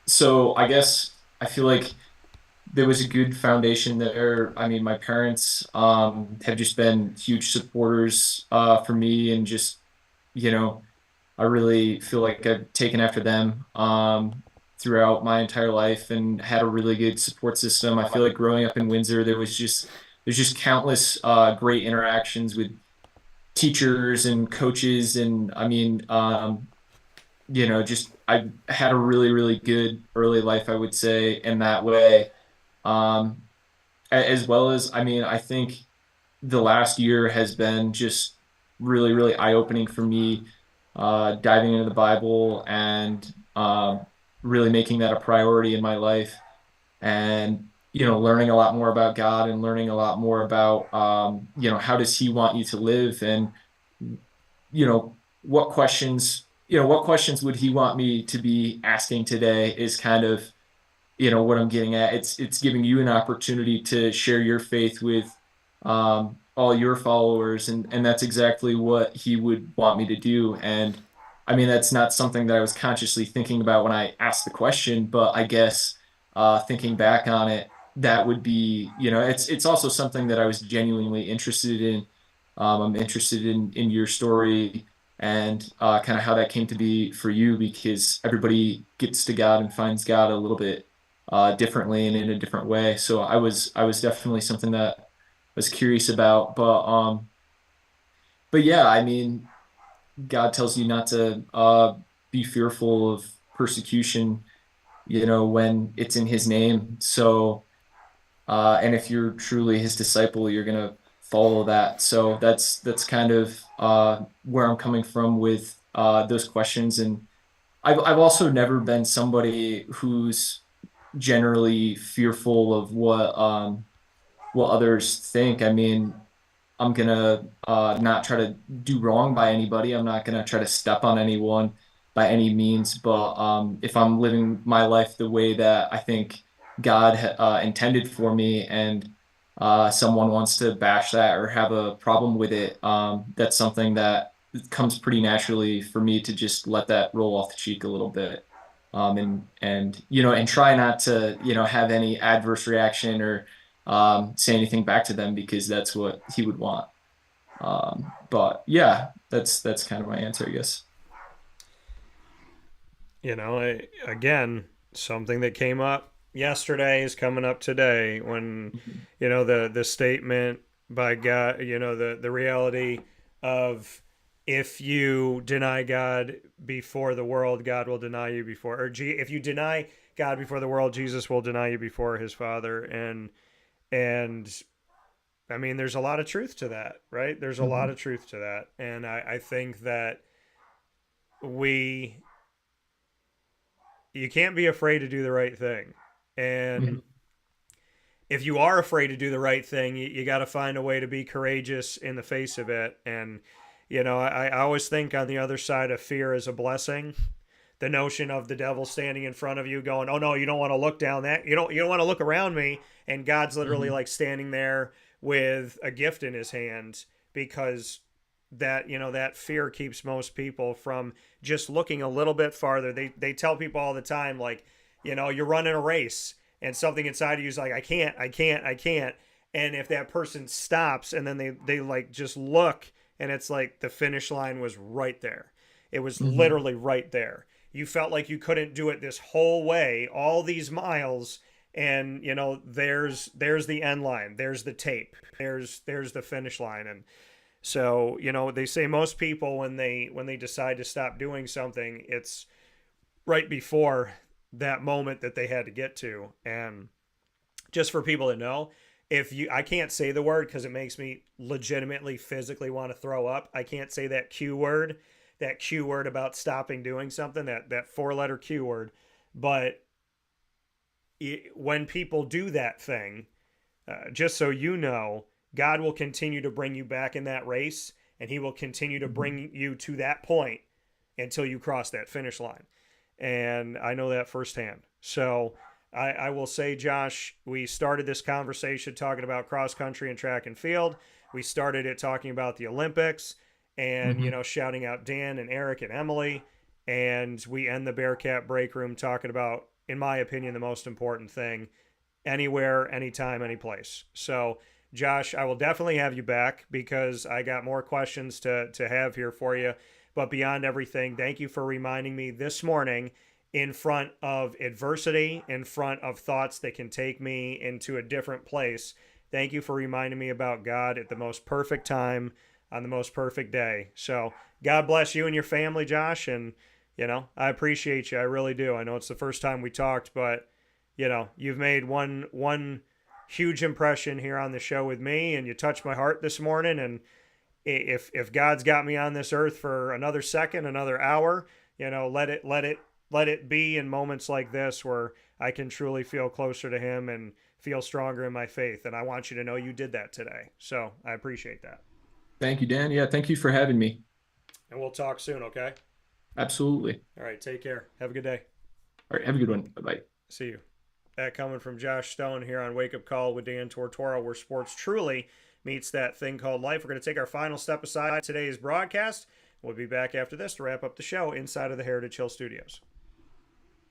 so I guess I feel like there was a good foundation there. I mean, my parents have just been huge supporters for me, and just, I really feel like I've taken after them throughout my entire life and had a really good support system. I feel like growing up in Windsor, there's just countless great interactions with teachers and coaches, and I mean, just I had a really, really good early life, I would say, in that way. Um, as well as, I mean, I think the last year has been just really, really eye-opening for me, diving into the Bible and really making that a priority in my life, and learning a lot more about God and learning a lot more about how does He want you to live, and what questions would He want me to be asking today is kind of what I'm getting at. It's giving you an opportunity to share your faith with all your followers, and that's exactly what He would want me to do. And I mean, that's not something that I was consciously thinking about when I asked the question, but I guess thinking back on it, that would be, it's also something that I was genuinely interested in. I'm interested in your story and kind of how that came to be for you, because everybody gets to God and finds God a little bit differently and in a different way. So I was definitely something that I was curious about. But yeah, I mean, God tells you not to be fearful of persecution, when it's in His name. So and if you're truly His disciple, you're gonna follow that. So that's kind of where I'm coming from with those questions. And I've also never been somebody who's generally fearful of what others think. I mean, I'm gonna not try to do wrong by anybody. I'm not gonna try to step on anyone by any means. But if I'm living my life the way that I think God intended for me, and someone wants to bash that or have a problem with it, that's something that comes pretty naturally for me to just let that roll off the cheek a little bit. And try not to have any adverse reaction or say anything back to them, because that's what He would want. But yeah, that's kind of my answer, I guess. Again, something that came up yesterday is coming up today when, Mhm. the statement by God, the reality of, if you deny God before the world, God will deny you before, if you deny God before the world, Jesus will deny you before His Father. And I mean, there's a lot of truth to that, right? There's a lot Mhm. of truth to that. And I think that we, you can't be afraid to do the right thing. And Mhm. if you are afraid to do the right thing, you got to find a way to be courageous in the face of it. And, I always think on the other side of fear is a blessing. The notion of the devil standing in front of you going, "Oh no, you don't want to look down that. You don't want to look around me." And God's literally Mhm. like standing there with a gift in His hand, because that fear keeps most people from just looking a little bit farther. They tell people all the time, like, you're running a race and something inside of you is like, I can't. And if that person stops and then they like just look, and it's like the finish line was right there. It was Mhm. literally right there. You felt like you couldn't do it this whole way, all these miles, and there's the end line, there's the tape, there's the finish line. And so, they say most people, when they decide to stop doing something, it's right before that moment that they had to get to. And just for people to know, if you I can't say the word because it makes me legitimately physically want to throw up. I can't say that Q word about stopping doing something, that four-letter Q word. But when people do that thing, just so you know, God will continue to bring you back in that race, and He will continue to Mhm. bring you to that point until you cross that finish line. And I know that firsthand. So I will say, Josh, we started this conversation talking about cross country and track and field. We started it talking about the Olympics and, Mhm. shouting out Dan and Eric and Emily. And we end the Bearcat Breakroom talking about, in my opinion, the most important thing: anywhere, anytime, any place. So, Josh, I will definitely have you back because I got more questions to have here for you. But beyond everything, thank you for reminding me this morning, in front of adversity, in front of thoughts that can take me into a different place. Thank you for reminding me about God at the most perfect time on the most perfect day. So, God bless you and your family, Josh. And, I appreciate you. I really do. I know it's the first time we talked, but you've made one huge impression here on the show with me, and you touched my heart this morning. And if God's got me on this earth for another second, another hour, let it be in moments like this where I can truly feel closer to him and feel stronger in my faith. And I want you to know you did that today. So I appreciate that. Thank you, Dan. Yeah, thank you for having me. And we'll talk soon, okay? Absolutely. All right, take care. Have a good day. All right, have a good one. Bye-bye. See you. That coming from Josh Stone here on Wake Up Call with Dan Tortora, where sports truly meets that thing called life. We're going to take our final step aside today's broadcast. We'll be back after this to wrap up the show inside of the Heritage Hill Studios.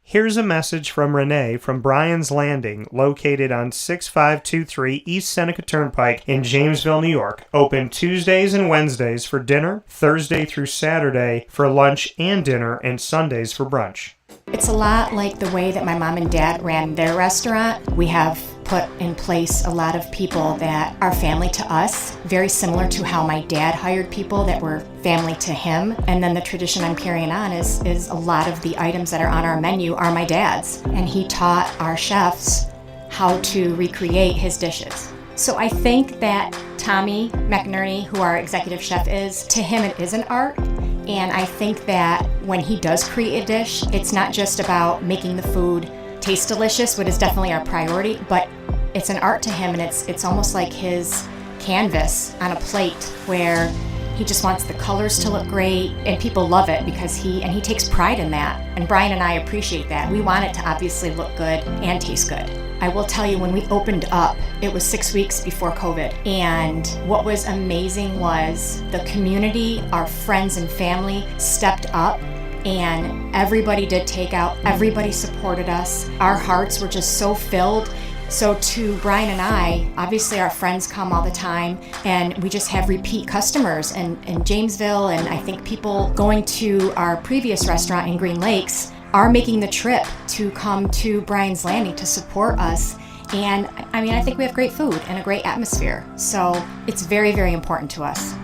Here's a message from Renee from Bryan's Landing, located on 6523 East Seneca Turnpike in Jamesville, New York. Open Tuesdays and Wednesdays for dinner, Thursday through Saturday for lunch and dinner, and Sundays for brunch. It's a lot like the way that my mom and dad ran their restaurant. We have put in place a lot of people that are family to us, very similar to how my dad hired people that were family to him. And then the tradition I'm carrying on is a lot of the items that are on our menu are my dad's. And he taught our chefs how to recreate his dishes. So I think that Tommy McInerney, who our executive chef is, to him it is an art. And I think that when he does create a dish, it's not just about making the food taste delicious, which is definitely our priority, but it's an art to him, and it's almost like his canvas on a plate where he just wants the colors to look great, and people love it because he takes pride in that. And Bryan and I appreciate that. We want it to obviously look good and taste good. I will tell you, when we opened up, it was 6 weeks before COVID. And what was amazing was the community, our friends and family stepped up, and everybody did takeout. Everybody supported us. Our hearts were just so filled. So to Bryan and I, obviously our friends come all the time, and we just have repeat customers in Jamesville, and I think people going to our previous restaurant in Green Lakes are making the trip to come to Bryan's Landing to support us. And I mean, I think we have great food and a great atmosphere. So it's very, very important to us.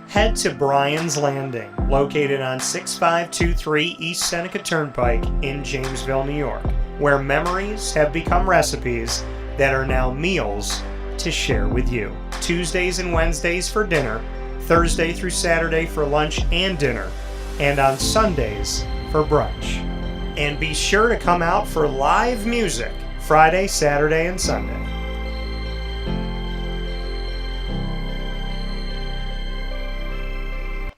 Head to Bryan's Landing, located on 6523 East Seneca Turnpike in Jamesville, New York, where memories have become recipes that are now meals to share with you. Tuesdays and Wednesdays for dinner, Thursday through Saturday for lunch and dinner, and on Sundays for brunch. And be sure to come out for live music Friday, Saturday, and Sunday.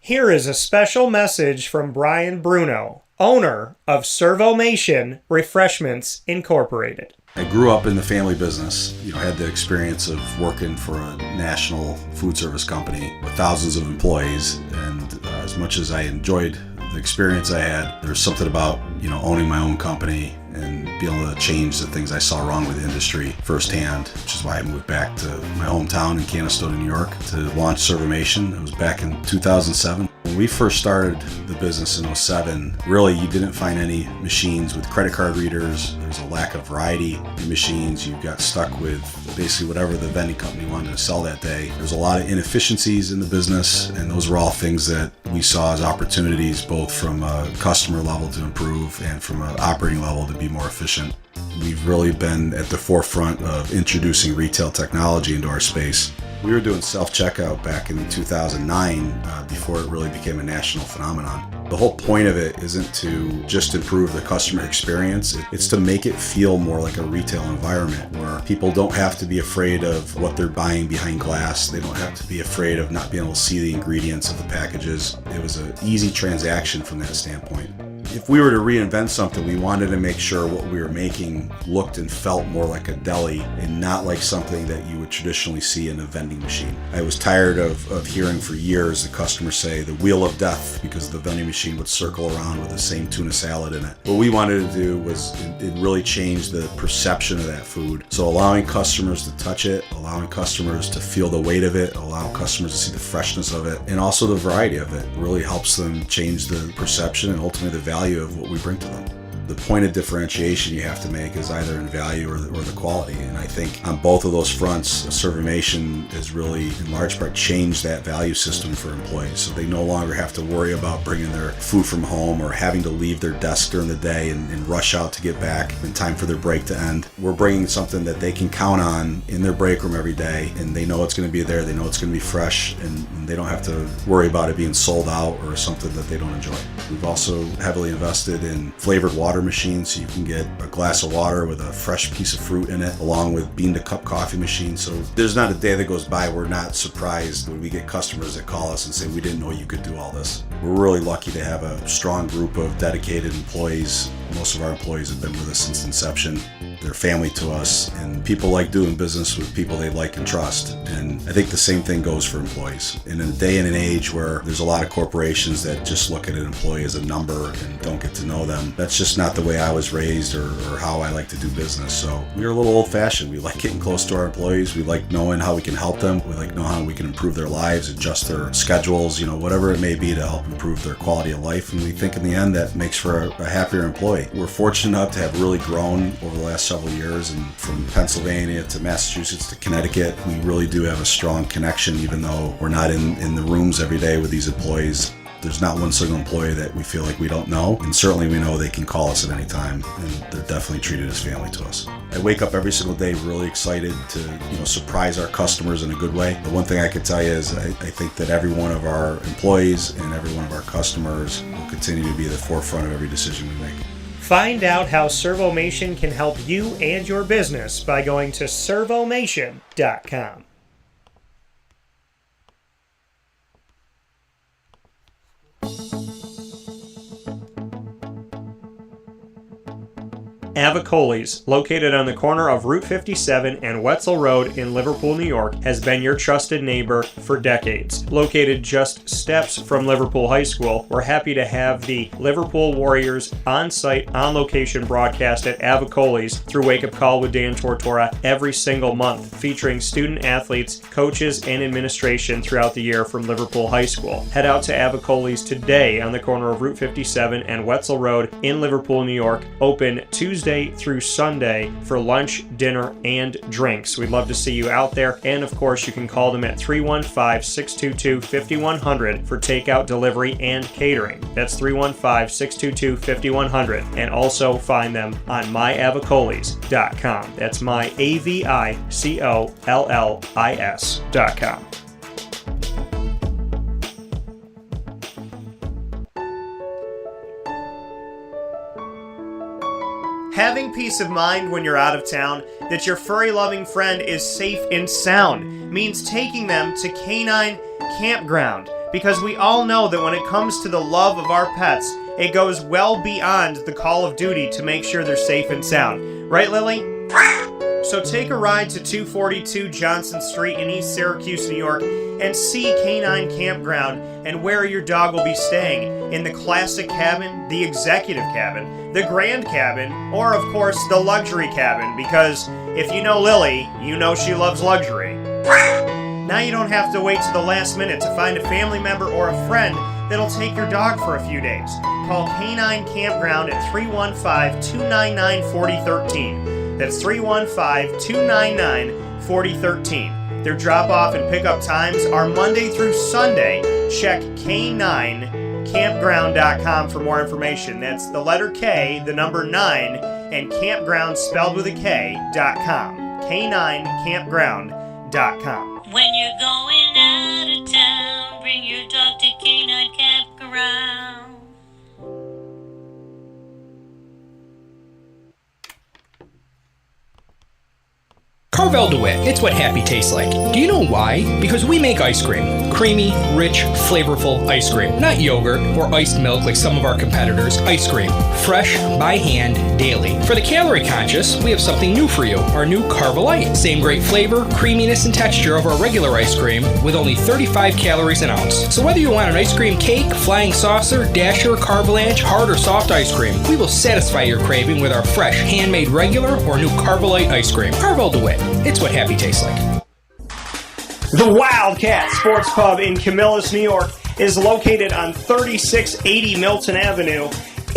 Here is a special message from Brian Bruno, owner of Servomation Refreshments Incorporated. I grew up in the family business, had the experience of working for a national food service company with thousands of employees, and as much as I enjoyed the experience I had, there's something about, owning my own company and being able to change the things I saw wrong with the industry firsthand, which is why I moved back to my hometown in Canastota, New York to launch Servomation. It was back in 2007. When we first started the business in 2007, really you didn't find any machines with credit card readers. There's a lack of variety in machines. You got stuck with basically whatever the vending company wanted to sell that day. There's a lot of inefficiencies in the business, and those were all things that we saw as opportunities, both from a customer level to improve and from an operating level to be more efficient. We've really been at the forefront of introducing retail technology into our space. We were doing self-checkout back in 2009 before it really became a national phenomenon. The whole point of it isn't to just improve the customer experience, it's to make it feel more like a retail environment where people don't have to be afraid of what they're buying behind glass. They don't have to be afraid of not being able to see the ingredients of the packages. It was an easy transaction from that standpoint. If we were to reinvent something, we wanted to make sure what we were making looked and felt more like a deli and not like something that you would traditionally see in a vending machine. I was tired of hearing for years the customers say the wheel of death because the vending machine would circle around with the same tuna salad in it. What we wanted to do was it really changed the perception of that food. So allowing customers to touch it, allowing customers to feel the weight of it, allowing customers to see the freshness of it, and also the variety of it really helps them change the perception and ultimately the value of what we bring to them. The point of differentiation you have to make is either in value or the quality. And I think on both of those fronts, Servamation has really, in large part, changed that value system for employees. So they no longer have to worry about bringing their food from home or having to leave their desk during the day and rush out to get back in time for their break to end. We're bringing something that they can count on in their break room every day, and they know it's going to be there, they know it's going to be fresh, and they don't have to worry about it being sold out or something that they don't enjoy. We've also heavily invested in flavored water machines, so you can get a glass of water with a fresh piece of fruit in it, along with bean-to-cup coffee machines. So there's not a day that goes by we're not surprised when we get customers that call us and say, we didn't know you could do all this. We're really lucky to have a strong group of dedicated employees. Most of our employees have been with us since inception. They're family to us, and people like doing business with people they like and trust. And I think the same thing goes for employees. In a day and an age where there's a lot of corporations that just look at an employee as a number and don't get to know them, that's just not the way I was raised or how I like to do business. So we're a little old-fashioned. We like getting close to our employees. We like knowing how we can help them. We like knowing how we can improve their lives, adjust their schedules, whatever it may be to help improve their quality of life. And we think in the end that makes for a happier employee. We're fortunate enough to have really grown over the last several years, and from Pennsylvania to Massachusetts to Connecticut, we really do have a strong connection, even though we're not in the rooms every day with these employees. There's not one single employee that we feel like we don't know, and certainly we know they can call us at any time, and they're definitely treated as family to us. I wake up every single day really excited to surprise our customers in a good way. The one thing I can tell you is I think that every one of our employees and every one of our customers will continue to be at the forefront of every decision we make. Find out how Servomation can help you and your business by going to servomation.com. Avicolli's, located on the corner of Route 57 and Wetzel Road in Liverpool, New York, has been your trusted neighbor for decades. Located just steps from Liverpool High School, we're happy to have the Liverpool Warriors on-site, on-location broadcast at Avicolli's through Wake Up Call with Dan Tortora every single month, featuring student athletes, coaches, and administration throughout the year from Liverpool High School. Head out to Avicolli's today on the corner of Route 57 and Wetzel Road in Liverpool, New York, open Tuesday through Sunday for lunch, dinner, and drinks. We'd love to see you out there, and of course you can call them at 315-622-5100 for takeout, delivery, and catering. That's 315-622-5100, and also find them on myavicollis.com. That's myavicollis.com. Having peace of mind when you're out of town that your furry-loving friend is safe and sound means taking them to Canine Campground, because we all know that when it comes to the love of our pets, it goes well beyond the call of duty to make sure they're safe and sound. Right, Lily? So take a ride to 242 Johnson Street in East Syracuse, New York, and see Canine Campground and where your dog will be staying, in the classic cabin, the executive cabin, the grand cabin, or of course the luxury cabin, because if you know Lily, you know she loves luxury. Now you don't have to wait to the last minute to find a family member or a friend that'll take your dog for a few days. Call Canine Campground at 315-299-4013. That's 315-299-4013. Their drop-off and pickup times are Monday through Sunday. Check K9campground.com for more information. That's the letter K, the number 9, and campground spelled with a K.com. K9campground.com. When you're going out of town, bring your dog to Canine Campground. Carvel DeWitt, it's what happy tastes like. Do you know why? Because we make ice cream. Creamy, rich, flavorful ice cream. Not yogurt or iced milk like some of our competitors. Ice cream. Fresh, by hand, daily. For the calorie conscious, we have something new for you. Our new Carvelite. Same great flavor, creaminess, and texture of our regular ice cream with only 35 calories an ounce. So whether you want an ice cream cake, flying saucer, dasher, carvalanche, hard or soft ice cream, we will satisfy your craving with our fresh, handmade regular or new Carvelite ice cream. Carvel DeWitt. It's what happy tastes like. The Wildcat Sports Pub in Camillus, New York is located on 3680 Milton Avenue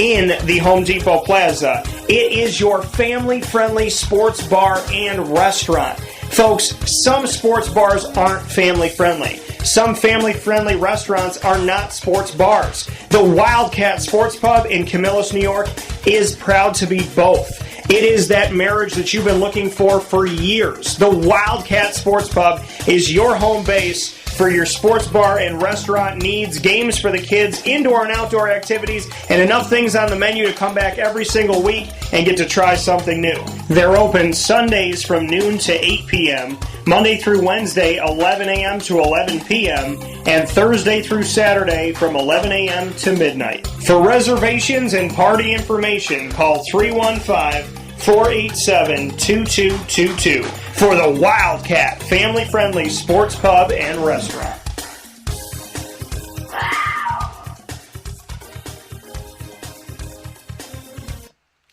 in the Home Depot Plaza. It is your family-friendly sports bar and restaurant. Folks, some sports bars aren't family-friendly. Some family-friendly restaurants are not sports bars. The Wildcat Sports Pub in Camillus, New York is proud to be both. It is that marriage that you've been looking for years. The Wildcat Sports Pub is your home base for your sports bar and restaurant needs, games for the kids, indoor and outdoor activities, and enough things on the menu to come back every single week and get to try something new. They're open Sundays from noon to 8 p.m., Monday through Wednesday, 11 a.m. to 11 p.m., and Thursday through Saturday from 11 a.m. to midnight. For reservations and party information, call 315-487-2222 for the Wildcat family-friendly sports pub and restaurant.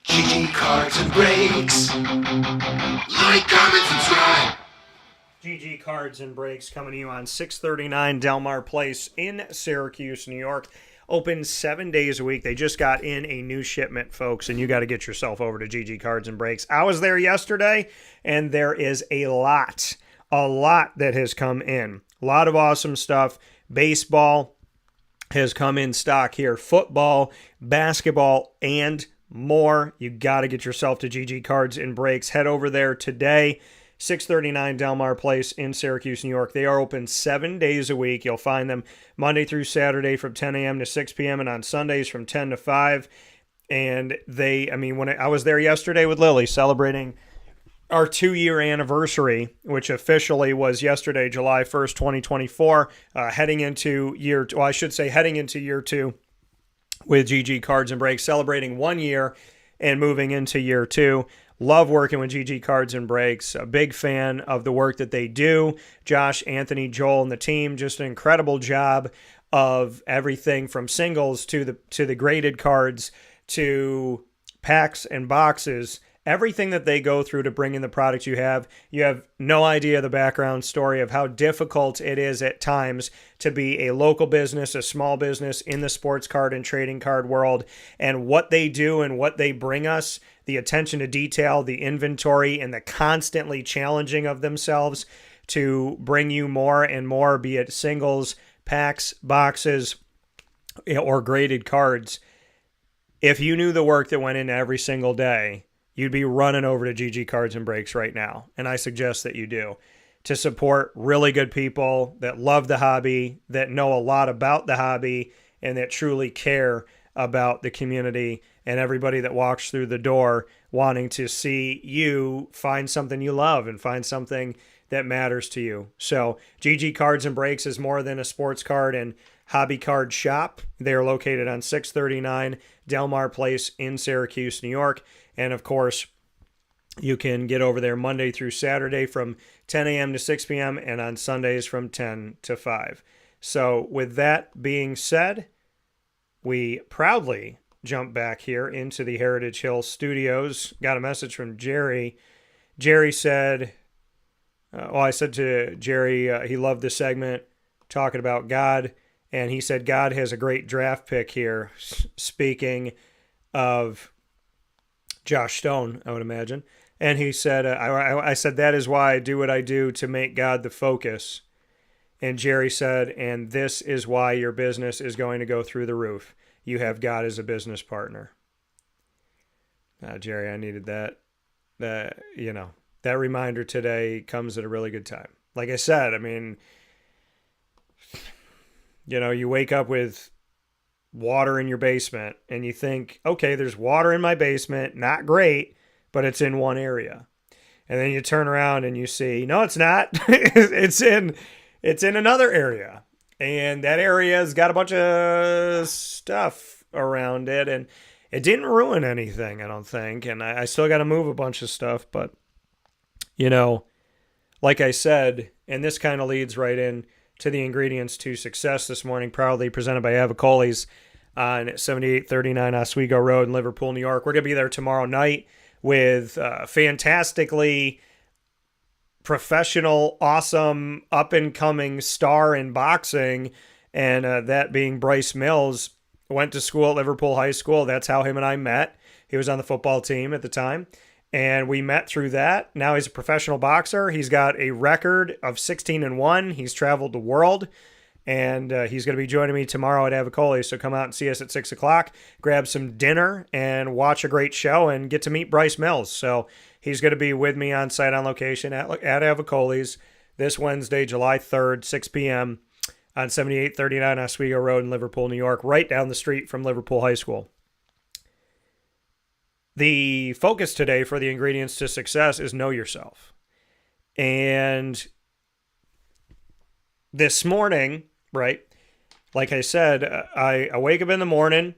GG Cards and Breaks. Like, comment, subscribe. GG Cards and Breaks coming to you on 639 Delmar Place in Syracuse, New York. Open 7 days a week. They just got in a new shipment, folks, and you got to get yourself over to GG Cards and Breaks. I was there yesterday, and there is a lot that has come in. A lot of awesome stuff. Baseball has come in stock here. Football, basketball, and more. You got to get yourself to GG Cards and Breaks. Head over there today. 639 Delmar Place in Syracuse, New York. They are open 7 days a week. You'll find them Monday through Saturday from 10 a.m. to 6 p.m. and on Sundays from 10 to 5. And when I was there yesterday with Lily celebrating our 2-year anniversary, which officially was yesterday, July 1st, 2024, heading into year 2 with GG Cards and Breaks, celebrating 1 year and moving into year 2. Love working with GG Cards and Breaks. A big fan of the work that they do. Josh, Anthony, Joel, and the team, just an incredible job of everything from singles to the graded cards to packs and boxes. Everything that they go through to bring in the product you have no idea the background story of how difficult it is at times to be a local business, a small business in the sports card and trading card world, and what they do and what they bring us, the attention to detail, the inventory, and the constantly challenging of themselves to bring you more and more, be it singles, packs, boxes, or graded cards. If you knew the work that went into every single day, you'd be running over to GG Cards and Breaks right now. And I suggest that you do, to support really good people that love the hobby, that know a lot about the hobby, and that truly care about the community and everybody that walks through the door wanting to see you find something you love and find something that matters to you. So GG Cards and Breaks is more than a sports card and hobby card shop. They are located on 639 Delmar Place in Syracuse, New York. And of course, you can get over there Monday through Saturday from 10 a.m. to 6 p.m. and on Sundays from 10 to 5. So with that being said, we proudly jump back here into the Heritage Hill studios. Got a message from Jerry. Jerry said, I said to Jerry, he loved the segment talking about God. And he said, God has a great draft pick here. Speaking of Josh Stone, I would imagine. And he said, I said, that is why I do what I do, to make God the focus. And Jerry said, and this is why your business is going to go through the roof. You have God as a business partner. Jerry, I needed that. That reminder today comes at a really good time. Like I said, you wake up with water in your basement and you think, okay, there's water in my basement, not great, but it's in one area. And then you turn around and you see, no, it's not. it's in another area. And that area's got a bunch of stuff around it, and it didn't ruin anything, I don't think. And I still got to move a bunch of stuff, but like I said, and this kind of leads right in to the ingredients to success this morning, proudly presented by Avicolli's on 7839 Oswego Road in Liverpool, New York. We're going to be there tomorrow night with fantastically professional, awesome, up-and-coming star in boxing, and that being Bryce Mills went to school at Liverpool High School. That's how him and I met. He was on the football team at the time, and we met through that. Now he's a professional boxer. He's got a record of 16-1. He's traveled the world, and he's going to be joining me tomorrow at Avicolli. So come out and see us at 6 o'clock, grab some dinner, and watch a great show, and get to meet Bryce Mills. So he's going to be with me on site on location at Avicolli's this Wednesday, July 3rd, 6 p.m. on 7839 Oswego Road in Liverpool, New York, right down the street from Liverpool High School. The focus today for the ingredients to success is know yourself. And this morning, right, like I said, I wake up in the morning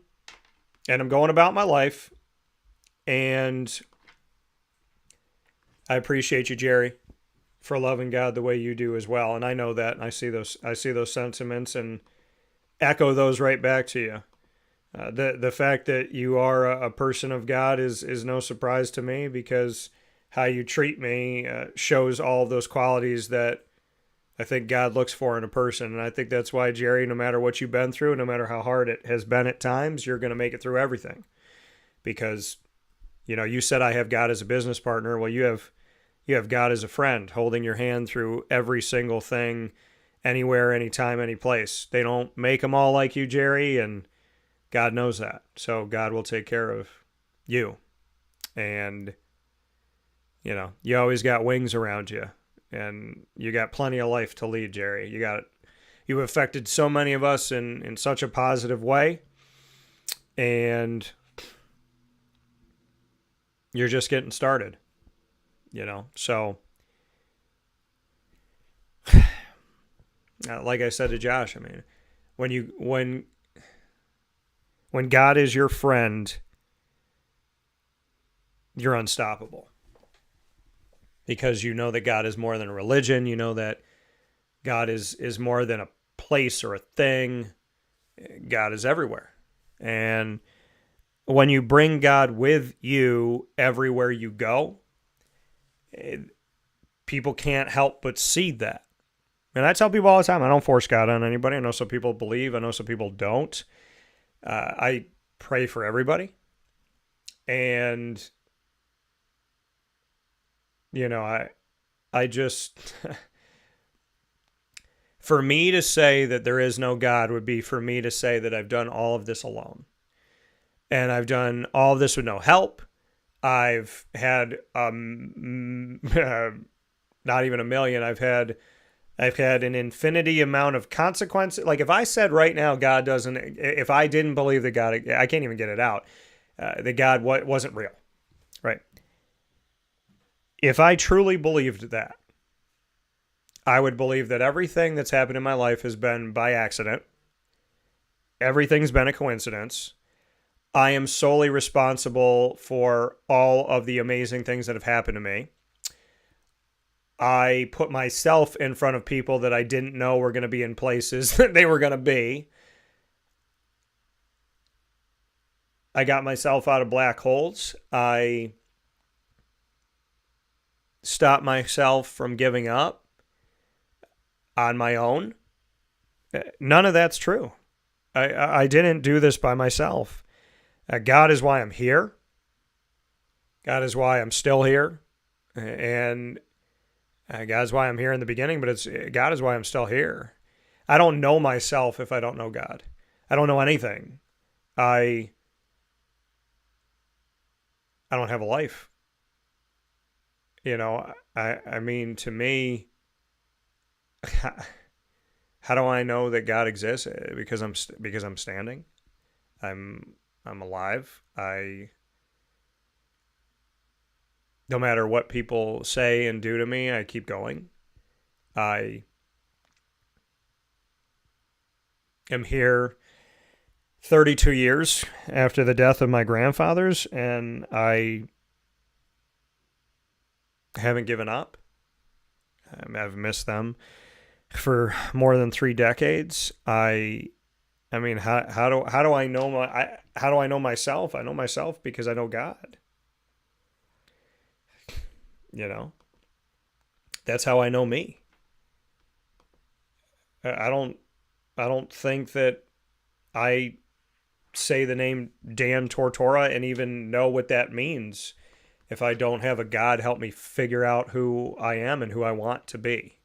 and I'm going about my life, and I appreciate you, Jerry, for loving God the way you do as well. And I know that, and I see those sentiments and echo those right back to you. The fact that you are a person of God is no surprise to me, because how you treat me shows all of those qualities that I think God looks for in a person. And I think that's why, Jerry, no matter what you've been through, no matter how hard it has been at times, you're going to make it through everything. Because, you said I have God as a business partner. Well, you have God as a friend, holding your hand through every single thing, anywhere, anytime, any place. They don't make them all like you, Jerry, and God knows that. So God will take care of you. And, you always got wings around you, and you got plenty of life to lead, Jerry. You've affected so many of us in such a positive way, and you're just getting started. So like I said to Josh, when God is your friend, you're unstoppable, because you know that God is more than a religion. You know that God is more than a place or a thing. God is everywhere. And when you bring God with you everywhere you go, people can't help but see that. And I tell people all the time, I don't force God on anybody. I know some people believe. I know some people don't. I pray for everybody. And, I just, for me to say that there is no God would be for me to say that I've done all of this alone. And I've done all of this with no help. I've had not even a million. I've had an infinity amount of consequences. Like if I said right now, God doesn't, if I didn't believe that God, I can't even get it out, that God wasn't real, right? If I truly believed that, I would believe that everything that's happened in my life has been by accident. Everything's been a coincidence. I am solely responsible for all of the amazing things that have happened to me. I put myself in front of people that I didn't know were going to be in places that they were going to be. I got myself out of black holes. I stopped myself from giving up on my own. None of that's true. I didn't do this by myself. God is why I'm here. God is why I'm still here. And God is why I'm here in the beginning, but God is why I'm still here. I don't know myself if I don't know God. I don't know anything. I don't have a life. To me, how do I know that God exists? Because I'm standing. I'm alive. No matter what people say and do to me, I keep going. I am here 32 years after the death of my grandfathers, and I haven't given up. I've missed them for more than 3 decades. How do I know myself? I know myself because I know God. That's how I know me. I don't think that I say the name Dan Tortora and even know what that means if I don't have a God help me figure out who I am and who I want to be.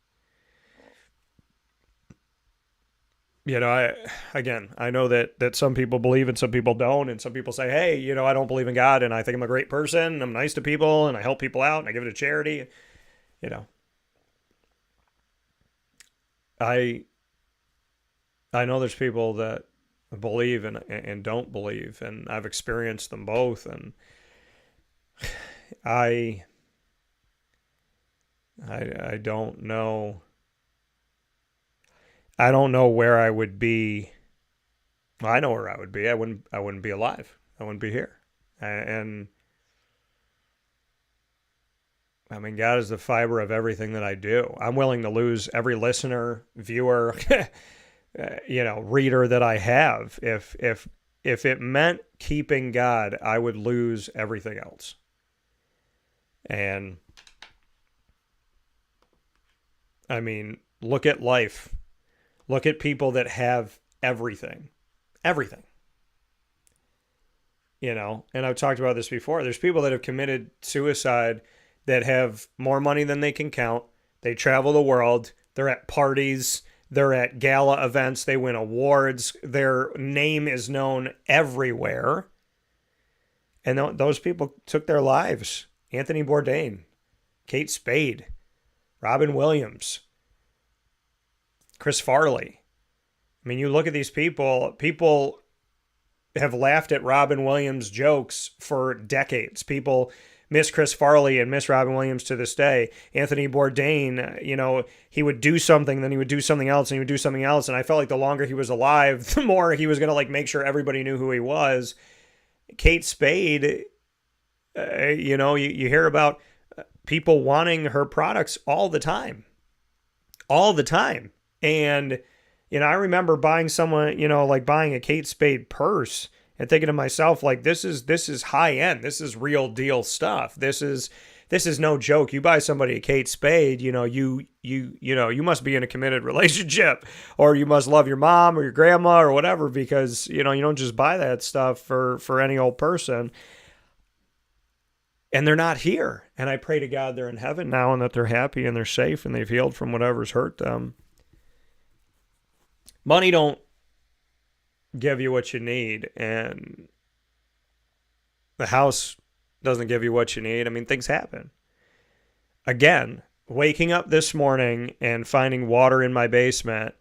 You know, I know that some people believe and some people don't, and some people say, hey, you know, I don't believe in God, and I think I'm a great person, I'm nice to people, and I help people out, and I give it to charity. You know, I know there's people that believe and don't believe, and I've experienced them both, and I don't know. I don't know where I would be. Well, I know where I would be. I wouldn't be alive. I wouldn't be here. And I mean, God is the fiber of everything that I do. I'm willing to lose every listener, viewer, reader that I have. If it meant keeping God, I would lose everything else. And I mean, look at life. Look at people that have everything. Everything. You know, and I've talked about this before. There's people that have committed suicide that have more money than they can count. They travel the world. They're at parties. They're at gala events. They win awards. Their name is known everywhere. And those people took their lives. Anthony Bourdain, Kate Spade, Robin Williams, Chris Farley. I mean, you look at these people have laughed at Robin Williams jokes for decades. People miss Chris Farley and miss Robin Williams to this day. Anthony Bourdain, you know, he would do something, then he would do something else, and he would do something else. And I felt like the longer he was alive, the more he was going to like make sure everybody knew who he was. Kate Spade, you hear about people wanting her products all the time. All the time. And, you know, I remember buying buying a Kate Spade purse and thinking to myself, like, this is high end. This is real deal stuff. This is no joke. You buy somebody a Kate Spade, you must be in a committed relationship, or you must love your mom or your grandma or whatever, because, you know, you don't just buy that stuff for any old person. And they're not here. And I pray to God they're in heaven now and that they're happy and they're safe and they've healed from whatever's hurt them. Money don't give you what you need, and the house doesn't give you what you need. I mean, things happen. Again, waking up this morning and finding water in my basement,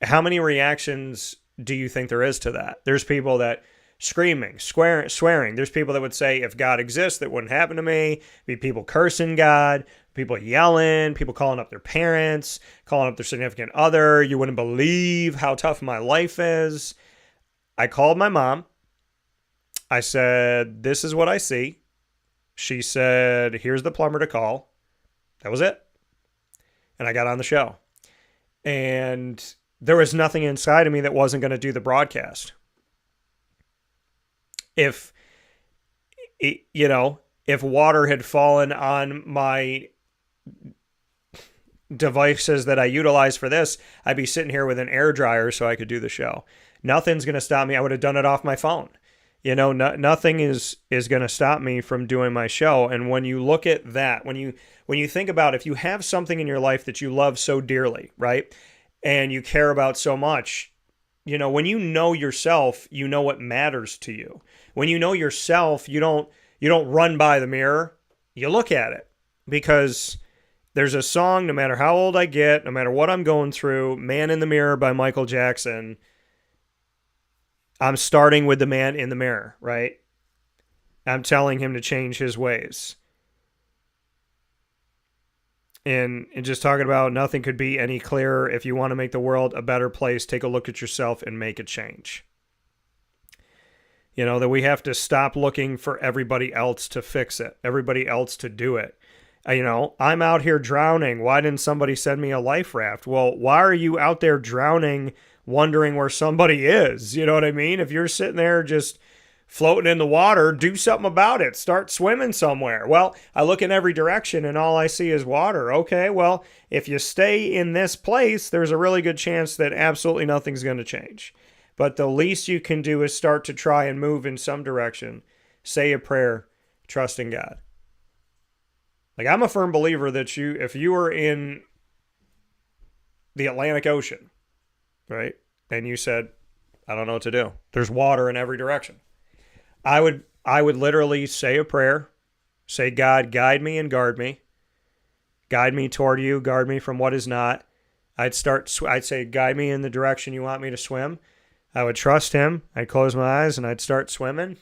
how many reactions do you think there is to that? There's people that screaming, swearing. There's people that would say, if God exists, that wouldn't happen to me. Be people cursing God, people yelling, people calling up their parents, calling up their significant other. You wouldn't believe how tough my life is. I called my mom. I said, this is what I see. She said, here's the plumber to call. That was it. And I got on the show. And there was nothing inside of me that wasn't going to do the broadcast. If water had fallen on my devices that I utilize for this, I'd be sitting here with an air dryer so I could do the show. Nothing's going to stop me. I would have done it off my phone. You know, nothing is going to stop me from doing my show. And when you look at that, when you think about if you have something in your life that you love so dearly, right, and you care about so much, you know, when you know yourself, you know what matters to you. When you know yourself, you don't run by the mirror. You look at it, because there's a song, no matter how old I get, no matter what I'm going through, Man in the Mirror by Michael Jackson. I'm starting with the man in the mirror, right? I'm telling him to change his ways. And just talking about nothing could be any clearer. If you want to make the world a better place, take a look at yourself and make a change. You know, that we have to stop looking for everybody else to fix it, everybody else to do it. You know, I'm out here drowning. Why didn't somebody send me a life raft? Well, why are you out there drowning, wondering where somebody is? You know what I mean? If you're sitting there just floating in the water, do something about it. Start swimming somewhere. Well, I look in every direction and all I see is water. Okay, well, if you stay in this place, there's a really good chance that absolutely nothing's going to change. But the least you can do is start to try and move in some direction. Say a prayer, trust in God. Like, I'm a firm believer that if you were in the Atlantic Ocean, right, and you said, I don't know what to do. There's water in every direction. I would literally say a prayer, say, God, guide me and guard me. Guide me toward you, guard me from what is not. I'd say, guide me in the direction you want me to swim. I would trust him. I'd close my eyes and I'd start swimming.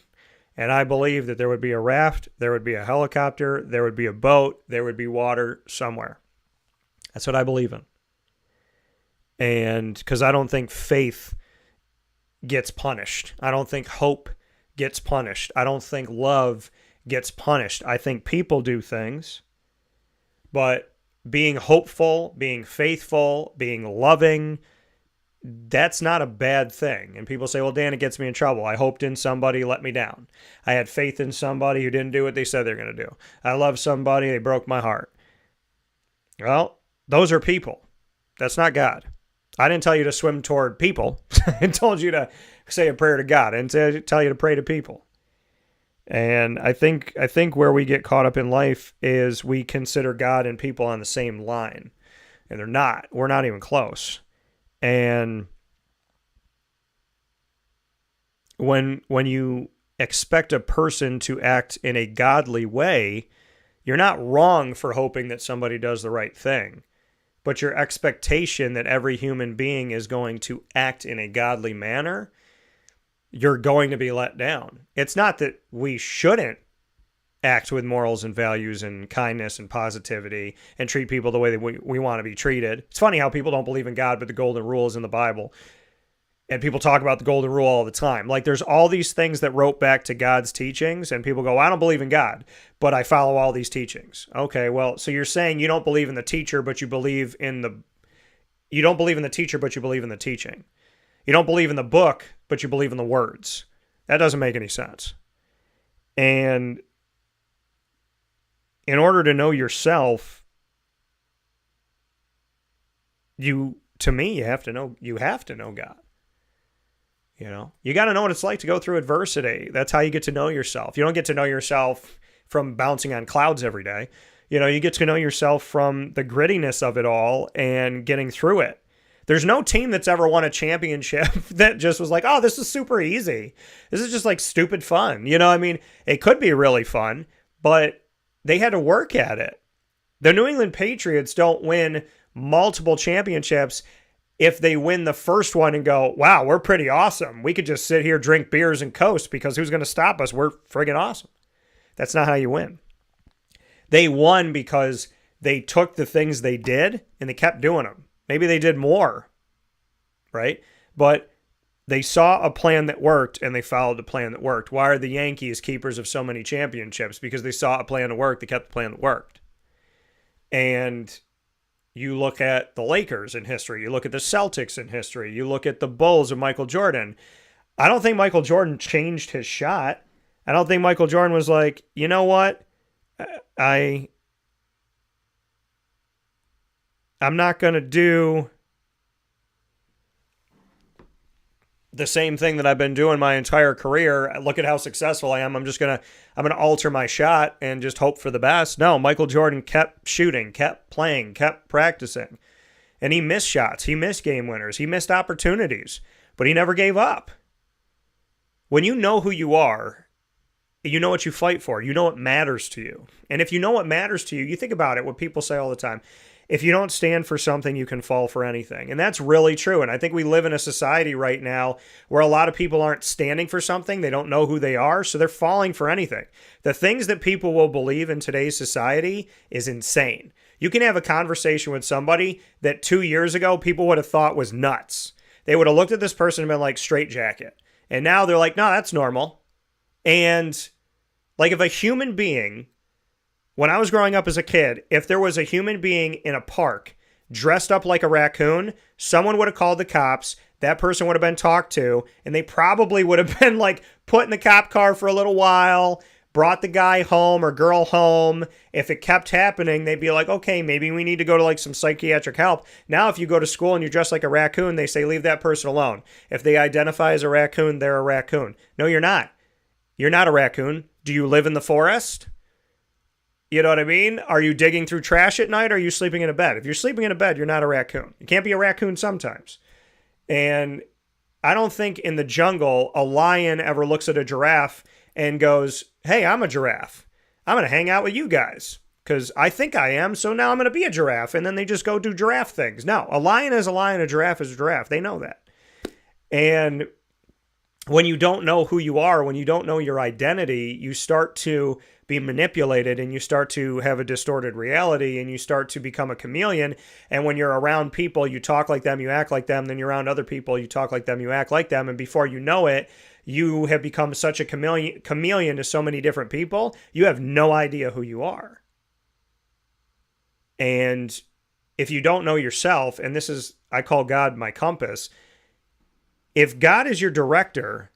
And I believe that there would be a raft, there would be a helicopter, there would be a boat, there would be water somewhere. That's what I believe in. And because I don't think faith gets punished. I don't think hope gets punished. I don't think love gets punished. I think people do things, but being hopeful, being faithful, being loving, that's not a bad thing. And people say, well, Dan, it gets me in trouble. I hoped in somebody, let me down. I had faith in somebody who didn't do what they said they're going to do. I love somebody, they broke my heart. Well, those are people. That's not God. I didn't tell you to swim toward people. I told you to say a prayer to God. I didn't tell you to pray to people. And I think where we get caught up in life is we consider God and people on the same line. And they're not. We're not even close. And when you expect a person to act in a godly way, you're not wrong for hoping that somebody does the right thing. But your expectation that every human being is going to act in a godly manner, you're going to be let down. It's not that we shouldn't act with morals and values and kindness and positivity and treat people the way that we want to be treated. It's funny how people don't believe in God, but the golden rule is in the Bible. And people talk about the golden rule all the time. Like, there's all these things that rope back to God's teachings, and people go, I don't believe in God, but I follow all these teachings. Okay, well, so you're saying you don't believe in the teacher, but you believe in the... You don't believe in the teacher, but you believe in the teaching. You don't believe in the book, but you believe in the words. That doesn't make any sense. And in order to know yourself, you have to know God. You know, you got to know what it's like to go through adversity. That's how you get to know yourself. You don't get to know yourself from bouncing on clouds every day. You know, you get to know yourself from the grittiness of it all and getting through it. There's no team that's ever won a championship that just was like, oh, this is super easy. This is just like stupid fun. You know, I mean, it could be really fun, but they had to work at it. The New England Patriots don't win multiple championships if they win the first one and go, wow, we're pretty awesome. We could just sit here, drink beers, and coast because who's going to stop us? We're friggin' awesome. That's not how you win. They won because they took the things they did and they kept doing them. Maybe they did more, right? But they saw a plan that worked and they followed the plan that worked. Why are the Yankees keepers of so many championships? Because they saw a plan that worked. They kept the plan that worked. And you look at the Lakers in history. You look at the Celtics in history. You look at the Bulls of Michael Jordan. I don't think Michael Jordan changed his shot. I don't think Michael Jordan was like, you know what? I'm not going to do the same thing that I've been doing my entire career. Look at how successful I am. I'm going to alter my shot and just hope for the best. No, Michael Jordan kept shooting, kept playing, kept practicing. And he missed shots. He missed game winners. He missed opportunities, but he never gave up. When you know who you are, you know what you fight for. You know what matters to you. And if you know what matters to you, you think about it, what people say all the time. If you don't stand for something, you can fall for anything. And that's really true. And I think we live in a society right now where a lot of people aren't standing for something. They don't know who they are, so they're falling for anything. The things that people will believe in today's society is insane. You can have a conversation with somebody that 2 years ago people would have thought was nuts. They would have looked at this person and been like, straitjacket. And now they're like, no, that's normal. And like, if a human being... When I was growing up as a kid, if there was a human being in a park dressed up like a raccoon, someone would have called the cops, that person would have been talked to, and they probably would have been like put in the cop car for a little while, brought the guy home or girl home, if it kept happening, they'd be like, okay, maybe we need to go to like some psychiatric help. Now, if you go to school and you dress like a raccoon, they say, leave that person alone. If they identify as a raccoon, they're a raccoon. No, you're not. You're not a raccoon. Do you live in the forest? You know what I mean? Are you digging through trash at night or are you sleeping in a bed? If you're sleeping in a bed, you're not a raccoon. You can't be a raccoon sometimes. And I don't think in the jungle a lion ever looks at a giraffe and goes, hey, I'm a giraffe. I'm going to hang out with you guys because I think I am, so now I'm going to be a giraffe. And then they just go do giraffe things. No, a lion is a lion, a giraffe is a giraffe. They know that. And when you don't know who you are, when you don't know your identity, you start to be manipulated and you start to have a distorted reality and you start to become a chameleon. And when you're around people, you talk like them, you act like them. Then you're around other people, you talk like them, you act like them. And before you know it, you have become such a chameleon to so many different people, you have no idea who you are. And if you don't know yourself, and this is, I call God my compass, if God is your director,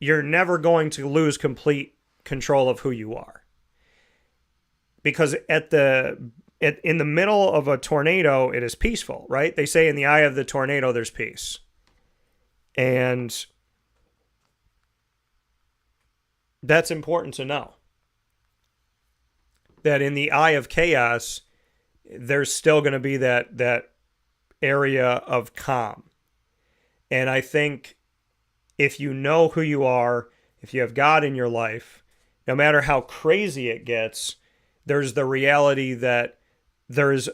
you're never going to lose complete control of who you are. Because in the middle of a tornado, it is peaceful, right? They say in the eye of the tornado, there's peace. And that's important to know. That in the eye of chaos, there's still going to be that area of calm. And I think if you know who you are, if you have God in your life, no matter how crazy it gets, there's the reality that there's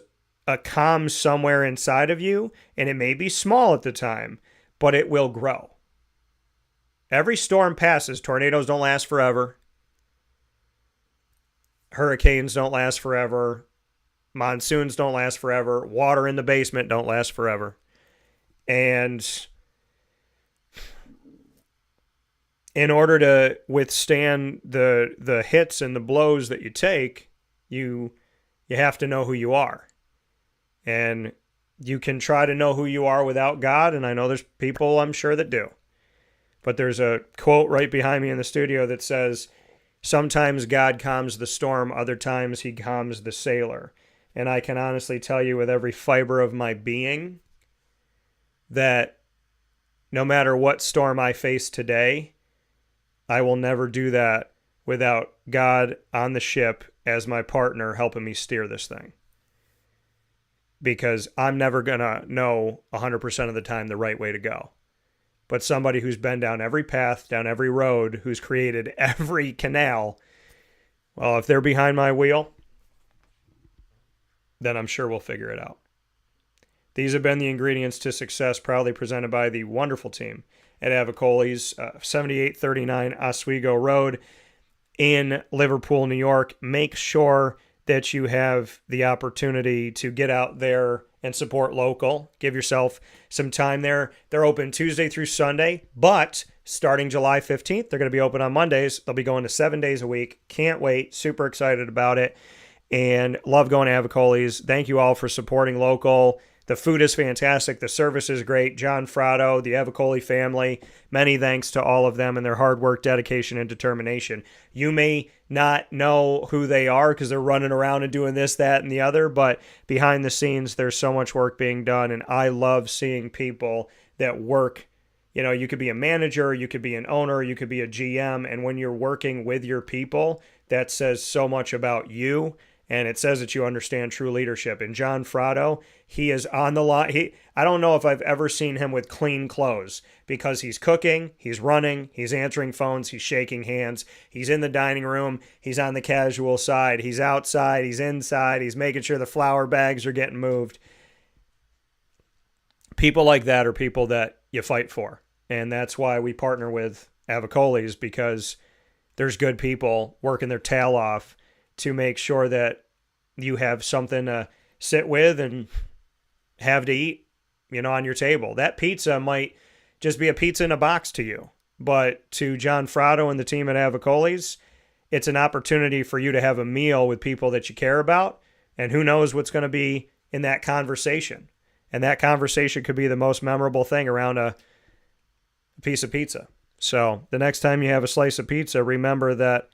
a calm somewhere inside of you, and it may be small at the time, but it will grow. Every storm passes. Tornadoes don't last forever. Hurricanes don't last forever. Monsoons don't last forever. Water in the basement don't last forever. And in order to withstand the hits and the blows that you take, you have to know who you are. And you can try to know who you are without God, and I know there's people I'm sure that do. But there's a quote right behind me in the studio that says, sometimes God calms the storm, other times he calms the sailor. And I can honestly tell you with every fiber of my being that no matter what storm I face today, I will never do that without God on the ship as my partner helping me steer this thing. Because I'm never going to know 100% of the time the right way to go. But somebody who's been down every path, down every road, who's created every canal, well, if they're behind my wheel, then I'm sure we'll figure it out. These have been the ingredients to success, proudly presented by the wonderful team at Avicolli's, 7839 Oswego Road in Liverpool, New York. Make sure that you have the opportunity to get out there and support local. Give yourself some time there. They're open Tuesday through Sunday, but starting July 15th, they're going to be open on Mondays. They'll be going to 7 days a week. Can't wait. Super excited about it. And love going to Avicolli's. Thank you all for supporting local. The food is fantastic. The service is great. John Fratto, the Avicolli family, many thanks to all of them and their hard work, dedication, and determination. You may not know who they are because they're running around and doing this, that, and the other, but behind the scenes, there's so much work being done, and I love seeing people that work. You know, you could be a manager, you could be an owner, you could be a GM, and when you're working with your people, that says so much about you. And it says that you understand true leadership. And John Fratto, he is on the line. I don't know if I've ever seen him with clean clothes because he's cooking, he's running, he's answering phones, he's shaking hands, he's in the dining room, he's on the casual side, he's outside, he's inside, he's making sure the flour bags are getting moved. People like that are people that you fight for. And that's why we partner with Avicolli's, because there's good people working their tail off to make sure that you have something to sit with and have to eat, on your table. That pizza might just be a pizza in a box to you, but to John Fratto and the team at Avicolli's, it's an opportunity for you to have a meal with people that you care about, and who knows what's going to be in that conversation. And that conversation could be the most memorable thing around a piece of pizza. So the next time you have a slice of pizza, remember that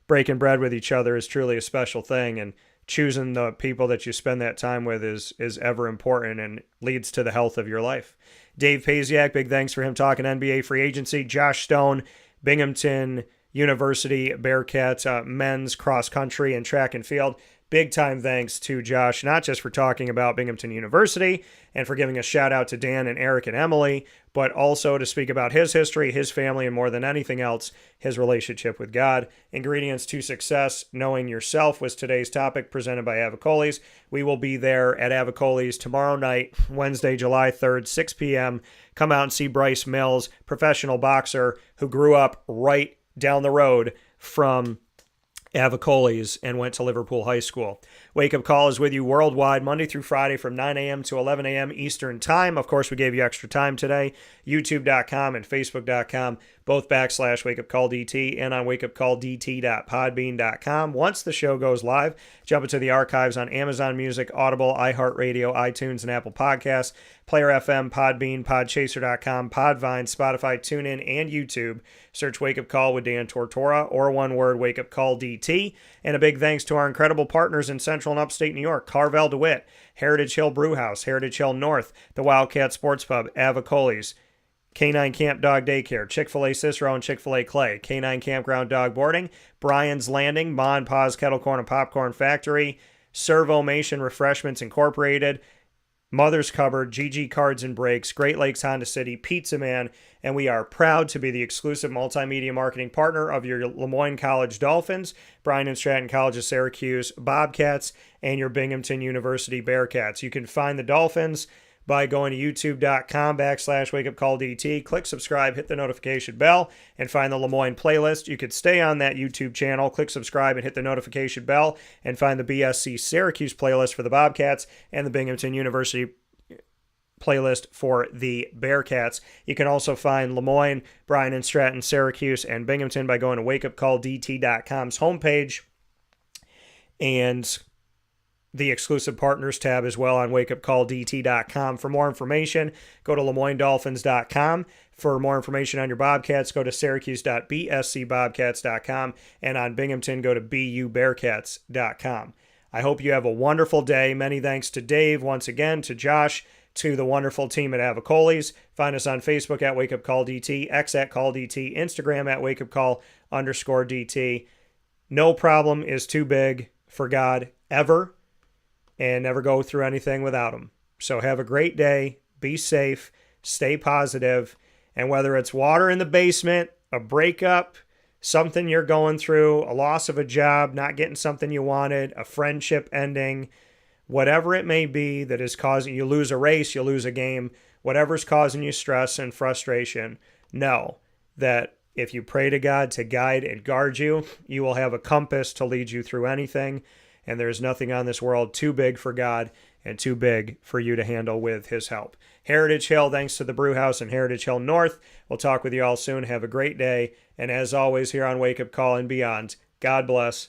breaking bread with each other is truly a special thing, and choosing the people that you spend that time with is ever important and leads to the health of your life. Dave Pasiak, big thanks for him talking NBA free agency. Josh Stone, Binghamton University Bearcats men's cross country and track and field. Big time thanks to Josh, not just for talking about Binghamton University and for giving a shout out to Dan and Eric and Emily, but also to speak about his history, his family, and more than anything else, his relationship with God. Ingredients to success, knowing yourself, was today's topic, presented by Avicolli's. We will be there at Avicolli's tomorrow night, Wednesday, July 3rd, 6 p.m. Come out and see Bryce Mills, professional boxer who grew up right down the road from Avicolli's and went to Liverpool High School. Wake Up Call is with you worldwide, Monday through Friday from 9 a.m. to 11 a.m. Eastern Time. Of course, we gave you extra time today. YouTube.com and Facebook.com, both /WakeUpCallDT, and on WakeUpCallDT.podbean.com. Once the show goes live, jump into the archives on Amazon Music, Audible, iHeartRadio, iTunes, and Apple Podcasts, Player FM, Podbean, Podchaser.com, Podvine, Spotify, TuneIn, and YouTube. Search Wake Up Call with Dan Tortora, or one word, Wake Up Call DT. And a big thanks to our incredible partners in Central and Upstate New York: Carvel DeWitt, Heritage Hill Brewhouse, Heritage Hill North, the Wildcat Sports Pub, Avicolli's, Canine Camp Dog Daycare, Chick-fil-A Cicero and Chick-fil-A Clay, Canine Campground Dog Boarding, Brian's Landing, Ma and Pa's Kettle Corn and Popcorn Factory, Servomation Refreshments Incorporated, Mother's Cupboard, GG Cards and Brakes, Great Lakes Honda City, Pizza Man, and we are proud to be the exclusive multimedia marketing partner of your Lemoyne College Dolphins, Bryan and Stratton College of Syracuse Bobcats, and your Binghamton University Bearcats. You can find the Dolphins by going to youtube.com /WakeUpCallDT. Click subscribe, hit the notification bell, and find the Lemoyne playlist. You could stay on that YouTube channel, click subscribe, and hit the notification bell, and find the BSC Syracuse playlist for the Bobcats and the Binghamton University playlist for the Bearcats. You can also find Lemoyne, Bryan and Stratton, Syracuse, and Binghamton by going to WakeUpCallDT.com's homepage and the exclusive partners tab as well on wakeupcalldt.com. For more information, go to LemoyneDolphins.com. For more information on your Bobcats, go to syracuse.bscbobcats.com. And on Binghamton, go to bubearcats.com. I hope you have a wonderful day. Many thanks to Dave, once again, to Josh, to the wonderful team at Avicolli's. Find us on Facebook at WakeUpCallDT, X at CallDT, Instagram at WakeUpCall_DT. No problem is too big for God ever, and never go through anything without him. So have a great day, be safe, stay positive, and whether it's water in the basement, a breakup, something you're going through, a loss of a job, not getting something you wanted, a friendship ending, whatever it may be that is causing you lose a race, you lose a game, whatever's causing you stress and frustration, know that if you pray to God to guide and guard you, you will have a compass to lead you through anything. And there's nothing on this world too big for God and too big for you to handle with his help. Heritage Hill, thanks to the Brewhouse and Heritage Hill North. We'll talk with you all soon. Have a great day. And as always, here on Wake Up Call and beyond, God bless